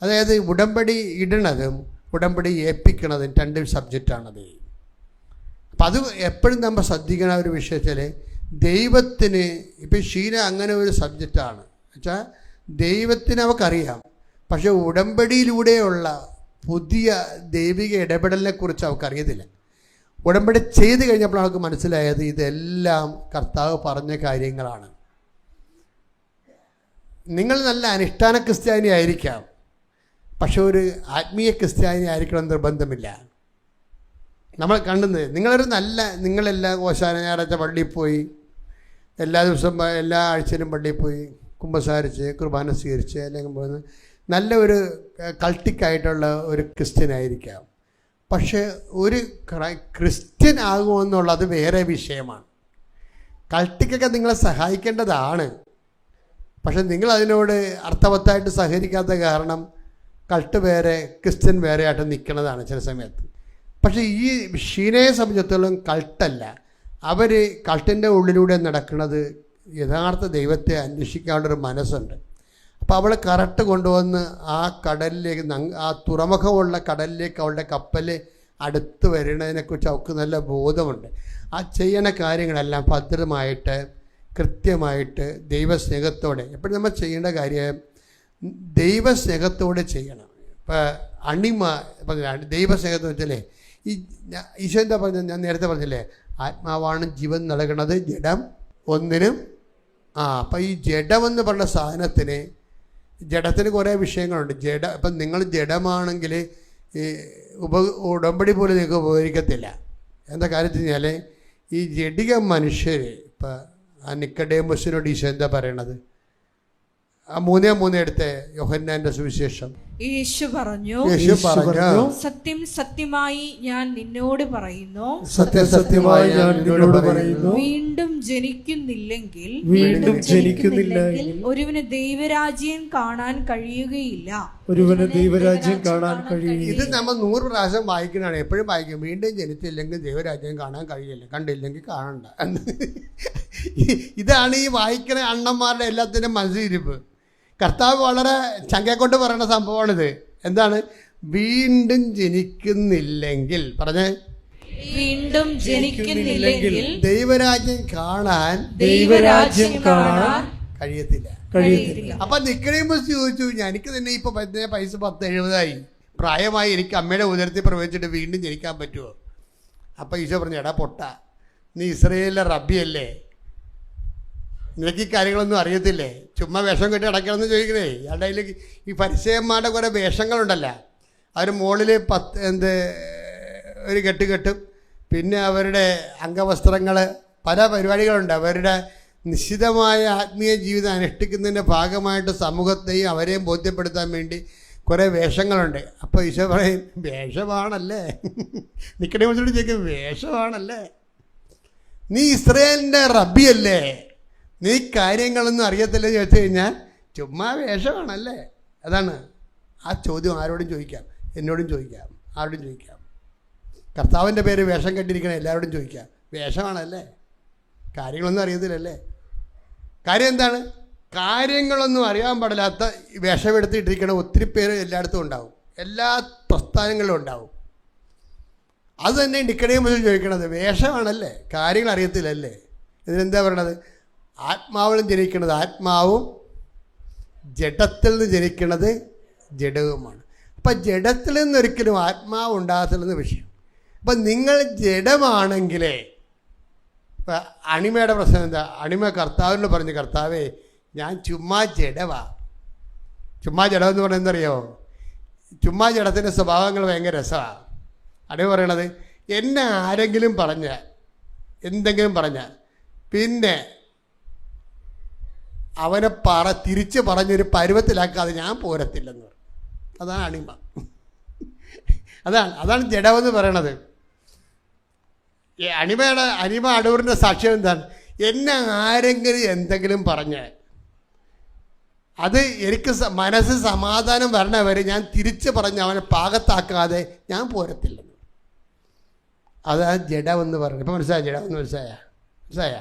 അതായത് ഉടമ്പടി ഇടണതും ഉടമ്പടി ഏൽപ്പിക്കണതും 2 സബ്ജക്റ്റാണത്. അപ്പം അത് എപ്പോഴും നമ്മൾ ശ്രദ്ധിക്കണ ഒരു വിഷയത്തിൽ ദൈവത്തിന് ഇപ്പം ഷീന അങ്ങനെ ഒരു സബ്ജക്റ്റാണ്. വെച്ചാൽ ദൈവത്തിന് അവൾക്കറിയാം. പക്ഷെ ഉടമ്പടിയിലൂടെയുള്ള പുതിയ ദൈവിക ഇടപെടലിനെ കുറിച്ച് അവൾക്കറിയത്തില്ല. ഉടമ്പടി ചെയ്ത് കഴിഞ്ഞപ്പോൾ അവൾക്ക് മനസ്സിലായത് ഇതെല്ലാം കർത്താവ് പറഞ്ഞ കാര്യങ്ങളാണ്. നിങ്ങൾ നല്ല അനുഷ്ഠാന ക്രിസ്ത്യാനി ആയിരിക്കാം, പക്ഷെ ഒരു ആത്മീയ ക്രിസ്ത്യാനി ആയിരിക്കണം നിർബന്ധമില്ല. നമ്മൾ കണ്ടുന്നത് നിങ്ങളെല്ലാം ഓശാന ഞായറാഴ്ച പള്ളിയിൽ പോയി, എല്ലാ ദിവസവും എല്ലാ ആഴ്ചയിലും പള്ളിയിൽ പോയി കുമ്പസാരിച്ച് കുർബാന സ്വീകരിച്ച് അല്ലെങ്കിൽ പോകുന്നത് നല്ല ഒരു കൾട്ടിക്കായിട്ടുള്ള ഒരു ക്രിസ്ത്യൻ ആയിരിക്കാം. പക്ഷേ ഒരു ക്രിസ്ത്യൻ ആകുമെന്നുള്ളത് വേറെ വിഷയമാണ്. കൾട്ടിക്കൊക്കെ നിങ്ങളെ സഹായിക്കേണ്ടതാണ്. പക്ഷെ നിങ്ങൾ അതിനോട് അർത്ഥവത്തായിട്ട് സഹകരിക്കാത്ത കാരണം കൾട്ട് വേറെ ക്രിസ്ത്യൻ വേറെ ആയിട്ട് നിൽക്കുന്നതാണ് ചില സമയത്ത്. പക്ഷേ ഈ ഷീനയെ സംബന്ധിച്ചിടത്തോളം കൾട്ടല്ല. അവർ കൾട്ടിൻ്റെ ഉള്ളിലൂടെ നടക്കുന്നത് യഥാർത്ഥ ദൈവത്തെ അന്വേഷിക്കാനുള്ളൊരു മനസ്സുണ്ട്. അപ്പോൾ അവളെ കറക്റ്റ് കൊണ്ടുവന്ന് ആ കടലിലേക്ക്, ആ തുറമുഖമുള്ള കടലിലേക്ക് അവളുടെ കപ്പൽ അടുത്ത് വരുന്നതിനെക്കുറിച്ച് അവൾക്ക് നല്ല ബോധമുണ്ട്. ആ ചെയ്യണ കാര്യങ്ങളെല്ലാം ഭദ്രമായിട്ട് കൃത്യമായിട്ട് ദൈവസ്നേഹത്തോടെ. എപ്പോഴും നമ്മൾ ചെയ്യേണ്ട കാര്യം ദൈവസ്നേഹത്തോടെ ചെയ്യണം. ഇപ്പോൾ അണിമ ദൈവസ്നേഹത്തെ വെച്ചല്ലേ, ഈ ഈശോ എന്താ പറഞ്ഞത്, ഞാൻ നേരത്തെ പറഞ്ഞില്ലേ, ആത്മാവാണ് ജീവൻ നൽകണത്, ജഡം ഒന്നിനും. അപ്പം ഈ ജഡമെന്ന് പറഞ്ഞ സാധനത്തിന്, ജഡത്തിന് കുറേ വിഷയങ്ങളുണ്ട്. ഇപ്പം നിങ്ങൾ ജഡമാണെങ്കിൽ ഈ ഉടമ്പടി പോലും നിങ്ങൾക്ക് ഉപകരിക്കത്തില്ല. എന്താ കാര്യത്തിൽ കഴിഞ്ഞാൽ ഈ ജഡിക മനുഷ്യർ, ഇപ്പം ആ നിക്കോദേമസിനോട് ഈശോ എന്താ പറയണത്? ആ 3:3 എടുത്ത് യോഹന്നാന്റെ സുവിശേഷം. യേശു പറഞ്ഞു, സത്യം സത്യമായി ഞാൻ നിന്നോട് പറയുന്നു, സത്യസത്യമായി ഞാൻ നിന്നോട് പറയുന്നു, വീണ്ടും ജനിക്കുന്നില്ലെങ്കിൽ ഒരുവന് ദൈവരാജ്യം കാണാൻ കഴിയുകയില്ല. ഇത് നമ്മൾ 100 പ്രാവശ്യം വായിക്കുന്നതാണ്. എപ്പോഴും വായിക്കും, വീണ്ടും ജനിച്ചില്ലെങ്കിൽ ദൈവരാജ്യം കാണാൻ കഴിയില്ല, കണ്ടില്ലെങ്കിൽ കാണണ്ട. ഇതാണ് ഈ വായിക്കുന്ന അണ്ണന്മാരുടെ എല്ലാത്തിനും മനസ്സിരിപ്പ്. കർത്താവ് വളരെ ചങ്കയെക്കൊണ്ട് പറയുന്ന സംഭവമാണിത്. എന്താണ്? വീണ്ടും ജനിക്കുന്നില്ലെങ്കിൽ, പറഞ്ഞേ, വീണ്ടും ജനിക്കുന്നില്ലെങ്കിൽ ദൈവരാജ്യം കാണാൻ കഴിയത്തില്ല. അപ്പൊ നിക്കോദേമോസ് ചോദിച്ചു, എനിക്ക് തന്നെ ഇപ്പൊ പൈസ 10-70 പ്രായമായി, എനിക്ക് അമ്മയുടെ ഉദരത്തിൽ പ്രവേശിച്ചിട്ട് വീണ്ടും ജനിക്കാൻ പറ്റുമോ? അപ്പൊ ഈശോ പറഞ്ഞു, എടാ പൊട്ട, നീ ഇസ്രയേലിലെ റബ്ബിയല്ലേ, നിനക്ക് ഈ കാര്യങ്ങളൊന്നും അറിയത്തില്ലേ? ചുമ്മാ വേഷം കെട്ടി അടയ്ക്കണമെന്ന് ചോദിക്കണേ. ഇയാളുടെ കയ്യിൽ ഈ പരിചയന്മാരുടെ കുറേ വേഷങ്ങളുണ്ടല്ലോ. അവർ മുകളിൽ ഒരു കെട്ടും, പിന്നെ അവരുടെ അംഗവസ്ത്രങ്ങൾ, പല പരിപാടികളുണ്ട്. അവരുടെ നിശ്ചിതമായ ആത്മീയ ജീവിതം അനുഷ്ഠിക്കുന്നതിൻ്റെ ഭാഗമായിട്ട് സമൂഹത്തെയും അവരെയും ബോധ്യപ്പെടുത്താൻ വേണ്ടി കുറേ വേഷങ്ങളുണ്ട്. അപ്പോൾ ഈശോ പറയും, വേഷമാണല്ലേ? നിക്കോദേമോസിനോട് ചോദിക്കും, വേഷമാണല്ലേ? നീ ഇസ്രായേലിൻ്റെ റബ്ബിയല്ലേ, നീ കാര്യങ്ങളൊന്നും അറിയത്തില്ലെന്ന് ചോദിച്ചു കഴിഞ്ഞാൽ ചുമ്മാ വേഷമാണല്ലേ? അതാണ് ആ ചോദ്യം. ആരോടും ചോദിക്കാം, എന്നോടും ചോദിക്കാം, ആരോടും ചോദിക്കാം. കർത്താവിൻ്റെ പേര് വേഷം കെട്ടിരിക്കണം, എല്ലാവരോടും ചോദിക്കാം, വേഷമാണല്ലേ? കാര്യങ്ങളൊന്നും അറിയത്തില്ലല്ലേ? കാര്യം എന്താണ്? കാര്യങ്ങളൊന്നും അറിയാൻ പാടില്ലാത്ത വേഷമെടുത്തിട്ടിരിക്കണ ഒത്തിരി പേര് എല്ലായിടത്തും ഉണ്ടാവും, എല്ലാ പ്രസ്ഥാനങ്ങളിലും ഉണ്ടാവും. അത് തന്നെ നിക്കോദേമോസ് ചോദിക്കണത്, വേഷമാണല്ലേ, കാര്യങ്ങൾ അറിയത്തില്ലല്ലേ? ഇതിനെന്താ പറയണത്? ആത്മാവിലും ജനിക്കുന്നത് ആത്മാവും, ജഡത്തിൽ നിന്ന് ജനിക്കുന്നത് ജഡവുമാണ്. അപ്പം ജഡത്തിൽ നിന്നൊരിക്കലും ആത്മാവ് ഉണ്ടാകത്തില്ലെന്ന് വിഷയം. അപ്പം നിങ്ങൾ ജഡമാണെങ്കിലേ, ഇപ്പം അണിമയുടെ പ്രശ്നം എന്താ? അണിമ കർത്താവിനോട് പറഞ്ഞു, കർത്താവേ, ഞാൻ ചുമ്മാ ജഡവാ. ചുമ്മാ ജഡം എന്ന് പറഞ്ഞാൽ എന്തറിയോ? ചുമ്മാ ജഡത്തിൻ്റെ സ്വഭാവങ്ങൾ ഭയങ്കര രസമാണ്. അടിമ പറയണത്, എന്നെ ആരെങ്കിലും പറഞ്ഞാൽ, എന്തെങ്കിലും പറഞ്ഞാൽ, പിന്നെ അവനെ തിരിച്ച് പറഞ്ഞൊരു പരുവത്തിലാക്കാതെ ഞാൻ പോരത്തില്ലെന്ന് പറയും. അതാണ് അണിമ. അതാണ് ജഡമെന്ന് പറയണത്. അണിമ അടൂറിൻ്റെ സാക്ഷ്യം എന്താണ്? എന്നെ ആരെങ്കിലും എന്തെങ്കിലും പറഞ്ഞാൽ അത് എനിക്ക് മനസ്സ് സമാധാനം വരണവരെ ഞാൻ തിരിച്ച് പറഞ്ഞ് അവനെ പാകത്താക്കാതെ ഞാൻ പോരത്തില്ലെന്ന്. അതാണ് ജഡമെന്ന് പറയുന്നത്. ഇപ്പം മനസ്സിലായ? ജഡമെന്ന് മനസ്സിലായ?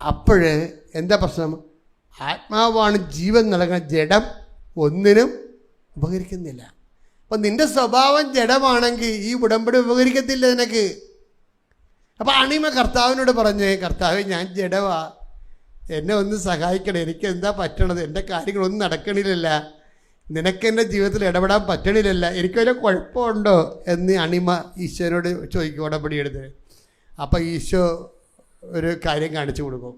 അപ്പോഴ് എന്താ പ്രശ്നം? ആത്മാവാണ് ജീവൻ നൽകുന്ന, ജഡം ഒന്നിനും ഉപകരിക്കുന്നില്ല. അപ്പം നിന്റെ സ്വഭാവം ജഡമാണെങ്കിൽ ഈ ഉടമ്പടി ഉപകരിക്കത്തില്ല നിനക്ക്. അപ്പം അണിമ കർത്താവിനോട് പറഞ്ഞ്, കർത്താവ്, ഞാൻ ജഡവാ, എന്നെ ഒന്ന് സഹായിക്കണം, എനിക്ക് എന്താ പറ്റണത്, എൻ്റെ കാര്യങ്ങളൊന്നും നടക്കണില്ലല്ല, നിനക്ക് എൻ്റെ ജീവിതത്തിൽ ഇടപെടാൻ പറ്റണില്ലല്ല, എനിക്ക് വല്ല കുഴപ്പമുണ്ടോ എന്ന് അണിമ ഈശോനോട് ചോദിക്കും ഉടമ്പടി എടുത്ത്. അപ്പോൾ ഈശോ ഒരു കാര്യം കാണിച്ചു കൊടുക്കും.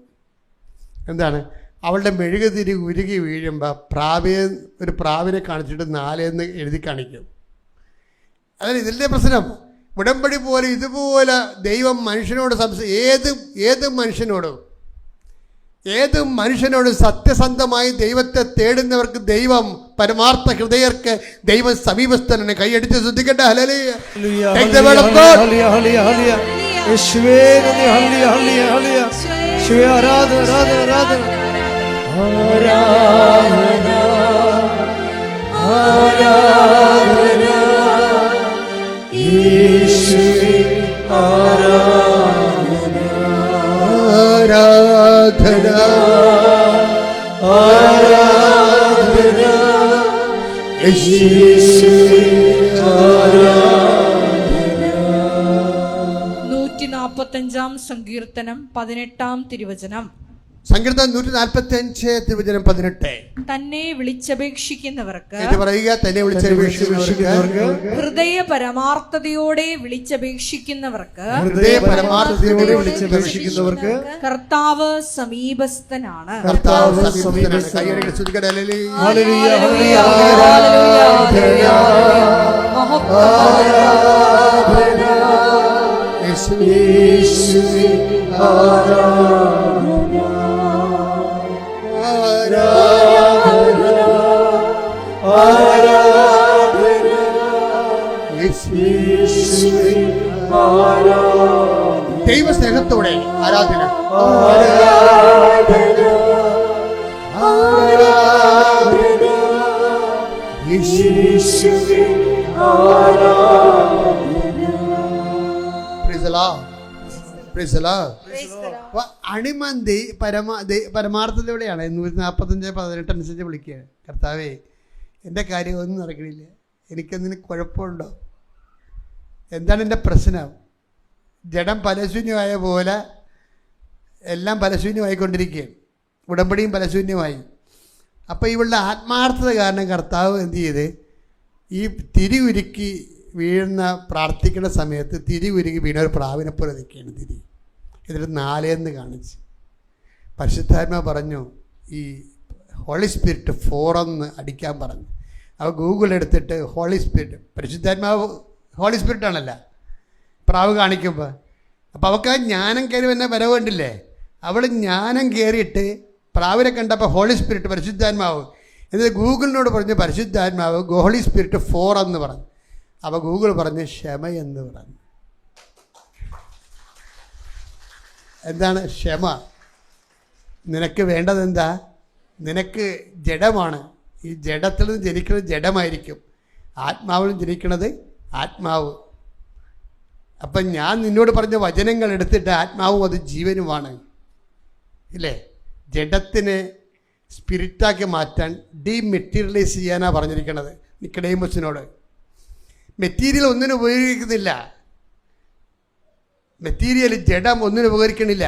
എന്താണ്? അവളുടെ മെഴുകുതിരി ഉരുകി വീഴുമ്പോൾ ഒരു പ്രാവിനെ കാണിച്ചിട്ട് 4 എന്ന് എഴുതി കാണിക്കും. അതാണ് ഇതിൻ്റെ പ്രശ്നം. ഉടമ്പടി പോലെ ഇതുപോലെ ദൈവം മനുഷ്യനോട് ഏത് മനുഷ്യനോടും സത്യസന്ധമായി ദൈവത്തെ തേടുന്നവർക്ക് ദൈവം പരമാർത്ഥ ഹൃദയർക്ക് ദൈവം സമീപസ്ഥനാണ്. കൈയടിച്ച് ശ്രദ്ധിക്കട്ടെ. ഹല്ലേലൂയ. Take the word of God. യേശുവേ നന്ദി. ഹല്ലേലൂയ ഹല്ലേലൂയ ഹല്ലേലൂയ. യേശുവേ ആരാധന ആരാധന ആരാധന ആരാധന യേശുവേ ആരാധന ആരാധന ആരാധന യേശുവേ ആരാധന. 145 സങ്കീർത്തനം 18 തിരുവചനം. സങ്കീർത്തനം 145 തിരുവചനം 18. തന്നെ വിളിച്ചപേക്ഷിക്കുന്നവർക്ക് പറയുക, തന്നെ വിളിച്ചപേക്ഷിക്കുന്നവർക്ക്, ഹൃദയ പരമാർത്ഥതയോടെ വിളിച്ചപേക്ഷിക്കുന്നവർക്ക്, കർത്താവ് സമീപസ്ഥനാണ്. ദൈവസ്നേഹത്തോടെ ആരാധന. അണിമന്തി പരമാർത്ഥതയോടെയാണ് 145:18 അനുസരിച്ച് വിളിക്കുക. കർത്താവേ, എൻ്റെ കാര്യം ഒന്നും നടക്കണില്ല, എനിക്കെന്തിന് കുഴപ്പമുണ്ടോ, എന്താണ് എൻ്റെ പ്രശ്നം? ജഡം പലശൂന്യമായ പോലെ എല്ലാം പലശൂന്യമായിക്കൊണ്ടിരിക്കുകയാണ്, ഉടമ്പടിയും പലശൂന്യമായി. അപ്പോൾ ഇവളുടെ ആത്മാർത്ഥത കാരണം കർത്താവ് എന്ത് ചെയ്ത്, ഈ തിരി ഉരുക്കി വീഴുന്ന പ്രാർത്ഥിക്കുന്ന സമയത്ത് തിരി ഉരുക്കി വീണ ഒരു പ്രാവിനെ പോലെ നിൽക്കുകയാണ് തിരി. എന്നിട്ട് 4 എന്ന് കാണിച്ച് പരിശുദ്ധാത്മാവ് പറഞ്ഞു ഈ ഹോളി സ്പിരിറ്റ് 4 എന്ന് അടിക്കാൻ പറഞ്ഞു. അപ്പോൾ ഗൂഗിൾ എടുത്തിട്ട് ഹോളി സ്പിരിറ്റ്, പരിശുദ്ധാത്മാവ് ഹോളി സ്പിരിറ്റാണല്ല പ്രാവ് കാണിക്കുമ്പോൾ. അപ്പോൾ അവൾക്ക് ആ ജ്ഞാനം കയറി തന്നെ വരവ് കണ്ടില്ലേ, അവൾ ജ്ഞാനം കയറിയിട്ട് പ്രാവിനെ കണ്ടപ്പോൾ ഹോളി സ്പിരിറ്റ് പരിശുദ്ധാത്മാവ്. എന്നിട്ട് ഗൂഗിളിനോട് പറഞ്ഞു പരിശുദ്ധാത്മാവ് ഹോളി സ്പിരിറ്റ് 4 എന്ന് പറഞ്ഞു. അപ്പോൾ ഗൂഗിൾ പറഞ്ഞു ക്ഷമ എന്ന് പറഞ്ഞു. എന്താണ് ക്ഷമ? നിനക്ക് വേണ്ടതെന്താ? നിനക്ക് ജഡമാണ്, ഈ ജഡത്തിൽ നിന്ന് ജനിക്കുന്നത് ജഡമായിരിക്കും, ആത്മാവിലും ജനിക്കുന്നത് ആത്മാവ്. അപ്പം ഞാൻ നിന്നോട് പറഞ്ഞ വചനങ്ങൾ എടുത്തിട്ട് ആത്മാവും അത് ജീവനുമാണ് ഇല്ലേ? ജഡത്തിനെ സ്പിരിറ്റാക്കി മാറ്റാൻ ഡീമെറ്റീരിയലൈസ് ചെയ്യാനാണ് പറഞ്ഞിരിക്കുന്നത് നിക്കോദേമോസിനോട്. മെറ്റീരിയൽ ഒന്നിനും ഉപയോഗിക്കുന്നില്ല, മെറ്റീരിയൽ ജഡം ഒന്നിനും ഉപകരിക്കണില്ല.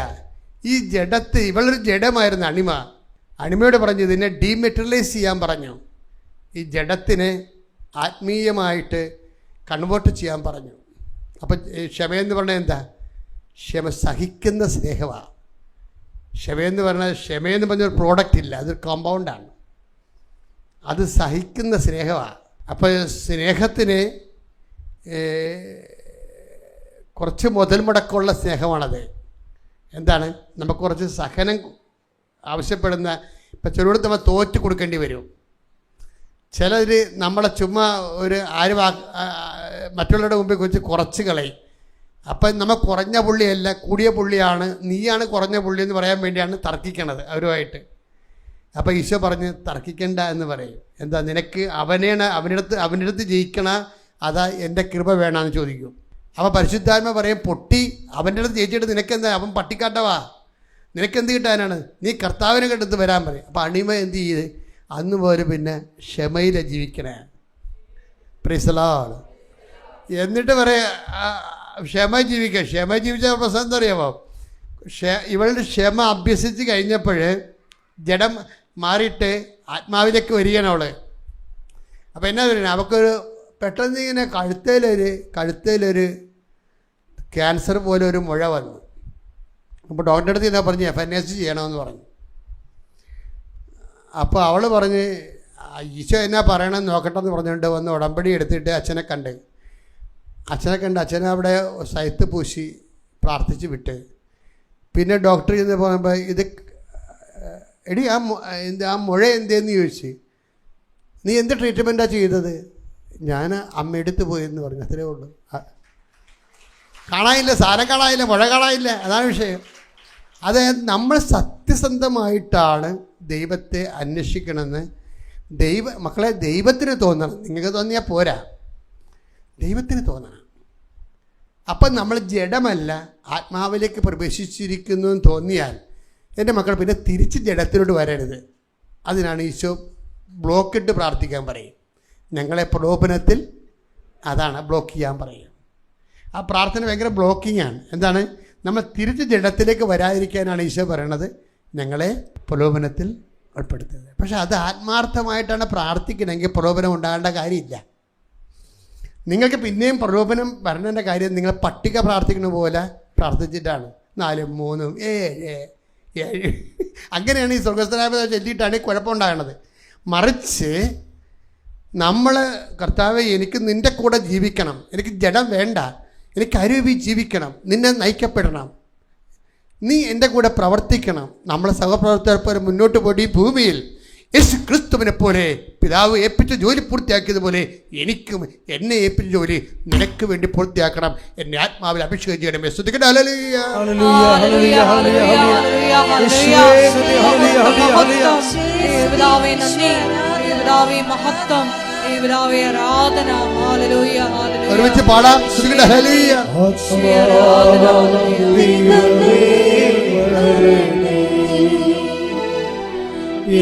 ഈ ജഡത്ത് ഇവളൊരു ജഡമായിരുന്നു അണിമയോട് പറഞ്ഞു ഇതിനെ ഡീമെറ്റീരിയലൈസ് ചെയ്യാൻ പറഞ്ഞു, ഈ ജഡത്തിനെ ആത്മീയമായിട്ട് കൺവേർട്ട് ചെയ്യാൻ പറഞ്ഞു. അപ്പം ക്ഷമയെന്ന് പറഞ്ഞാൽ എന്താ? ക്ഷമ സഹിക്കുന്ന സ്നേഹമാണ്. ക്ഷമയെന്ന് പറഞ്ഞൊരു പ്രോഡക്റ്റ് ഇല്ല, അതൊരു കോമ്പൗണ്ടാണ്, അത് സഹിക്കുന്ന സ്നേഹമാണ്. അപ്പോൾ സ്നേഹത്തിന് കുറച്ച് മുതൽ മുടക്കമുള്ള സ്നേഹമാണത്. എന്താണ്? നമുക്ക് കുറച്ച് സഹനം ആവശ്യപ്പെടുന്ന, ഇപ്പം ചിലരോട് നമ്മൾ തോറ്റ് കൊടുക്കേണ്ടി വരും. ചിലർ നമ്മളെ ചുമ്മാ ഒരു മറ്റുള്ളവരുടെ മുമ്പിൽ വെച്ച് കുറച്ച് കളയും. അപ്പം നമ്മൾ കുറഞ്ഞ പുള്ളിയല്ല കൂടിയ പുള്ളിയാണ്, നീയാണ് കുറഞ്ഞ പുള്ളി എന്ന് പറയാൻ വേണ്ടിയാണ് തർക്കിക്കണത് അവരുമായിട്ട്. അപ്പോൾ ഈശോ പറഞ്ഞ് തർക്കിക്കണ്ട എന്ന് പറയും. എന്താ? നിനക്ക് അവൻ്റെ അടുത്ത് ജയിക്കണ അതാ എൻ്റെ കൃപ വേണമെന്ന് ചോദിക്കും. അപ്പോൾ പരിശുദ്ധാത്മ പറയും പൊട്ടി അവൻ്റെ അടുത്ത് ജയിച്ചിട്ട് നിനക്കെന്താ, അവൻ പട്ടിക്കാട്ടവാ, നിനക്കെന്ത് കിട്ടാനാണ്, നീ കർത്താവിനെ കണ്ടെടുത്ത് വരാൻ പറയും. അപ്പോൾ അണിമ എന്ത് ചെയ്ത് അന്ന് പോലെ പിന്നെ ക്ഷമയിലെ ജീവിക്കണേ. Praise the Lord. എന്നിട്ട് പറയാ ക്ഷമ ജീവിക്കുക. ക്ഷമ ജീവിച്ച പ്രശ്നം എന്താ അറിയാമോ? ഇവളുടെ ക്ഷമ അഭ്യസിച്ച് കഴിഞ്ഞപ്പോൾ ജഡം മാറിയിട്ട് ആത്മാവിലേക്ക് വരികയാണ് അവൾ. അപ്പോൾ എന്നാ പറയുന്നത്, അവൾക്കൊരു പെട്ടെന്ന് ഇങ്ങനെ കഴുത്തേലൊരു ക്യാൻസർ പോലെ ഒരു മുഴ വന്നു. അപ്പോൾ ഡോക്ടറെ അടുത്ത് എന്നാ പറഞ്ഞ് FNAC ചെയ്യണമെന്ന് പറഞ്ഞു. അപ്പോൾ അവൾ പറഞ്ഞ് ഈശോ എന്നാ പറയണമെന്ന് നോക്കട്ടെ എന്ന് പറഞ്ഞുകൊണ്ട് വന്ന് ഉടമ്പടി എടുത്തിട്ട് അച്ഛനെ കണ്ട് അച്ഛനെ അവിടെ സൈത്ത് പൂശി പ്രാർത്ഥിച്ച് വിട്ട്. പിന്നെ ഡോക്ടർ ചെന്ന് പറയുമ്പോൾ ഇത് എടി ആ മുഴ എന്തേന്ന് ചോദിച്ച്. നീ എന്ത് ട്രീറ്റ്മെൻറ്റാണ് ചെയ്തത്? ഞാൻ അമ്മയെടുത്ത് പോയെന്ന് പറഞ്ഞു. അത്രേ ഉള്ളൂ. കാണാനില്ല, സാരം കാണാനില്ല, മുഴ കാണാനില്ല, അതാണ് വിഷയം. അതായത് നമ്മൾ സത്യസന്ധമായിട്ടാണ് ദൈവത്തെ അന്വേഷിക്കണമെന്ന് മക്കളെ ദൈവത്തിന് തോന്നണം. നിങ്ങൾക്ക് തോന്നിയാൽ പോരാ, ദൈവത്തിന് തോന്നണം. അപ്പം നമ്മൾ ജഡമല്ല ആത്മാവിലേക്ക് പ്രവേശിച്ചിരിക്കുന്നു എന്ന് തോന്നിയാൽ എൻ്റെ മക്കൾ പിന്നെ തിരിച്ച് ജഡത്തിലോട്ട് വരരുത്. അതിനാണ് ഈശോ ബ്ലോക്കിട്ട് പ്രാർത്ഥിക്കാൻ പറയും. ഞങ്ങളെ പ്രലോഭനത്തിൽ, അതാണ് ബ്ലോക്ക് ചെയ്യാൻ പറയും. ആ പ്രാർത്ഥന ഭയങ്കര ബ്ലോക്കിങ്ങാണ്. എന്താണ്, നമ്മൾ തിരിച്ച് ജഡത്തിലേക്ക് വരാതിരിക്കാനാണ് ഈശോ പറയണത്, ഞങ്ങളെ പ്രലോഭനത്തിൽ ഉൾപ്പെടുത്തരുത്. പക്ഷെ അത് ആത്മാർത്ഥമായിട്ടാണ് പ്രാർത്ഥിക്കണമെങ്കിൽ പ്രലോഭനം ഉണ്ടാകേണ്ട കാര്യമില്ല. നിങ്ങൾക്ക് പിന്നെയും പ്രലോഭനം വരേണ്ട കാര്യം നിങ്ങൾ പട്ടിക പ്രാർത്ഥിക്കുന്ന പോലെ പ്രാർത്ഥിച്ചിട്ടാണ്. 4, 3, 7, 7 അങ്ങനെയാണ് ഈ സ്വർഗസ്ഥനായ ചൊല്ലിയിട്ടാണ് ഈ കുഴപ്പമുണ്ടാകണത്. മറിച്ച് നമ്മൾ കർത്താവെ എനിക്ക് നിൻ്റെ കൂടെ ജീവിക്കണം, എനിക്ക് ജഡം വേണ്ട, എനിക്ക് അരുവി ജീവിക്കണം, നിന്നെ നയിക്കപ്പെടണം, നീ എൻ്റെ കൂടെ പ്രവർത്തിക്കണം. നമ്മളെ സഹപ്രവർത്തകർ പോലെ മുന്നോട്ട് പോയി ഈ ഭൂമിയിൽ യേശു ക്രിസ്തുവിനെ പോലെ പിതാവ് ഏൽപ്പിച്ച ജോലി പൂർത്തിയാക്കിയതുപോലെ എനിക്കും എന്നെ ഏൽപ്പിച്ച ജോലി നിനക്ക് വേണ്ടി പൂർത്തിയാക്കണം. എന്നെ ആത്മാവിൽ അഭിഷേകം ചെയ്യണമേ. ശ്രദ്ധിക്കട്ടെ. ഹല്ലേലൂയ, ഹല്ലേലൂയ, ഹല്ലേലൂയ, ഹല്ലേലൂയ. ഒരുമിച്ച് പാടാം. ശ്രദ്ധിക്കട്ടെ. ഹല്ലേലൂയ.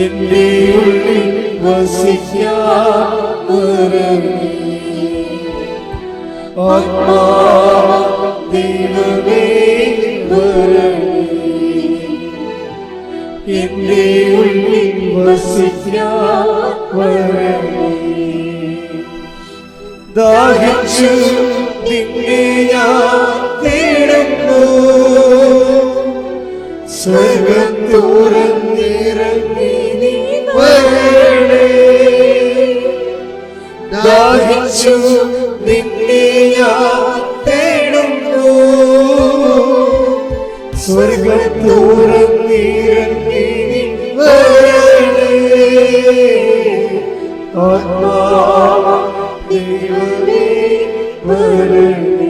എന്റെ ഉള്ളിൽ വസിക്കാൻ വരണമേ. ആത്മാവേ വരണമേ. എന്റെ ഉള്ളിൽ വസിക്കാൻ വരണമേ. ദാഹിച്ചു നിന്നെ ഞാൻ തേടുന്നു. സ്വർഗ്ഗം തുറന്നിറങ്ങി നീ വരണേ. ദാഹിച്ചു നിന്നെ ഞാൻ തേടുന്നു. സ്വർഗ്ഗം തുറന്നിറങ്ങി നീ വരണേ. ആത്മാവേ ദൈവമേ വരണേ.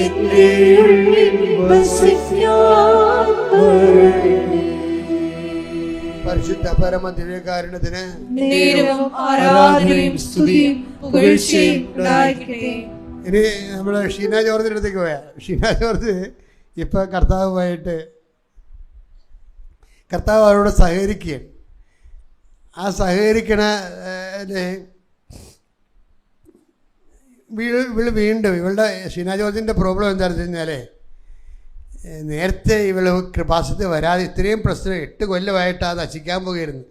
എന്റെ ഉള്ളിൽ വസിക്കാൻ വരണേ. പരിശുദ്ധ പരമ ദിവ്യകാരുണ്യത്തിന് നേരവും ആരാധനയും സ്തുതിയും പുകഴ്ചയും ഉണ്ടായിരിക്കട്ടെ. ഇനി നമ്മൾ ഷീന ജോർജിൻ്റെ അടുത്തേക്ക് പോയാൽ, ഷീന ജോർജ് ഇപ്പം കർത്താവുമായിട്ട് കർത്താവ് അവരോട് സഹകരിക്കുകയാണ്. ആ സഹകരിക്കണ വീണ്ടും ഇവളുടെ ഷീന ജോർജിൻ്റെ പ്രോബ്ലം എന്താണെന്ന് വെച്ച് കഴിഞ്ഞാൽ നേരത്തെ ഇവൾ കൃപാസനത്തിൽ വരാതെ ഇത്രയും പ്രശ്നം 8 കൊല്ലമായിട്ട് അത് നശിക്കാൻ പോകുമായിരുന്നു.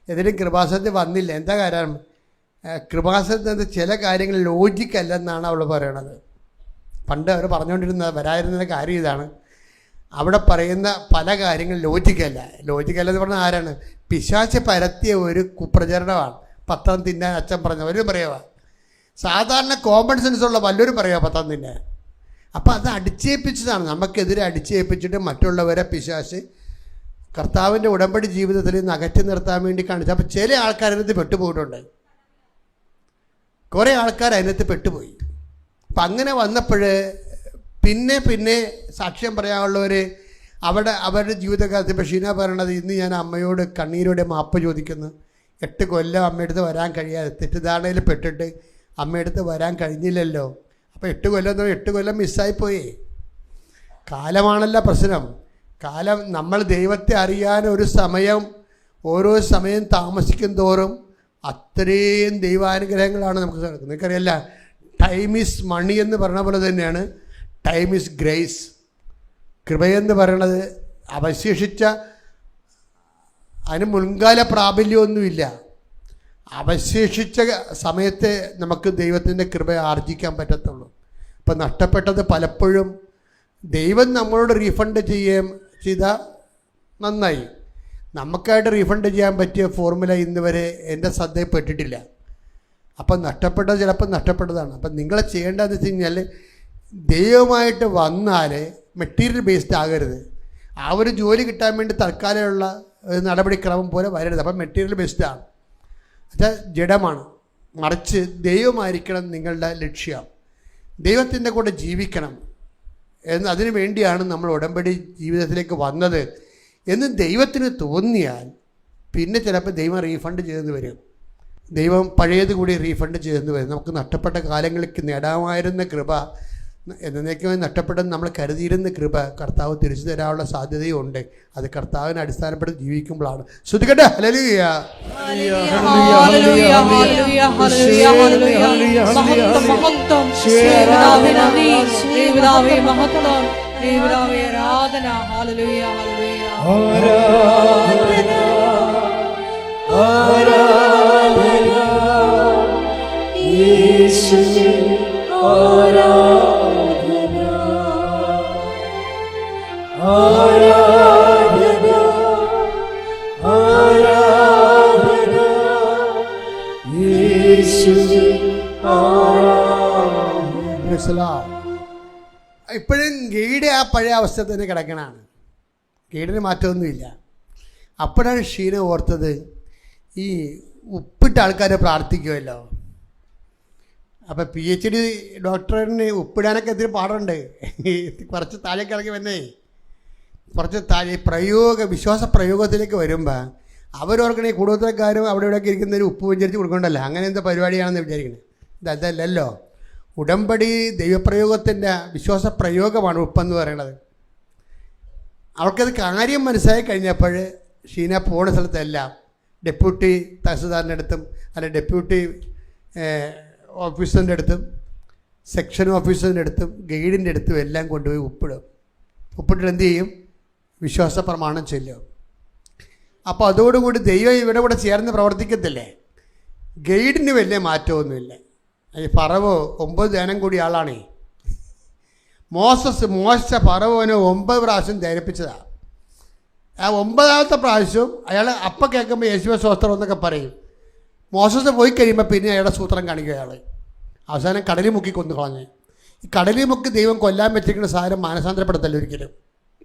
ഏതെങ്കിലും കൃപാസനത്തിൽ വന്നില്ല. എന്താ കാരണം? കൃപാസനത്തിൽ ചില കാര്യങ്ങൾ ലോജിക്കല്ലെന്നാണ് അവൾ പറയണത്. പണ്ട് അവർ വരാതിരുന്ന കാര്യം ഇതാണ്, അവിടെ പറയുന്ന പല കാര്യങ്ങൾ ലോജിക്കല്ല. ലോജിക്കല്ലെന്ന് പറഞ്ഞാൽ ആരാണ്? പിശാച് പരത്തിയ ഒരു കുപ്രചരണമാണ്. പത്രം തിന്നാൻ അച്ഛൻ പറഞ്ഞവരും പറയുക, സാധാരണ കോമൺ സെൻസുള്ള വല്ലവരും പറയുക പത്രം തിന്നാൻ. അപ്പം അത് അടിച്ചേൽപ്പിച്ചതാണ്, നമുക്കെതിരെ അടിച്ചേൽപ്പിച്ചിട്ട് മറ്റുള്ളവരെ പിശാച് കർത്താവിൻ്റെ ഉടമ്പടി ജീവിതത്തിൽ നിന്ന് അകറ്റി നിർത്താൻ വേണ്ടി കാണിച്ചു. അപ്പം ചില ആൾക്കാർ അതിനകത്ത് പെട്ടുപോയിട്ടുണ്ട്, കുറേ ആൾക്കാർ അതിനകത്ത് പെട്ടുപോയി. അപ്പം അങ്ങനെ വന്നപ്പോൾ പിന്നെ സാക്ഷ്യം പറയാനുള്ളവർ അവരുടെ ജീവിതകാലത്ത് ഇപ്പോൾ ഷീന പറയണത്, ഇന്ന് ഞാൻ അമ്മയോട് കണ്ണീരോടെ മാപ്പ് ചോദിക്കുന്നു. 8 കൊല്ലം അമ്മയടുത്ത് വരാൻ കഴിയാതെ തെറ്റിദ്ധാരണയിൽ പെട്ടിട്ട് അമ്മയടുത്ത് വരാൻ കഴിഞ്ഞില്ലല്ലോ. അപ്പോൾ 8 കൊല്ലം മിസ്സായിപ്പോയി. കാലമാണല്ല പ്രശ്നം. കാലം നമ്മൾ ദൈവത്തെ അറിയാൻ ഓരോ സമയം താമസിക്കും തോറും അത്രയും ദൈവാനുഗ്രഹങ്ങളാണ് നമുക്ക് നിങ്ങൾക്കറിയില്ല. ടൈം ഈസ് മണി എന്ന് പറഞ്ഞ പോലെ തന്നെയാണ് ടൈം ഈസ് ഗ്രേസ്. കൃപയെന്ന് പറയണത് അവശേഷിച്ച അതിന് മുൻകാല പ്രാബല്യമൊന്നുമില്ല. അവശേഷിച്ച സമയത്തെ നമുക്ക് ദൈവത്തിൻ്റെ കൃപ ആർജിക്കാൻ പറ്റത്തുള്ളൂ. ഇപ്പം നഷ്ടപ്പെട്ടത് പലപ്പോഴും ദൈവം നമ്മളോട് റീഫണ്ട് ചെയ്താൽ നന്നായി. നമുക്കായിട്ട് റീഫണ്ട് ചെയ്യാൻ പറ്റിയ ഫോർമുല ഇന്ന് വരെ എൻ്റെ ശ്രദ്ധയിൽപ്പെട്ടിട്ടില്ല. അപ്പം നഷ്ടപ്പെട്ടത് ചിലപ്പോൾ നഷ്ടപ്പെട്ടതാണ്. അപ്പം നിങ്ങൾ ചെയ്യേണ്ടതെന്ന് വെച്ച് കഴിഞ്ഞാൽ ദൈവമായിട്ട് വന്നാൽ മെറ്റീരിയൽ ബേസ്ഡ് ആകരുത്. ആ ഒരു ജോലി കിട്ടാൻ വേണ്ടി തൽക്കാലമുള്ള നടപടിക്രമം പോലെ വരരുത്. അപ്പം മെറ്റീരിയൽ ബേസ്ഡാണ്, എന്നുവെച്ചാൽ ജഡമാണ്. മറിച്ച് ദൈവമായിരിക്കണം നിങ്ങളുടെ ലക്ഷ്യം. ദൈവത്തിൻ്റെ കൂടെ ജീവിക്കണം അതിനു വേണ്ടിയാണ് നമ്മൾ ഉടമ്പടി ജീവിതത്തിലേക്ക് വന്നത് എന്ന് ദൈവത്തിന് തോന്നിയാൽ പിന്നെ ചിലപ്പോൾ ദൈവം റീഫണ്ട് ചെയ്തെന്ന് വരും. ദൈവം പഴയത് കൂടി റീഫണ്ട് ചെയ്തെന്ന് വരും. നമുക്ക് നഷ്ടപ്പെട്ട കാലങ്ങളിലേക്ക് നേടാമായിരുന്ന കൃപ, എന്നേക്കുമായി നഷ്ടപ്പെട്ടെന്ന് നമ്മൾ കരുതിയിരുന്ന കൃപ കർത്താവ് തിരിച്ചു തരാനുള്ള സാധ്യതയുണ്ട്. അത് കർത്താവിനെ അടിസ്ഥാനപ്പെടുത്തി ജീവിക്കുമ്പോഴാണ്. ശ്രുതികട്ടെ ഹല്ലേലൂയ. ഇപ്പോഴും ഗൈഡ് ആ പഴയ അവസ്ഥ തന്നെ കിടക്കണാണ്. ഗൈഡിന് മാറ്റമൊന്നുമില്ല. അപ്പോഴാണ് ഷീന ഓർത്തത്, ഈ ഉപ്പിട്ട ആൾക്കാരെ പ്രാർത്ഥിക്കുമല്ലോ. അപ്പം PhD ഡോക്ടറിന് ഉപ്പിടാനൊക്കെ ഒത്തിരി പാടുണ്ട്. കുറച്ച് താഴേക്ക് ഇറങ്ങി വന്നേ, കുറച്ച് താഴെ വിശ്വാസ പ്രയോഗത്തിലേക്ക് വരുമ്പോൾ അവരോർക്കണേ കുടുംബക്കാരും അവിടെ ഇവിടെയൊക്കെ ഇരിക്കുന്നതിന് ഉപ്പ് വെഞ്ചരിച്ച് കൊടുക്കണ്ടല്ലോ. അങ്ങനെ എന്താ പരിപാടിയാണെന്ന് വിചാരിക്കുന്നത്. ഇതല്ലല്ലോ. ഉടമ്പടി ദൈവപ്രയോഗത്തിൻ്റെ വിശ്വാസ പ്രയോഗമാണ് ഉപ്പെന്ന് പറയുന്നത്. അവർക്കത് കാര്യം മനസ്സിലായി കഴിഞ്ഞപ്പോൾ ഷീന പോകുന്ന സ്ഥലത്തെല്ലാം ഡെപ്യൂട്ടി തഹസിൽദാറിൻ്റെ അടുത്തും അല്ല ഡെപ്യൂട്ടി ഓഫീസറിൻ്റെ അടുത്തും സെക്ഷൻ ഓഫീസറിൻ്റെ അടുത്തും ഗൈഡിൻ്റെ അടുത്തും എല്ലാം കൊണ്ടുപോയി ഉപ്പിടും. ഉപ്പിട്ടിട്ട് എന്ത് ചെയ്യും? വിശ്വാസ പ്രമാണം ചൊല്ലും. അപ്പോൾ അതോടുകൂടി ദൈവം ഇവിടെ കൂടെ ചേർന്ന് പ്രവർത്തിക്കത്തില്ലേ. ഗൈഡിന് വലിയ മാറ്റമൊന്നുമില്ല. ഈ ഫറവോ 9 ധ്യാനം കൂടി ആളാണേ. മോശ ഫറവോനെ 9 പ്രാവശ്യം ധ്യാനിപ്പിച്ചതാണ്. ആ 9ാമത്തെ പ്രാവശ്യം അയാൾ അപ്പം കേൾക്കുമ്പോൾ യേശുവ സ്വസ്ത്രം എന്നൊക്കെ പറയും. മോശസ് പോയി കഴിയുമ്പോൾ പിന്നെ അയാളുടെ സൂത്രം കാണിക്കുക. അയാൾ അവസാനം കടലിൽ മുക്കി കൊന്നു കളഞ്ഞ്. ഈ കടലിൽ മുക്കി ദൈവം കൊല്ലാൻ വെച്ചിരിക്കുന്ന സാധനം മാനസാന്തരപ്പെടുത്തല്ല ഒരിക്കലും,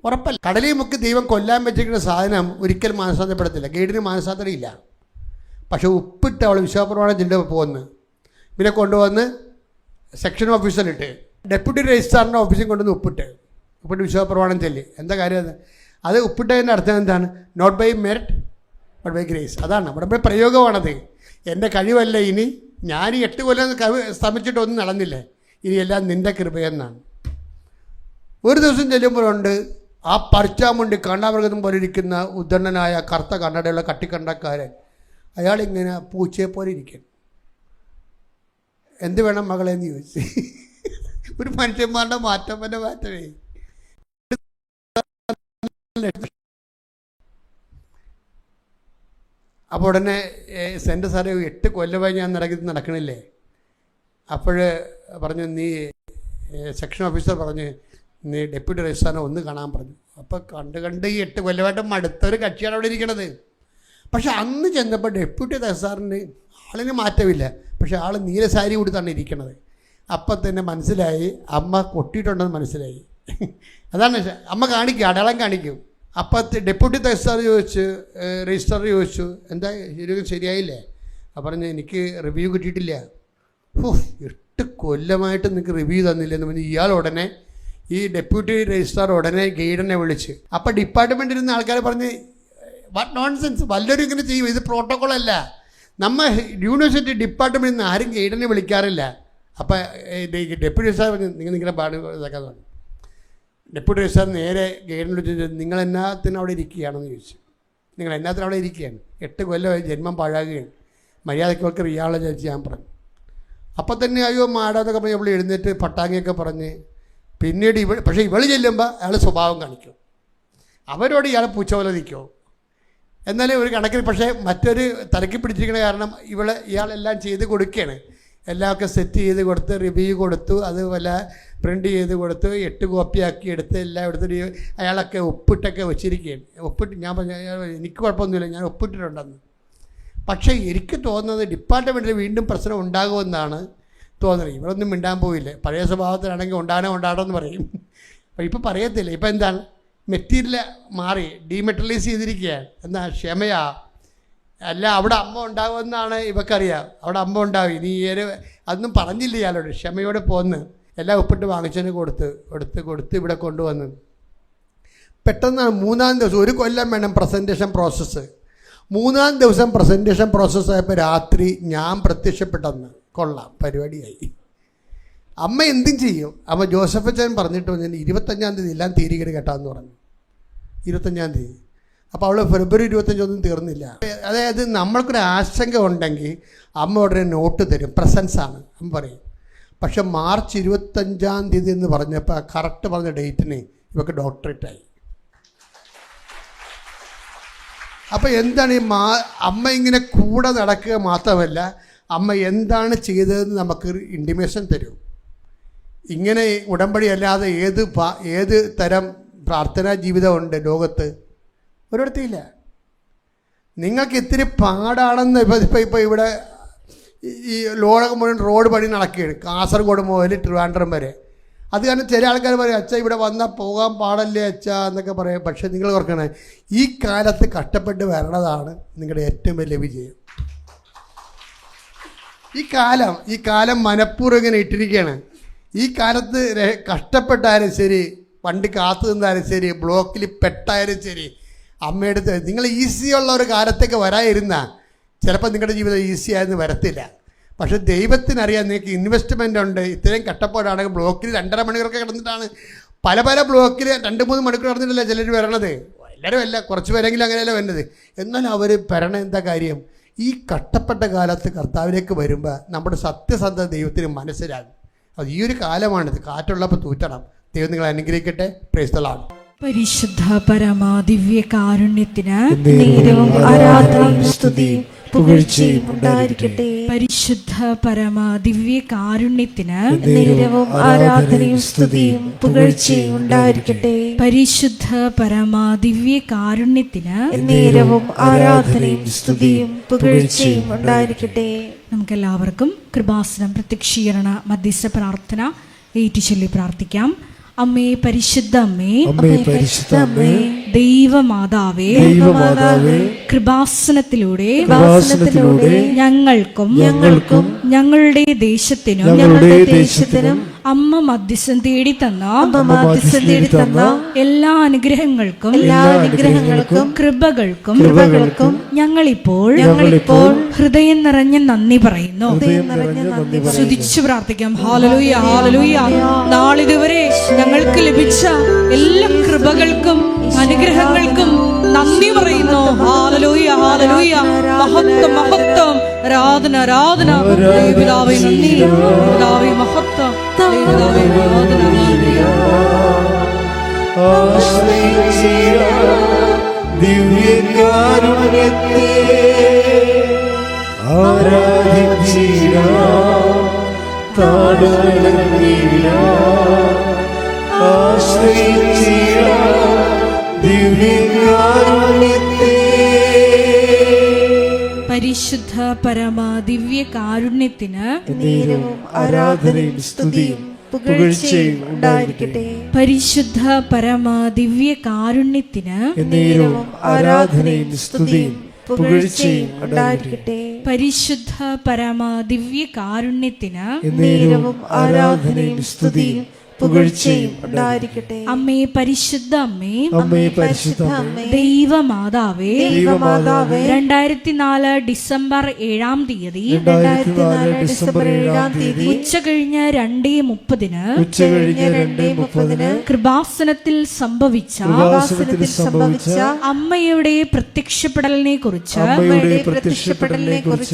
ഉറപ്പല്ല. കടലിൽ മുക്കി ദൈവം കൊല്ലാൻ വെച്ചിരിക്കുന്ന സാധനം ഒരിക്കലും മാനസാന്തരപ്പെടുത്തില്ല. ഗൈഡിന് മാനസാന്തരം ഇല്ല. പക്ഷെ ഉപ്പിട്ട് അവൾ വിശ്വാസപ്രമാണം ചെല്ലുമ്പോൾ പോകുന്നു. പിന്നെ കൊണ്ടുവന്ന് സെക്ഷൻ ഓഫീസറിലിട്ട് ഡെപ്യൂട്ടി രജിസ്ട്രാറിൻ്റെ ഓഫീസിൽ കൊണ്ടുവന്ന് ഉപ്പിട്ട് വിശ്വാസപ്രമാണം ചെല്ലി. എന്താ കാര്യം? അത് ഉപ്പിട്ടതിൻ്റെ അർത്ഥം എന്താണ്? Not by merit but by grace. അതാണ് നമ്മുടെ പ്രയോഗമാണത്. എൻ്റെ കഴിവല്ല, ഇനി ഞാൻ 8 കൊല്ലം ശ്രമിച്ചിട്ടൊന്നും നടന്നില്ലേ, ഇനി എല്ലാം നിൻ്റെ കൃപയെന്നാണ്. ഒരു ദിവസം ചെല്ലുമ്പോഴുണ്ട് ആ പറിച്ചാമുണ്ടി കണ്ണാമൃഗം പോലെ ഇരിക്കുന്ന ഉദ്ദണ്ണനായ കറുത്ത കണ്ണടയുള്ള കട്ടിക്കണ്ടക്കാരൻ. അയാളിങ്ങനെ പൂച്ചയെപ്പോലെ ഇരിക്കും. എന്ത് വേണം മകളെ എന്ന് ചോദിച്ചു. ഒരു മനുഷ്യന്മാരുടെ മാറ്റമേ. അപ്പോൾ ഉടനെ സെൻ്റ് സാറേ 8 കൊല്ലമായി ഞാൻ നടക്കണില്ലേ. അപ്പോൾ പറഞ്ഞു, നീ സെക്ഷൻ ഓഫീസർ പറഞ്ഞു നീ ഡെപ്യൂട്ടി രജിസ്ട്രാറിനെ ഒന്ന് കാണാൻ പറഞ്ഞു. അപ്പോൾ കണ്ട് ഈ 8 കൊല്ലമായിട്ട് മടുത്തൊരു കക്ഷിയാണ് അവിടെ ഇരിക്കണത്. പക്ഷെ അന്ന് ചെന്നപ്പോൾ ഡെപ്യൂട്ടി രജിസ്ട്രാറിന് ആളിന് മാറ്റമില്ല. പക്ഷെ ആൾ നീല സാരി കൊടുത്താണ് ഇരിക്കണത്. അപ്പം തന്നെ മനസ്സിലായി അമ്മ കൊട്ടിയിട്ടുണ്ടെന്ന് മനസ്സിലായി. അതാണ് അമ്മ കാണിക്കും, അടയാളം കാണിക്കും. അപ്പം ഡെപ്യൂട്ടി തഹസിൽദാർ രജിസ്ട്രാർ ചോദിച്ചു, എന്താ ശരിയായില്ലേ? അപ്പം പറഞ്ഞു, എനിക്ക് റിവ്യൂ കിട്ടിയിട്ടില്ല. 8 കൊല്ലമായിട്ട് നിങ്ങൾക്ക് റിവ്യൂ തന്നില്ലെന്ന് പറഞ്ഞ് ഇയാൾ ഉടനെ ഈ ഡെപ്യൂട്ടി രജിസ്ട്രാർ ഉടനെ ഗൈഡിനെ വിളിച്ച്. അപ്പം ഡിപ്പാർട്ട്മെൻറ്റിൽ ഇരുന്ന ആൾക്കാർ പറഞ്ഞ്, വാട്ട് നോൺസെൻസ്, വല്ലവരും ഇങ്ങനെ ചെയ്യും, ഇത് പ്രോട്ടോക്കോളല്ല. നമ്മൾ യൂണിവേഴ്സിറ്റി ഡിപ്പാർട്ട്മെൻറ്റിൽ നിന്ന് ആരും ഗൈഡിനെ വിളിക്കാറില്ല. അപ്പം ഡെപ്യൂട്ടി രജിസ്ട്രാർ പറഞ്ഞു, നിങ്ങളുടെ പാട് ഇതൊക്കെ പറഞ്ഞു. ഡെപ്യൂട്ടി രജിസ്ട്രാർ നേരെ ഗൈഡിനെ വിളിച്ച്, നിങ്ങൾ എന്നാത്തിന് അവിടെ ഇരിക്കുകയാണെന്ന് ചോദിച്ചു. നിങ്ങൾ എന്നാത്തിന് അവിടെ ഇരിക്കുകയാണ്? 8 കൊല്ലമായി ജന്മം പാഴാകുകയാണ്, മര്യാദയ്ക്കൊക്കെ റിയാളെ ചോദിച്ച് ഞാൻ പറഞ്ഞു. അപ്പം തന്നെ അയ്യോ മാടാന്നൊക്കെ പറഞ്ഞ് നമ്മൾ എഴുന്നേറ്റ് പട്ടാങ്ങിയൊക്കെ പറഞ്ഞ് പിന്നീട് പക്ഷേ ഇവൾ ചെല്ലുമ്പോൾ അയാൾ സ്വഭാവം കാണിക്കും, അവരോട് ഇയാൾ പൂച്ച പോലെ നിൽക്കും. എന്നാലും ഒരു കണക്കിൽ പക്ഷേ മറ്റൊരു തലക്കി പിടിച്ചിരിക്കുന്ന കാരണം ഇയാളെല്ലാം ചെയ്ത് കൊടുക്കുകയാണ്. എല്ലാമൊക്കെ സെറ്റ് ചെയ്ത് കൊടുത്ത് റിവ്യൂ കൊടുത്തു, അത് വല്ല പ്രിൻ്റ് ചെയ്ത് കൊടുത്ത് 8 കോപ്പിയാക്കി എടുത്ത് എല്ലാം എടുത്തിട്ട് അയാളൊക്കെ ഒപ്പിട്ടൊക്കെ വെച്ചിരിക്കുകയാണ്. ഞാൻ പറഞ്ഞു എനിക്ക് കുഴപ്പമൊന്നുമില്ല, ഞാൻ ഒപ്പിട്ടിട്ടുണ്ടെന്ന്. പക്ഷേ എനിക്ക് തോന്നുന്നത് ഡിപ്പാർട്ട്മെൻറ്റിൽ വീണ്ടും പ്രശ്നം ഉണ്ടാകുമെന്നാണ് തോന്നുന്നത്. ഇവരൊന്നും മിണ്ടാൻ പോയില്ലേ, പഴയ സ്വഭാവത്തിലാണെങ്കിൽ ഉണ്ടാണെന്ന് പറയും. ഇപ്പോൾ പറയത്തില്ല. ഇപ്പോൾ എന്താണ്, മെറ്റീരിയൽ മാറി ഡീമെറ്ററലൈസ് ചെയ്തിരിക്കുകയാണ്. എന്നാ ക്ഷമയാ, അല്ല അവിടെ അമ്മ ഉണ്ടാകുമെന്നാണ് ഇവക്കറിയാം. അവിടെ അമ്മ ഉണ്ടാവും. ഇനി അതൊന്നും പറഞ്ഞില്ല ഇയാളോട്. ക്ഷമയോടെ പോന്ന് എല്ലാം ഒപ്പിട്ട് വാങ്ങിച്ചതിന് കൊടുത്ത് ഇവിടെ കൊണ്ടുവന്ന് പെട്ടെന്നാണ് 3-ാം ദിവസം, 1 കൊല്ലം വേണം പ്രസൻറ്റേഷൻ പ്രോസസ്സ്. 3-ാം ദിവസം പ്രസൻറ്റേഷൻ പ്രോസസ്സായപ്പോൾ രാത്രി ഞാൻ പ്രത്യക്ഷപ്പെട്ടെന്ന്. കൊള്ളാം, പരിപാടിയായി. അമ്മ എന്തും ചെയ്യും. അമ്മ ജോസഫച്ചൻ പറഞ്ഞിട്ട് വന്നു 25-ാം തീയതി എല്ലാം തീരുകയാണ് കേട്ടാന്ന് പറഞ്ഞു. 25-ാം തീയതി. അപ്പോൾ അവൾ ഫെബ്രുവരി 25 തീർന്നില്ല. അതായത് നമ്മൾക്കൊരു ആശങ്ക ഉണ്ടെങ്കിൽ അമ്മ ഉടനെ നോട്ട് തരും, പ്രസൻസാണ് അമ്മ പറയും. പക്ഷെ മാർച്ച് 25-ാം തീയതി എന്ന് പറഞ്ഞപ്പോൾ കറക്റ്റ് പറഞ്ഞ ഡേറ്റിന് ഇവർക്ക് ഡോക്ടറേറ്റായി. അപ്പോൾ എന്താണ് ഈ അമ്മ ഇങ്ങനെ കൂടെ നടക്കുക മാത്രമല്ല, അമ്മ എന്താണ് ചെയ്തതെന്ന് നമുക്ക് ഇൻറ്റിമേഷൻ തരും. ഇങ്ങനെ ഉടമ്പടി അല്ലാതെ ഏത് തരം പ്രാർത്ഥനാ ജീവിതമുണ്ട് ലോകത്ത്? ഒരിടത്തില്ല. നിങ്ങൾക്ക് ഇത്തിരി പാടാണെന്ന് ഇപ്പോൾ ഇവിടെ ഈ ലോകം മുഴുവൻ റോഡ് പണി നടക്കുകയാണ്, കാസർഗോഡ് മുതൽ ട്രിവാൻഡ്രം വരെ. അത് കാരണം ചില ആൾക്കാർ പറയും അച്ഛാ ഇവിടെ വന്നാൽ പോകാൻ പാടല്ലേ അച്ഛാ എന്നൊക്കെ പറയും. പക്ഷേ നിങ്ങൾ ഓർക്കണേ, ഈ കാലത്ത് കഷ്ടപ്പെട്ട് വരണതാണ് നിങ്ങളുടെ ഏറ്റവും വലിയ വിജയം. ഈ കാലം മനഃപൂർവ്വം ഇങ്ങനെ ഇട്ടിരിക്കുകയാണ്. ഈ കാലത്ത് കഷ്ടപ്പെട്ടാലും ശരി, വണ്ടി കാത്തു നിന്നാലും ശരി, ബ്ലോക്കിൽ പെട്ടായാലും ശരി, അമ്മയെടുത്ത് നിങ്ങൾ ഈസിയുള്ള ഒരു കാലത്തേക്ക് വരാതിരുന്ന ചിലപ്പോൾ നിങ്ങളുടെ ജീവിതം ഈസി ആയെന്ന് വരത്തില്ല. പക്ഷേ ദൈവത്തിനറിയാം നിങ്ങൾക്ക് ഇൻവെസ്റ്റ്മെൻ്റ് ഉണ്ട്. ഇത്രയും കട്ടപ്പാടാണെങ്കിൽ ബ്ലോക്കിൽ 2.5 മണിക്കൂറൊക്കെ കിടന്നിട്ടാണ്, പല ബ്ലോക്കിൽ 2-3 മണിക്കൂർ കിടന്നിട്ടല്ല ചിലർ വരണത്. എല്ലാവരും അല്ല, കുറച്ച് പേരെങ്കിലും അങ്ങനെയല്ല വരുന്നത്. എന്നാൽ അവർ വരണ എന്താ കാര്യം? ഈ കഷ്ടപ്പെട്ട കാലത്ത് കർത്താവിലേക്ക് വരുമ്പോൾ നമ്മുടെ സത്യസന്ധ ദൈവത്തിന് മനസ്സിലാകും. അത് ഈ ഒരു കാലമാണിത്. കാറ്റുള്ളപ്പോൾ തൂറ്റണം. ദൈവം നിങ്ങളെ അനുഗ്രഹിക്കട്ടെ. Price the Lord. പരിശുദ്ധ പരമാ ദിവ്യ കാരുണ്യത്തിന് നേരവും ആരാധനയും സ്തുതിയും പുകഴ്ചയും ഉണ്ടായിരിക്കട്ടെ. പരിശുദ്ധ പരമാ ദിവ്യ കാരുണ്യത്തിന് നേരവും ആരാധനയും സ്തുതിയും പുകഴ്ചയും ഉണ്ടായിരിക്കട്ടെ. പരിശുദ്ധ പരമാ ദിവ്യ കാരുണ്യത്തിന് നേരവും ആരാധനയും സ്തുതിയും പുകഴ്ചയും ഉണ്ടായിരിക്കട്ടെ. നമുക്കെല്ലാവർക്കും കൃപാസനം പ്രത്യക്ഷീകരണ മധ്യസ്ഥ പ്രാർത്ഥന ഏറ്റുചൊല്ലി പ്രാർത്ഥിക്കാം. അമ്മേ പരിശുദ്ധ അമ്മേ, ദൈവമാതാവേ, കൃപാസനത്തിലൂടെ ഞങ്ങൾക്കും ഞങ്ങളുടെ ദേശത്തിനും അമ്മ മധ്യസ്ഥം തേടി തന്ന എല്ലാ അനുഗ്രഹങ്ങൾക്കും കൃപകൾക്കും ഞങ്ങളിപ്പോൾ ഹൃദയം നിറഞ്ഞ നന്ദി പറയുന്നു. സ്തുതിച്ചു പ്രാർത്ഥിക്കാം. ഹല്ലേലൂയ, ഹല്ലേലൂയ. നാളിതുവരെ ഞങ്ങൾക്ക് ലഭിച്ച എല്ലാ കൃപകൾക്കും അനുഗ്രഹങ്ങൾക്കും നന്ദി പറയുന്നു. Hallelujah, hallelujah. മഹത്വം, മഹത്വം, ആരാധന, ആരാധന. ദൈവപിതാവേ നന്ദി, പിതാവേ മഹത്വം, ദൈവപിതാവേ ആരാധന. ദിവ്യകാരുണ്യത്തെ പരിശുദ്ധ പരമ ദിവ്യ കാരുണ്യത്തിന് നേരവും ആരാധനയും സ്തുതിയും പുകഴ്ചയും ഉണ്ടായിരിക്കട്ടെ. പരിശുദ്ധ പരമ ദിവ്യ കാരുണ്യത്തിന് നേരവും ആരാധനയും സ്തുതിയും പുകഴ്ചയും ഉണ്ടായിരിക്കട്ടെ. പരിശുദ്ധ പരമ ദിവ്യ കാരുണ്യത്തിന് നേരവും ആരാധനയും സ്തുതിയും പുകഴ്ചയും ഉണ്ടായിരിക്കട്ടെ. അമ്മേ പരിശുദ്ധ അമ്മേ, അമ്മേ പരിശുദ്ധ അമ്മേ, ദൈവമാതാവേ, 2004 ഡിസംബർ 7-ാം തീയതി ഉച്ച കഴിഞ്ഞ് 2:30 കൃപാസനത്തിൽ സംഭവിച്ച അമ്മയുടെ പ്രത്യക്ഷപ്പെടലിനെ കുറിച്ച്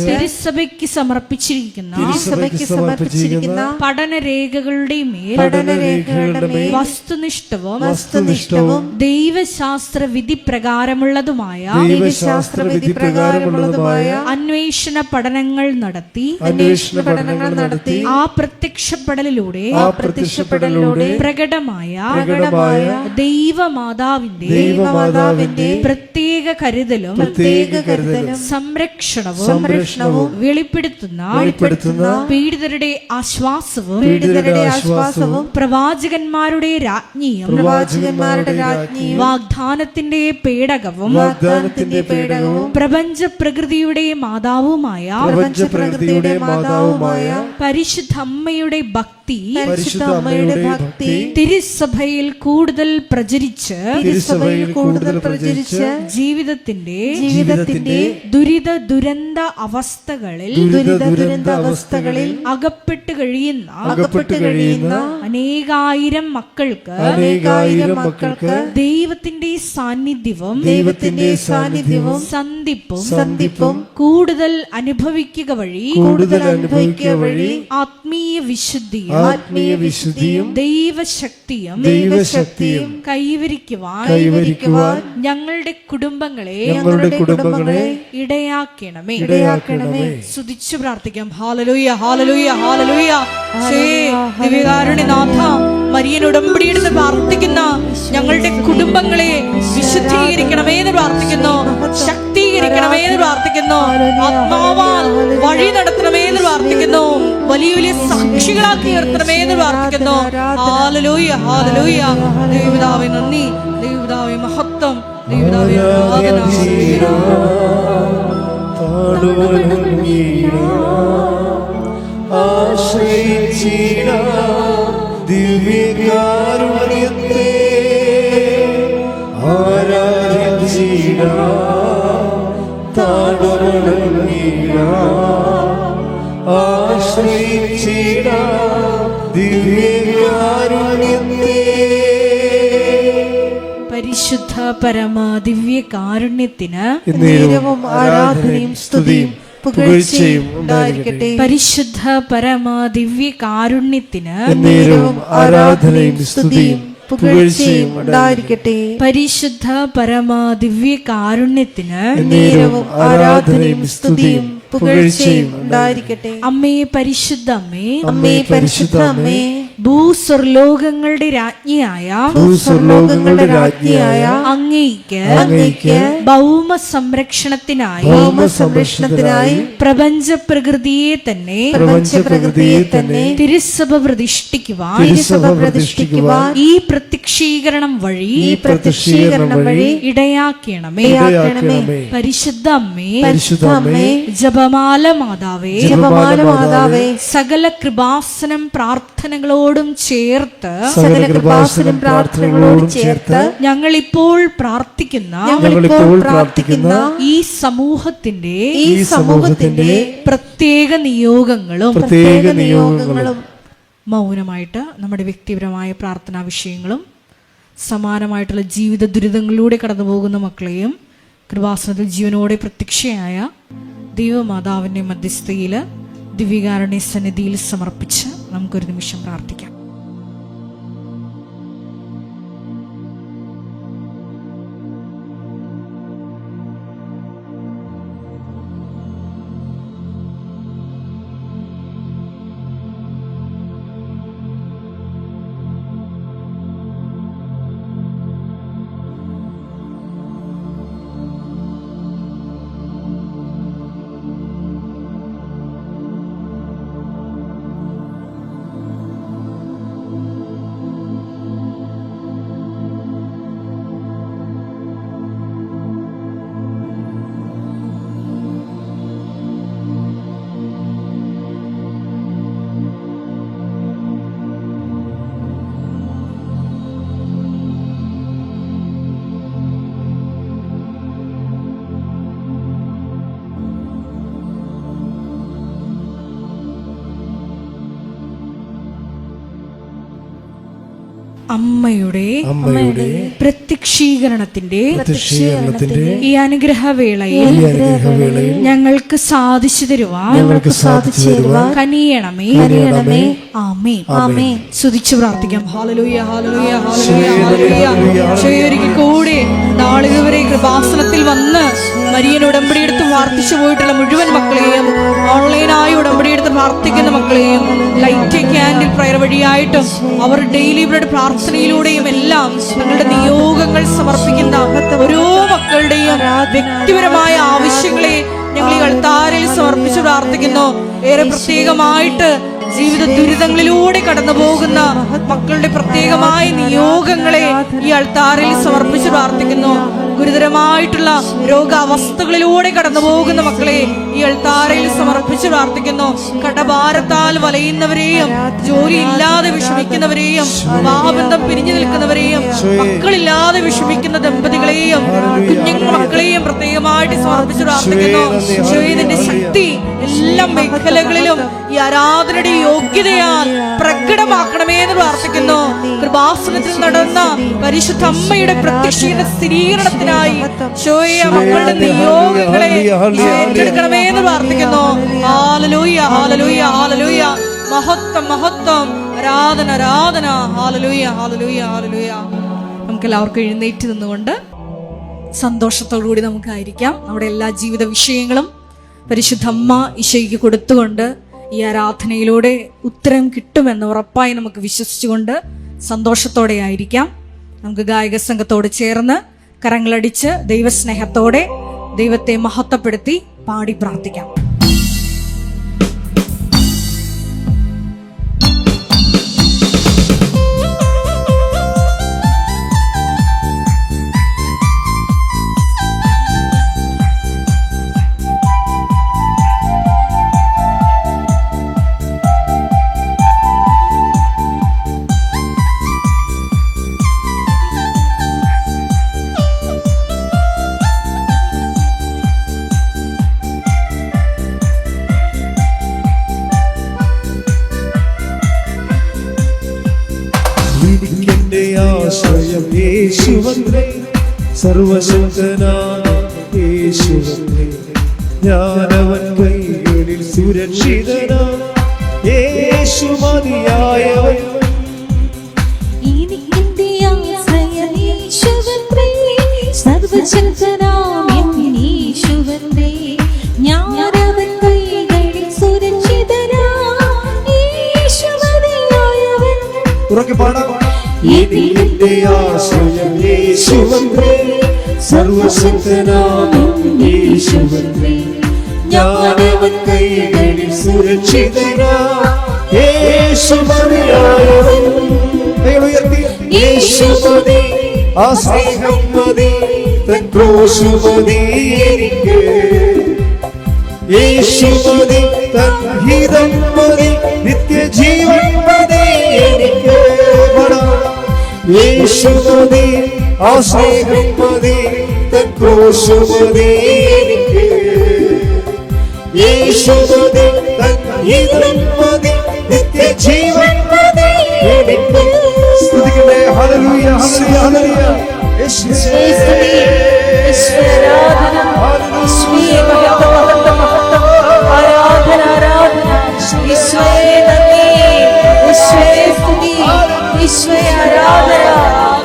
തിരുസഭയ്ക്ക് സമർപ്പിച്ചിരിക്കുന്ന പഠനരേഖകളുടെ മേൽ രേഖകളുടെ മേൽ വസ്തുനിഷ്ഠവും വസ്തുനിഷ്ഠവും ദൈവശാസ്ത്ര വിധി പ്രകാരമുള്ളതുമായ ദൈവശാസ്ത്ര വിധി പ്രകാരമുള്ളതുമായ അന്വേഷണ പഠനങ്ങൾ നടത്തി അന്വേഷണ പഠനങ്ങൾ നടത്തി ആ പ്രത്യക്ഷപ്പെടലിലൂടെ ആ പ്രത്യക്ഷപ്പെടലിലൂടെ പ്രകടമായ ദൈവമാതാവിന്റെ ദൈവമാതാവിന്റെ പ്രത്യേക കരുതലും സംരക്ഷണവും സംരക്ഷണവും വെളിപ്പെടുത്തുന്ന പീഡിതരുടെ ആശ്വാസവും പ്രവാചകന്മാരുടെ രാജ്ഞിയും വാഗ്ദാനത്തിന്റെ പേടകവും പ്രപഞ്ച പ്രകൃതിയുടെ മാതാവുമായ പരിശുദ്ധമ്മയുടെ ഭക്തി തിരുസഭയിൽ കൂടുതൽ പ്രചരിച്ച് ജീവിതത്തിന്റെ ദുരിത ദുരന്ത അവസ്ഥകളിൽ അകപ്പെട്ട് കഴിയുന്ന അനേകായിരം മക്കൾക്ക് ദൈവത്തിന്റെ സാന്നിധ്യവും സന്ധിപ്പും കൂടുതൽ അനുഭവിക്കുക വഴി ആത്മീയ വിശുദ്ധിയും ദൈവശക്തിയും കൈവരിക്കുവാൻ ഞങ്ങളുടെ കുടുംബങ്ങളെ ഇടയാക്കണമേ. സ്തുതിച്ചു പ്രാർത്ഥിക്കാം. ഹല്ലേലൂയ, ഹല്ലേലൂയ, ഹല്ലേലൂയ. ദിവ്യകാരുണ്യനാഥ, മരിയൻ ഉടമ്പടിയെടുത്ത് പ്രാർത്ഥിക്കുന്ന ഞങ്ങളുടെ കുടുംബങ്ങളെ വിശുദ്ധീകരിക്കണമേ എന്ന് പ്രാർത്ഥിക്കുന്നു, ശക്തീകരിക്കണമേ എന്ന് പ്രാർത്ഥിക്കുന്നു, ആത്മാവാൽ വഴി നടത്തണമേ എന്ന് പ്രാർത്ഥിക്കുന്നു, വലിയ വലിയ സാക്ഷികളാക്കി ഉയർത്തണമേ എന്ന് പ്രാർത്ഥിക്കുന്നു. ഹല്ലേലൂയ, ഹല്ലേലൂയ. ദൈവപിതാവേ നന്ദി, ദൈവപിതാവേ മഹത്വം, ദൈവപിതാവേ ആരാധന. ദിവ്യകാരുണ്യത്തെ പരിശുദ്ധ പരമ ദിവ്യകാരുണ്യത്തിന് ആരാധനയും സ്തുതിയും പുകഴ്ചയും ഉണ്ടായിരിക്കട്ടെ. പരിശുദ്ധ പരമ ദിവ്യകാരുണ്യത്തിന് ആരാധനയും സ്തുതിയും പുകഴ്ചയും ഉണ്ടായിരിക്കട്ടെ. പരിശുദ്ധ പരമ ദിവ്യകാരുണ്യത്തിന് ആരാധനയും സ്തുതിയും പുകഴ്ചയും ഉണ്ടായിരിക്കട്ടെ. അമ്മേ പരിശുദ്ധ അമ്മേ, അമ്മേ പരിശുദ്ധ അമ്മേ, ഭൂസ്വർലോകങ്ങളുടെ രാജ്ഞിയായ അങ്ങേയ്ക്ക് ഭൗമ സംരക്ഷണത്തിനായി പ്രപഞ്ച പ്രകൃതിയെ തന്നെ തിരുസഭ പ്രതിഷ്ഠിക്കുവാൻ ഈ പ്രത്യക്ഷീകരണം വഴി ഇടയാക്കണമേ. പരിശുദ്ധ അമ്മേ, ജപമാല മാതാവേ, സകല കൃപാസനം പ്രാർത്ഥനകളോടും ചേർത്ത് ഞങ്ങളിപ്പോൾ പ്രാർത്ഥിക്കുന്ന ഈ സമൂഹത്തിന്റെ പ്രത്യേക നിയോഗങ്ങളും മൗനമായിട്ട് നമ്മുടെ വ്യക്തിപരമായ പ്രാർത്ഥനാ വിഷയങ്ങളും സമാനമായിട്ടുള്ള ജീവിത ദുരിതങ്ങളിലൂടെ കടന്നു പോകുന്ന മക്കളെയും കൃപാസനത്തിൽ ജീവനോടെ പ്രത്യക്ഷയായ ദൈവമാതാവിന്റെ മധ്യസ്ഥയിൽ ദിവ്യകാരുണ്യ സന്നിധിയിൽ സമർപ്പിച്ച് നമുക്കൊരു നിമിഷം പ്രാർത്ഥിക്കാം. അമ്മയുടെ പ്രത്യക്ഷീകരണത്തിന്റെ ഈ അനുഗ്രഹവേളയിൽ ഞങ്ങൾക്ക് സാധിച്ചു തരുവാൻ കനിയണമേ. ആമേൻ. സ്തുതിച്ചു പ്രാർത്ഥിക്കാം. ഹല്ലേലൂയ, ഹല്ലേലൂയ, ഹല്ലേലൂയ, ഹല്ലേലൂയ. ഒരിക്കൽ കൂടി നാളിതുവരെ കൃപാസനത്തിൽ വന്ന് മരിയൻ ഉടമ്പടി എടുത്ത് പ്രാർത്ഥിച്ചു പോയിട്ടുള്ള മുഴുവൻ മക്കളെയും, ഓൺലൈനായി ഉടമ്പടി എടുത്ത് പ്രാർത്ഥിക്കുന്ന മക്കളെയും, ലൈറ്റ് ക്യാൻഡിൽ പ്രയർ വഴിയായിട്ടും അവർ ഡെയിലി ബ്രെഡ് പ്രാർത്ഥനയിലൂടെയും എല്ലാം തങ്ങളുടെ നിയോഗങ്ങൾ സമർപ്പിക്കുന്ന ഓരോ മക്കളുടെയും വ്യക്തിപരമായ ആവശ്യങ്ങളെ ഞങ്ങൾ ഈ അൾത്താരയിൽ സമർപ്പിച്ച് പ്രാർത്ഥിക്കുന്നു. ഏറെ പ്രത്യേകമായിട്ട് ജീവിത ദുരിതങ്ങളിലൂടെ കടന്നു പോകുന്ന മക്കളുടെ പ്രത്യേകമായ നിയോഗങ്ങളെ ഈ അൾത്താരയിൽ സമർപ്പിച്ച് പ്രാർത്ഥിക്കുന്നു. ഗുരുതരമായിട്ടുള്ള രോഗാവസ്ഥകളിലൂടെ കടന്നു പോകുന്ന മക്കളെ ഈ അൾത്താരയിൽ സമർപ്പിച്ച് പ്രാർത്ഥിക്കുന്നു. കടഭാരത്താൽ വലയുന്നവരെയും, ജോലി ഇല്ലാതെ വിഷമിക്കുന്നവരെയും, വിവാഹബന്ധം പിരിഞ്ഞു നിൽക്കുന്നവരെയും, മക്കളില്ലാതെ വിഷമിക്കുന്ന ദമ്പതികളെയും, കുഞ്ഞുങ്ങൾ മക്കളെയും പ്രത്യേകമായിട്ട് സമർപ്പിച്ച് പ്രാർത്ഥിക്കുന്നു. ഈശോയുടെ ശക്തി എല്ലാ മേഖലകളിലും ഈ ആരാധനയുടെ യോഗ്യതയാൽ പ്രകടമാക്കണമേ എന്ന് പ്രാർത്ഥിക്കുന്നു. കൃപാസനത്തിൽ നടന്ന പരിശുദ്ധ അമ്മയുടെ പ്രത്യക്ഷീകരണ സ്ഥിരീകരണത്തിനായി മക്കളുടെ നിയോഗങ്ങളെ ഏറ്റെടുക്കണമേ എന്ന് പ്രാർത്ഥിക്കുന്നു. ഹല്ലേലൂയ, ഹല്ലേലൂയ, ഹല്ലേലൂയ. മഹത്വം, മഹത്വം, ആരാധന, ആരാധന. ഹല്ലേലൂയ, ഹല്ലേലൂയ, ഹല്ലേലൂയ. നമുക്ക് എല്ലാവർക്കും എഴുന്നേറ്റ് നിന്നുകൊണ്ട് സന്തോഷത്തോടുകൂടി നമുക്കായിരിക്കാം. നമ്മുടെ എല്ലാ ജീവിത വിഷയങ്ങളും പരിശുദ്ധ അമ്മ ഈശോയ്ക്ക് കൊടുത്തുകൊണ്ട് ഈ ആരാധനയിലൂടെ ഉത്തരം കിട്ടുമെന്ന് ഉറപ്പായി നമുക്ക് വിശ്വസിച്ചുകൊണ്ട് സന്തോഷത്തോടെ ആയിരിക്കാം. നമുക്ക് ഗായക സംഘത്തോട് ചേർന്ന് കരങ്ങളടിച്ച് ദൈവസ്നേഹത്തോടെ ദൈവത്തെ മഹത്വപ്പെടുത്തി പാടി പ്രാർത്ഥിക്കാം. ആശ്രയം യേശുവത്രേ, സർവശക്തനായ യേശുവത്രേ, ഞാനവൻ കൈകളിൽ സുരക്ഷിതനാം, യേശു മതിയായവൻ. എനിക്കെന്റെ ആശ്രയം യേശുവത്രേ, സർവശക്തനാം യേശുവത്രേ, ഞാനവൻ കൈകളിൽ സുരക്ഷിതനാം, യേശു മതിയായവൻ. ഉറക്കെ പാടാം. എനിക്കെന്റെ ആശ്രയം യേശുവത്രേ, സർവശക്തനാം യേശുവത്രേ, ഞാനവൻ കൈകളിൽ സുരക്ഷിതനാം, യേശു മതിയായവൻ. യേശു മതി, ആ സ്നേഹം മതി, തൻ ക്രൂശ് മതി എനിക്ക്. യേശു മതി, തൻ ഹിതം മതി, നിത്യജീവൻ മതി എനിക്ക്. യേശു മതി, ആ സ്നേഹം മതി, തൻ ക്രൂശ് മതി എനിക്ക്. യേശു മതി, തൻ ഹിതം മതി, നിത്യജീവൻ മതി എനിക്ക്. സ്തുതിക്കട്ടെ. ഹല്ലേലൂയ, ഹല്ലേലൂയ, ഹല്ലേലൂയ. യേശുവേ ആരാധന, യേശുവേ മഹത്വം, മഹത്വം, മഹത്വം. ആരാധന, ആരാധന. യേശുവേ നന്ദി, യേശുവേ സ്തുതി, യേശുവേ ആരാധന,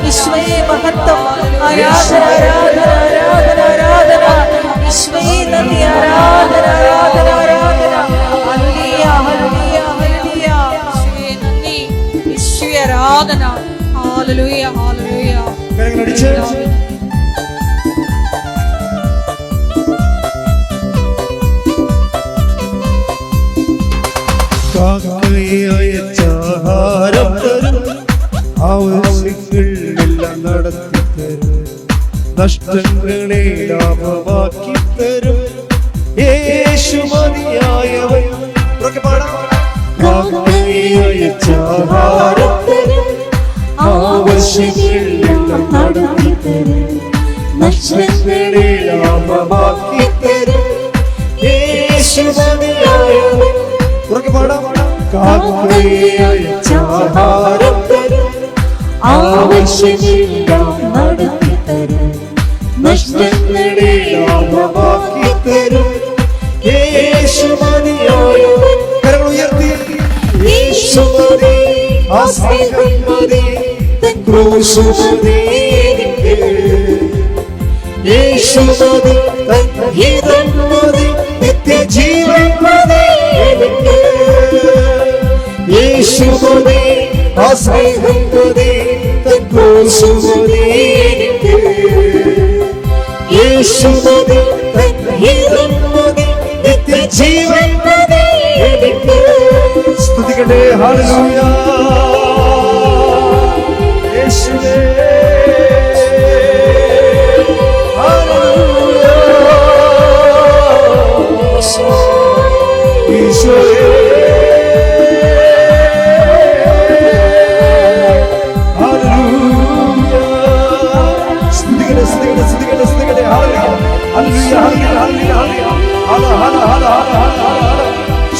യേശുവേ മഹത്വം. ആരാധന, ആരാധന, ആരാധന, ആരാധന. യേശുവേ നന്ദി, ആരാധന, ആരാധന, ആരാധന. ഹല്ലേലൂയ, ഹല്ലേലൂയ, ഹല്ലേലൂയ. യേശുവേ നന്ദി, യേശുവേ ആരാധന. ഹല്ലേലൂയ, ഹല്ലേലൂയ. കരങ്ങളടിച്ച് അയച്ചാഹാരം തരും, ആവശ്യങ്ങളെല്ലാം നടത്തി തരും, നഷ്ടങ്ങളെ ലാഭമാക്കി തരും, യേശു മതിയായവൻ. അയച്ചാഹാരം തരും, ആവശ്യങ്ങളെല്ലാം നടത്തി തരും, നഷ്ടങ്ങളെ ലാഭമാക്കി തരും, യേശു മതിയായവൻ. ഉറക്കെ പാടാം. കാക്കയെ അയച്ചാഹാരം തരും, ആവശ്യമെല്ലാം നടത്തി തരും, നഷ്ടങ്ങളെ ലാഭമാക്കി തരും. യേശു മതിയായവൻ, കരങ്ങൾ ഉയർത്തി. യേശു മതി, ആ സ്നേഹം മതി, തൻ ക്രൂശ് മതി എനിക്ക്. യേശു മതി, തൻ ഹിതം മതി, നിത്യജീവൻ മതി എനിക്ക്. യേശു മതി, ആ സ്നേഹം മതി, തൻ ക്രൂശ് മതി എനിക്ക്. യേശു മതി, തൻ ഹിതം മതി, നിത്യജീവൻ മതി എനിക്ക്. സ്തുതിക്കട്ടെ. ഹല്ലേലൂയ. യേശുവേ. ഹല്ലേലൂയ. ഈശോയേ. ഹല്ലേലൂയ. സ്തുതിക്കട്ടെ, സ്തുതിക്കട്ടെ, സ്തുതിക്കട്ടെ, സ്തുതിക്കട്ടെ. ഹല്ലേലൂയ. ഹല്ലേലൂയ, ഹല്ലേലൂയ, ഹല്ലേലൂയ. ഹല ഹല ഹല ഹല ഹല ഹല.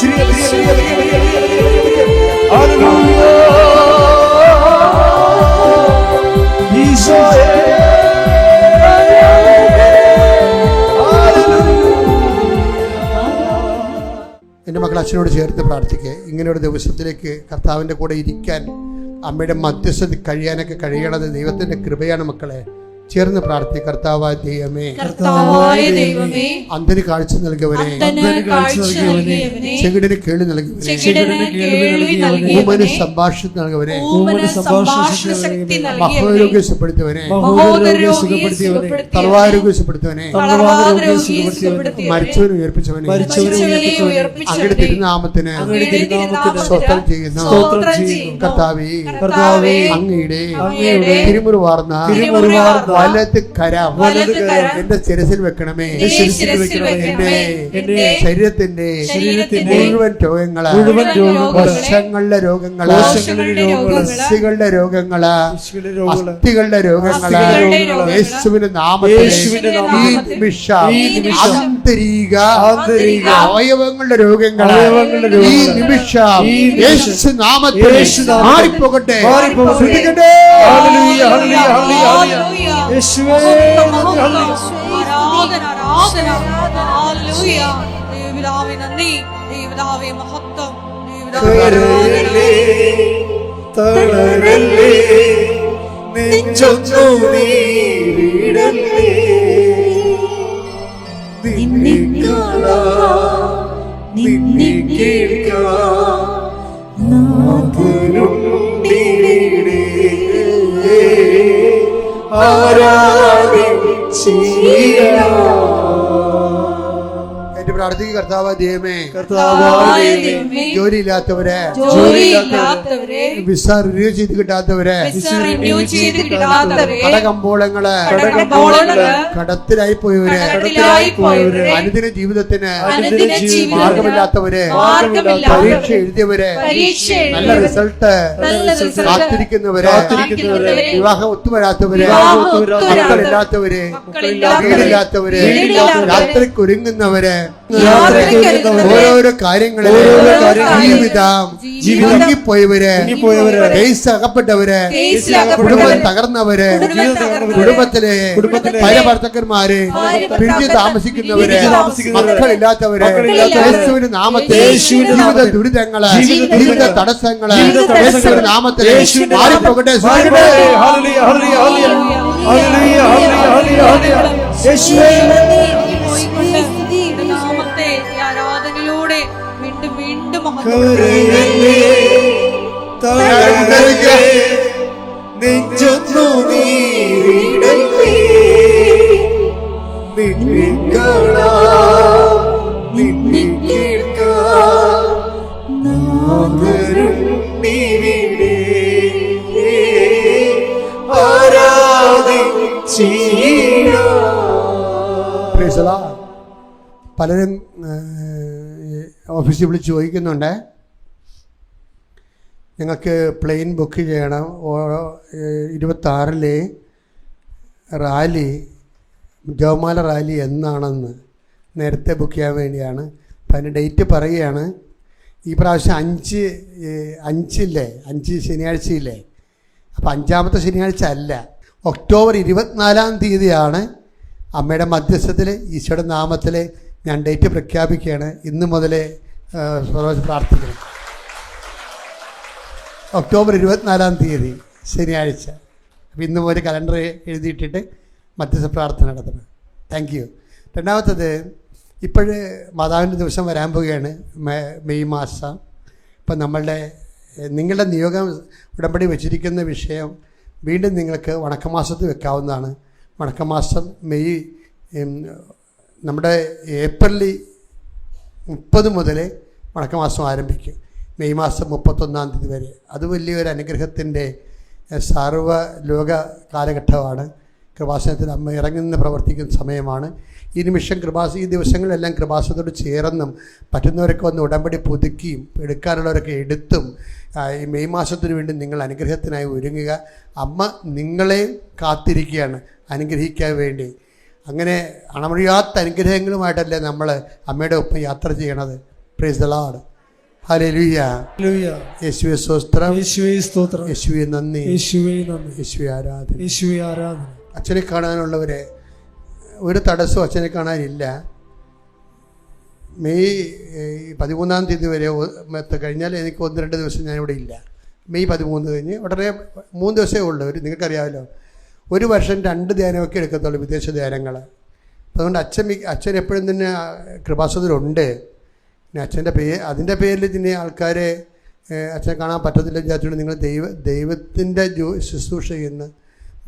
ശരിയാ, ശരിയാ, ശരിയാ, ശരിയാ, ശരിയാ, ശരിയാ, ശരിയാ. ഹല്ലേലൂയ. ഈശോയേ. എൻ്റെ മക്കൾ അച്ഛനോട് ചേർത്ത് പ്രാർത്ഥിക്കുക. ഇങ്ങനെ ഒരു ദിവസത്തിലേക്ക് കർത്താവിൻ്റെ കൂടെ ഇരിക്കാൻ, അമ്മയുടെ മധ്യസ്ഥത കഴിയാനൊക്കെ കഴിയണത് ദൈവത്തിൻ്റെ കൃപയാണ് മക്കളെ. ചേർന്ന് പ്രാർത്ഥി. കർത്താവായ ദൈവമേ, കർത്താവായ ദൈവമേ, അന്ധന് കാഴ്ച നൽകിയവനെ, അന്ധന് കാഴ്ച നൽകിയവനെ, ചെകിടന് കേൾവി നൽകിയവനെ, ചെകിടന് കേൾവി നൽകിയവനെ, ഊമന് സംഭാഷണം നൽകിയവനെ, ഊമന് സംഭാഷണ ശക്തി നൽകിയവനെ, മഹോരോഗ്യം സുഖപ്പെടുത്തിയവനെ, മഹോദരരോഗിയെ സുഖപ്പെടുത്തിയവനെ, തലവാരോഗ്യം സുഖപ്പെടുത്തിയവനെ, തളർവാദരോഗിയെ സുഖപ്പെടുത്തിയവനെ, മരിച്ചവനെ ഉയർപ്പിച്ചവനെ, മരിച്ചവനെ അങ്ങയുടെ ഉയർപ്പിച്ചവനെ, തിരുനാമത്തിന് അങ്ങയുടെ തിരുനാമത്തിന് സ്തോത്രം ചെയ്യുന്നു. സ്തോത്രം ചെയ്യുന്നു. കർത്താവേ, അങ്ങയുടെ തിരുമുറിവാർന്ന വലത് കരം എന്റെ ശിരസിൽ വെക്കണമേ. എന്റെ ശരീരത്തിന്റെ മുഴുവൻ രോഗങ്ങള്, വർഷങ്ങളുടെ രോഗങ്ങള്, അസ്ഥികളുടെ രോഗങ്ങള്, അസ്ഥികളുടെ രോഗങ്ങള്, യേശുവിന്റെ നാമത്തിൽ ഈ നിമിഷം ആന്തരിക അവയവങ്ങളുടെ രോഗങ്ങള് ഈ നിമിഷം യേശു നാമത്തിൽ മാറിപ്പോകട്ടെ. ശ്രദ്ധിക്കട്ടെ. ഹല്ലേലൂയ, ഹല്ലേലൂയ, ഹല്ലേലൂയ. യേശുവേ. ആരാധന, ആരാധന, ഹല്ലേലൂയ. ദൈവപിതാവേ നന്ദി, ദൈവപിതാവേ മഹത്വം, ദൈവപിതാവേ കരയല്ലേ, തളരല്ലേ, നെഞ്ചൊന്നു നീടല്ലേ, നിന്നെ കാണാൻ, നിന്നെ കേൾക്കാൻ നാഥനുണ്ടിവിടെ. എന്റെ പ്രാർത്ഥിക്ക്. കർത്താവായ ദൈവമേ, കർത്താവായ ദൈവമേ, ജോലിയില്ലാത്തവരെ, ജോലിയില്ലാത്തവരെ, വിസ റിന്യൂ ചെയ്ത് കിട്ടാത്തവരെ, വിസ റിന്യൂ ചെയ്ത് കിട്ടാത്തവരെ, കടകമ്പോളങ്ങള്, കടകമ്പോളങ്ങള്, കടത്തിലായി പോയവരെ, കടത്തിലായിപ്പോയവരെ, അനുദിന ജീവിതത്തിന് അനുദിന ജീവിതത്തിന് മാർഗമില്ലാത്തവരെ, മാർഗമില്ലാത്തവരെ, പരീക്ഷ എഴുതിയവരെ, പരീക്ഷ നല്ല എഴുതിയവരെ, റിസൾട്ട് നല്ല റിസൾട്ട് കാത്തിരിക്കുന്നവരെ, കാത്തിരിക്കുന്നവരെ, വിവാഹം ഒത്തുവരാത്തവരെ, വിവാഹം ഒത്തുവരാത്തവരെ, മക്കളില്ലാത്തവരെ, മക്കളില്ലാത്തവരെ, വീടില്ലാത്തവരെ, വീടില്ലാത്തവരെ, രാത്രിക്ക് ഒരുങ്ങുന്നവരെ, യാത്രയ്ക്കൊരുങ്ങുന്നവരെ, ഓരോരോ കാര്യങ്ങളിൽ ജീവിതം മുങ്ങിപ്പോയവര്, കേസ് അകപ്പെട്ടവര്, കേസിൽ കുടുംബം അകപ്പെട്ടവരെ, തകർന്നവര്, കുടുംബം തകർന്നവരെ, കുടുംബത്തിലെ ഭർത്താക്കന്മാര്, പിരിഞ്ഞു താമസിക്കുന്നവര്, മക്കളില്ലാത്തവര്, യേശുവിന്റെ നാമത്തിൽ ജീവിത ദുരിതങ്ങള്, ജീവിത തടസ്സങ്ങള് യേശുവിന്റെ നാമത്തിൽ മാറിപ്പോകട്ടെ. ഹല്ലേലൂയ, ഹല്ലേലൂയ, ഹല്ലേലൂയ, ഹല്ലേലൂയ, ഹല്ലേലൂയ, ഹല്ലേലൂയ. യേശുവേ. പോയിക്കൊണ്ട് നാമത്തെ ഈ ആരാധനയിലൂടെ വീണ്ടും വീണ്ടും കരയല്ലേ, തളരല്ലേ, നെഞ്ചൊന്നു നീടല്ലേ, നിന്നെ കാണാൻ, നിന്നെ കേൾക്കാൻ നാഥനുണ്ടിവിടെ. ആരാധിച്ചിടാം. പലരും ഓഫീസിൽ വിളിച്ച് ചോദിക്കുന്നുണ്ട്, ഞങ്ങൾക്ക് പ്ലെയിൻ ബുക്ക് ചെയ്യണം, 26 റാലി, ജവമാല റാലി എന്നാണെന്ന് നേരത്തെ ബുക്ക് ചെയ്യാൻ വേണ്ടിയാണ്. അപ്പം അതിൻ്റെ ഡേറ്റ് പറയുകയാണ്. ഈ പ്രാവശ്യം 5 ശനിയാഴ്ചയില്ലേ, അപ്പോൾ 5-ാമത്തെ ശനിയാഴ്ച അല്ല, ഒക്ടോബർ 24-ാം തീയതിയാണ് അമ്മയുടെ മധ്യസ്ഥത്തിൽ ഈശോയുടെ നാമത്തിൽ ഞാൻ ഡേറ്റ് പ്രഖ്യാപിക്കുകയാണ്. ഇന്ന് മുതൽ പ്രാർത്ഥിക്കണം. ഒക്ടോബർ 24-ാം തീയതി ശനിയാഴ്ച. അപ്പോൾ ഇന്ന് മുതൽ കലണ്ടർ എഴുതിയിട്ടിട്ട് മധ്യസ്ഥ പ്രാർത്ഥന നടത്തണം. Thank you. രണ്ടാമത്തത്, ഇപ്പോഴ് മാതാവിൻ്റെ ദിവസം വരാൻ പോവുകയാണ്, മെയ് മാസം. ഇപ്പം നിങ്ങളുടെ നിയോഗം ഉടമ്പടി വെച്ചിരിക്കുന്ന വിഷയം വീണ്ടും നിങ്ങൾക്ക് വണക്കമാസത്തിൽ വെക്കാവുന്നതാണ്. വണക്കമാസം മെയ്, നമ്മുടെ ഏപ്രിൽ 30 മുതൽ വണക്കമാസം ആരംഭിക്കും, മെയ് മാസം 31-ാം തീയതി വരെ. അത് വലിയൊരു അനുഗ്രഹത്തിൻ്റെ സർവ്വലോക കാലഘട്ടമാണ്. കൃപാസനത്തിൽ അമ്മ ഇറങ്ങുന്ന പ്രവർത്തിക്കുന്ന സമയമാണ് ഈ നിമിഷം. ഈ ദിവസങ്ങളിലെല്ലാം കൃപാസനത്തോട് ചേർന്നും പറ്റുന്നവരൊക്കെ വന്ന് ഉടമ്പടി പുതുക്കിയും എടുക്കാനുള്ളവരൊക്കെ എടുത്തും ഈ മെയ് മാസത്തിന് വേണ്ടി നിങ്ങൾ അനുഗ്രഹത്തിനായി ഒരുങ്ങുക. അമ്മ നിങ്ങളെ കാത്തിരിക്കുകയാണ് അനുഗ്രഹിക്കാൻ വേണ്ടി. അങ്ങനെ അണമുറിയാത്ത അനുഗ്രഹങ്ങളുമായിട്ടല്ലേ നമ്മൾ അമ്മയുടെ ഒപ്പം യാത്ര ചെയ്യണത്. Price the Lord. ഹല്ലേലൂയ. യേശുവേ സ്തോത്രം, യേശുവേ സ്തോത്രം, യേശുവേ നന്ദി, യേശുവേ നന്ദി, യേശുവേ ആരാധന, യേശുവേ ആരാധന. അച്ഛനെ കാണാനുള്ളവരെ ഒരു തടസ്സവും അച്ഛനെ കാണാനില്ല. മെയ് 13-ാം തീയതി വരെ കഴിഞ്ഞാൽ എനിക്ക് 1-2 ദിവസം ഞാനിവിടെ ഇല്ല. മെയ് 13 കഴിഞ്ഞ് ഉടനെ 3 ദിവസമേ ഉള്ളൂ. നിങ്ങൾക്കറിയാമല്ലോ, ഒരു വർഷം 2 ധ്യാനമൊക്കെ എടുക്കത്തുള്ളൂ, വിദേശ ധ്യാനങ്ങൾ. അതുകൊണ്ട് അച്ഛൻ എപ്പോഴും തന്നെ കൃപാസനത്തിലുണ്ട്. പിന്നെ അച്ഛൻ്റെ അതിൻ്റെ പേരിൽ തന്നെ ആൾക്കാരെ അച്ഛനെ കാണാൻ പറ്റത്തില്ല വിചാരിച്ചുകൊണ്ട് നിങ്ങൾ ദൈവത്തിൻ്റെ ശുശ്രൂഷ ചെയ്യുന്ന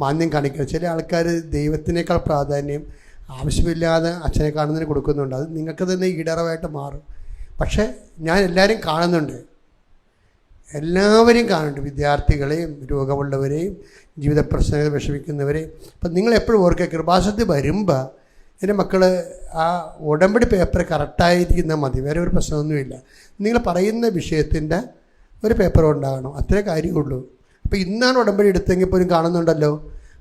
മാന്യം കാണിക്കണം. ചില ആൾക്കാർ ദൈവത്തിനേക്കാൾ പ്രാധാന്യം ആവശ്യമില്ലാതെ അച്ഛനെ കാണുന്നതിന് കൊടുക്കുന്നുണ്ട്. അത് നിങ്ങൾക്ക് തന്നെ ഈടറവായിട്ട് മാറും. പക്ഷേ ഞാൻ എല്ലാവരും കാണുന്നുണ്ട്, എല്ലാവരെയും കാണുന്നുണ്ട്, വിദ്യാർത്ഥികളെയും രോഗമുള്ളവരെയും ജീവിത പ്രശ്നങ്ങൾ വിഷമിക്കുന്നവരെയും. അപ്പം നിങ്ങളെപ്പോഴും ഓർക്കുക, കൃപാസനത്തിൽ വരുമ്പോൾ എൻ്റെ മക്കൾ ആ ഉടമ്പടി പേപ്പർ കറക്റ്റായിരിക്കുന്ന മതി, വേറെ ഒരു പ്രശ്നമൊന്നുമില്ല. നിങ്ങൾ പറയുന്ന വിഷയത്തിൻ്റെ ഒരു പേപ്പർ ഉണ്ടാകണം, അത്രേ കാര്യമുള്ളൂ. അപ്പോൾ ഇന്നാണ് ഉടമ്പടി എടുത്തെങ്കിൽ പോലും കാണുന്നുണ്ടല്ലോ.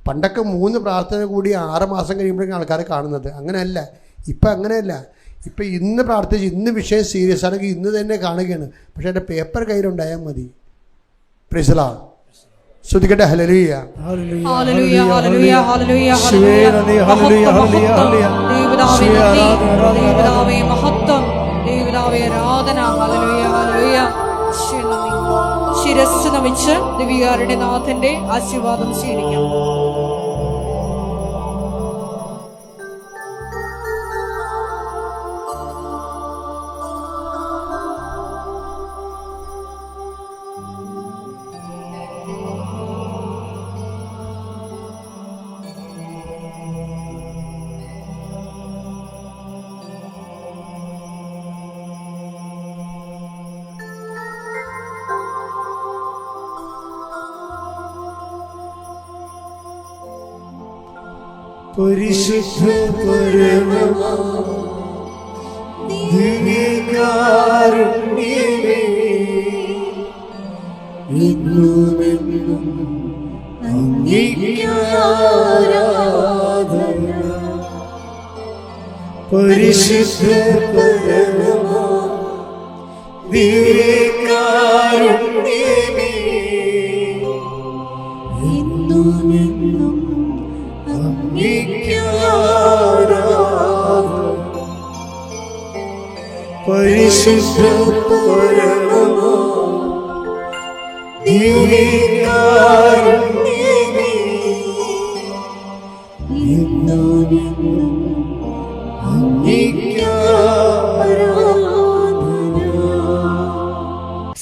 പണ്ടൊക്കെ 3 പ്രാർത്ഥന കൂടി 6 മാസം കഴിയുമ്പോഴേക്കും ആൾക്കാരെ കാണുന്നത്. അങ്ങനെയല്ല, ഇപ്പം അങ്ങനെയല്ല. ഇപ്പം ഇന്ന് പ്രാർത്ഥിച്ച് ഇന്ന് വിഷയം സീരിയസ് ആണെങ്കിൽ ഇന്ന് തന്നെ കാണുകയാണ്. പക്ഷേ എൻ്റെ പേപ്പർ കയ്യിലുണ്ടായാൽ മതി. Praise the Lord. ശ്രുതിക്കട്ടെ. ഹല്ലേലൂയ, ഹല്ലേലൂയ, ഹല്ലേലൂയ, ഹല്ലേലൂയ, ദൈവപിതാവേ മഹത്വം, ദൈവപിതാവേ ആരാധന. ഹല്ലേലൂയ, ഹല്ലേലൂയ. ശിരസ്സ് നമിച്ച് ദിവ്യകാരുടെ നാഥന്റെ ആശീർവാദം സ്വീകരിക്കാം. പരിശുദ്ധ പരമമാ ദിവ്യകാരുണ്യമേ, എന്നുമെന്നും അങ്ങേക്ക് ആരാധന. പരിശുദ്ധ പരമമാ ദിവ്യകാരുണ്യമേ, എന്നുമെന്നും പരിശുദ്ധ പരമമാ ദിവ്യകാരുണ്യമേ, എന്നുമെന്നും അങ്ങേക്ക് ആരാധന.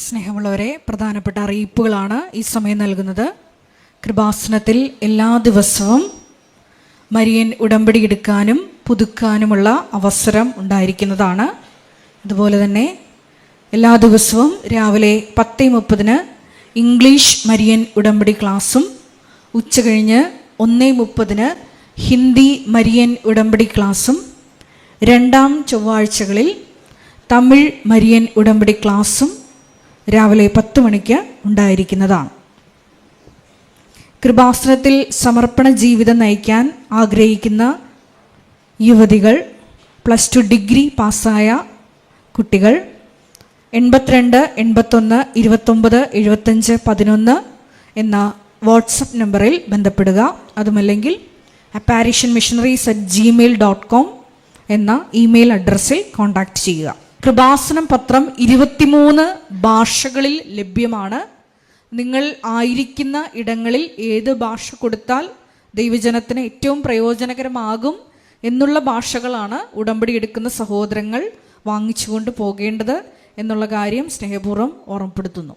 സ്നേഹമുള്ളവരെ, പ്രധാനപ്പെട്ട അറിയിപ്പുകളാണ് ഈ സമയം നൽകുന്നത്. കൃപാസനത്തിൽ എല്ലാ ദിവസവും മരിയൻ ഉടമ്പടി എടുക്കാനും പുതുക്കാനുമുള്ള അവസരം ഉണ്ടായിരിക്കുന്നതാണ്. അതുപോലെ തന്നെ എല്ലാ ദിവസവും രാവിലെ 10:30 ഇംഗ്ലീഷ് മരിയൻ ഉടമ്പടി ക്ലാസ്സും ഉച്ചകഴിഞ്ഞ് 1:30 ഹിന്ദി മരിയൻ ഉടമ്പടി ക്ലാസ്സും 2-ാം ചൊവ്വാഴ്ചകളിൽ തമിഴ് മരിയൻ ഉടമ്പടി ക്ലാസ്സും രാവിലെ 10 മണിക്ക് ഉണ്ടായിരിക്കുന്നതാണ്. കൃപാസനത്തിൽ സമർപ്പണ ജീവിതം നയിക്കാൻ ആഗ്രഹിക്കുന്ന യുവതികൾ, +2 ഡിഗ്രി പാസ്സായ കുട്ടികൾ 82 81 29 75 11 എന്ന വാട്സപ്പ് നമ്പറിൽ ബന്ധപ്പെടുക. അതുമല്ലെങ്കിൽ apparitionmissionaries@gmail.com എന്ന ഇമെയിൽ അഡ്രസ്സിൽ കോൺടാക്റ്റ് ചെയ്യുക. കൃപാസനം പത്രം 23 ഭാഷകളിൽ ലഭ്യമാണ്. നിങ്ങൾ ആയിരിക്കുന്ന ഇടങ്ങളിൽ ഏത് ഭാഷ കൊടുത്താൽ ദൈവജനത്തിന് ഏറ്റവും പ്രയോജനകരമാകും എന്നുള്ള ഭാഷകളാണ് ഉടമ്പടി എടുക്കുന്ന സഹോദരങ്ങൾ വാങ്ങിച്ചുകൊണ്ട് പോകേണ്ടത് എന്നുള്ള കാര്യം സ്നേഹപൂർവ്വം ഓർമ്മപ്പെടുത്തുന്നു.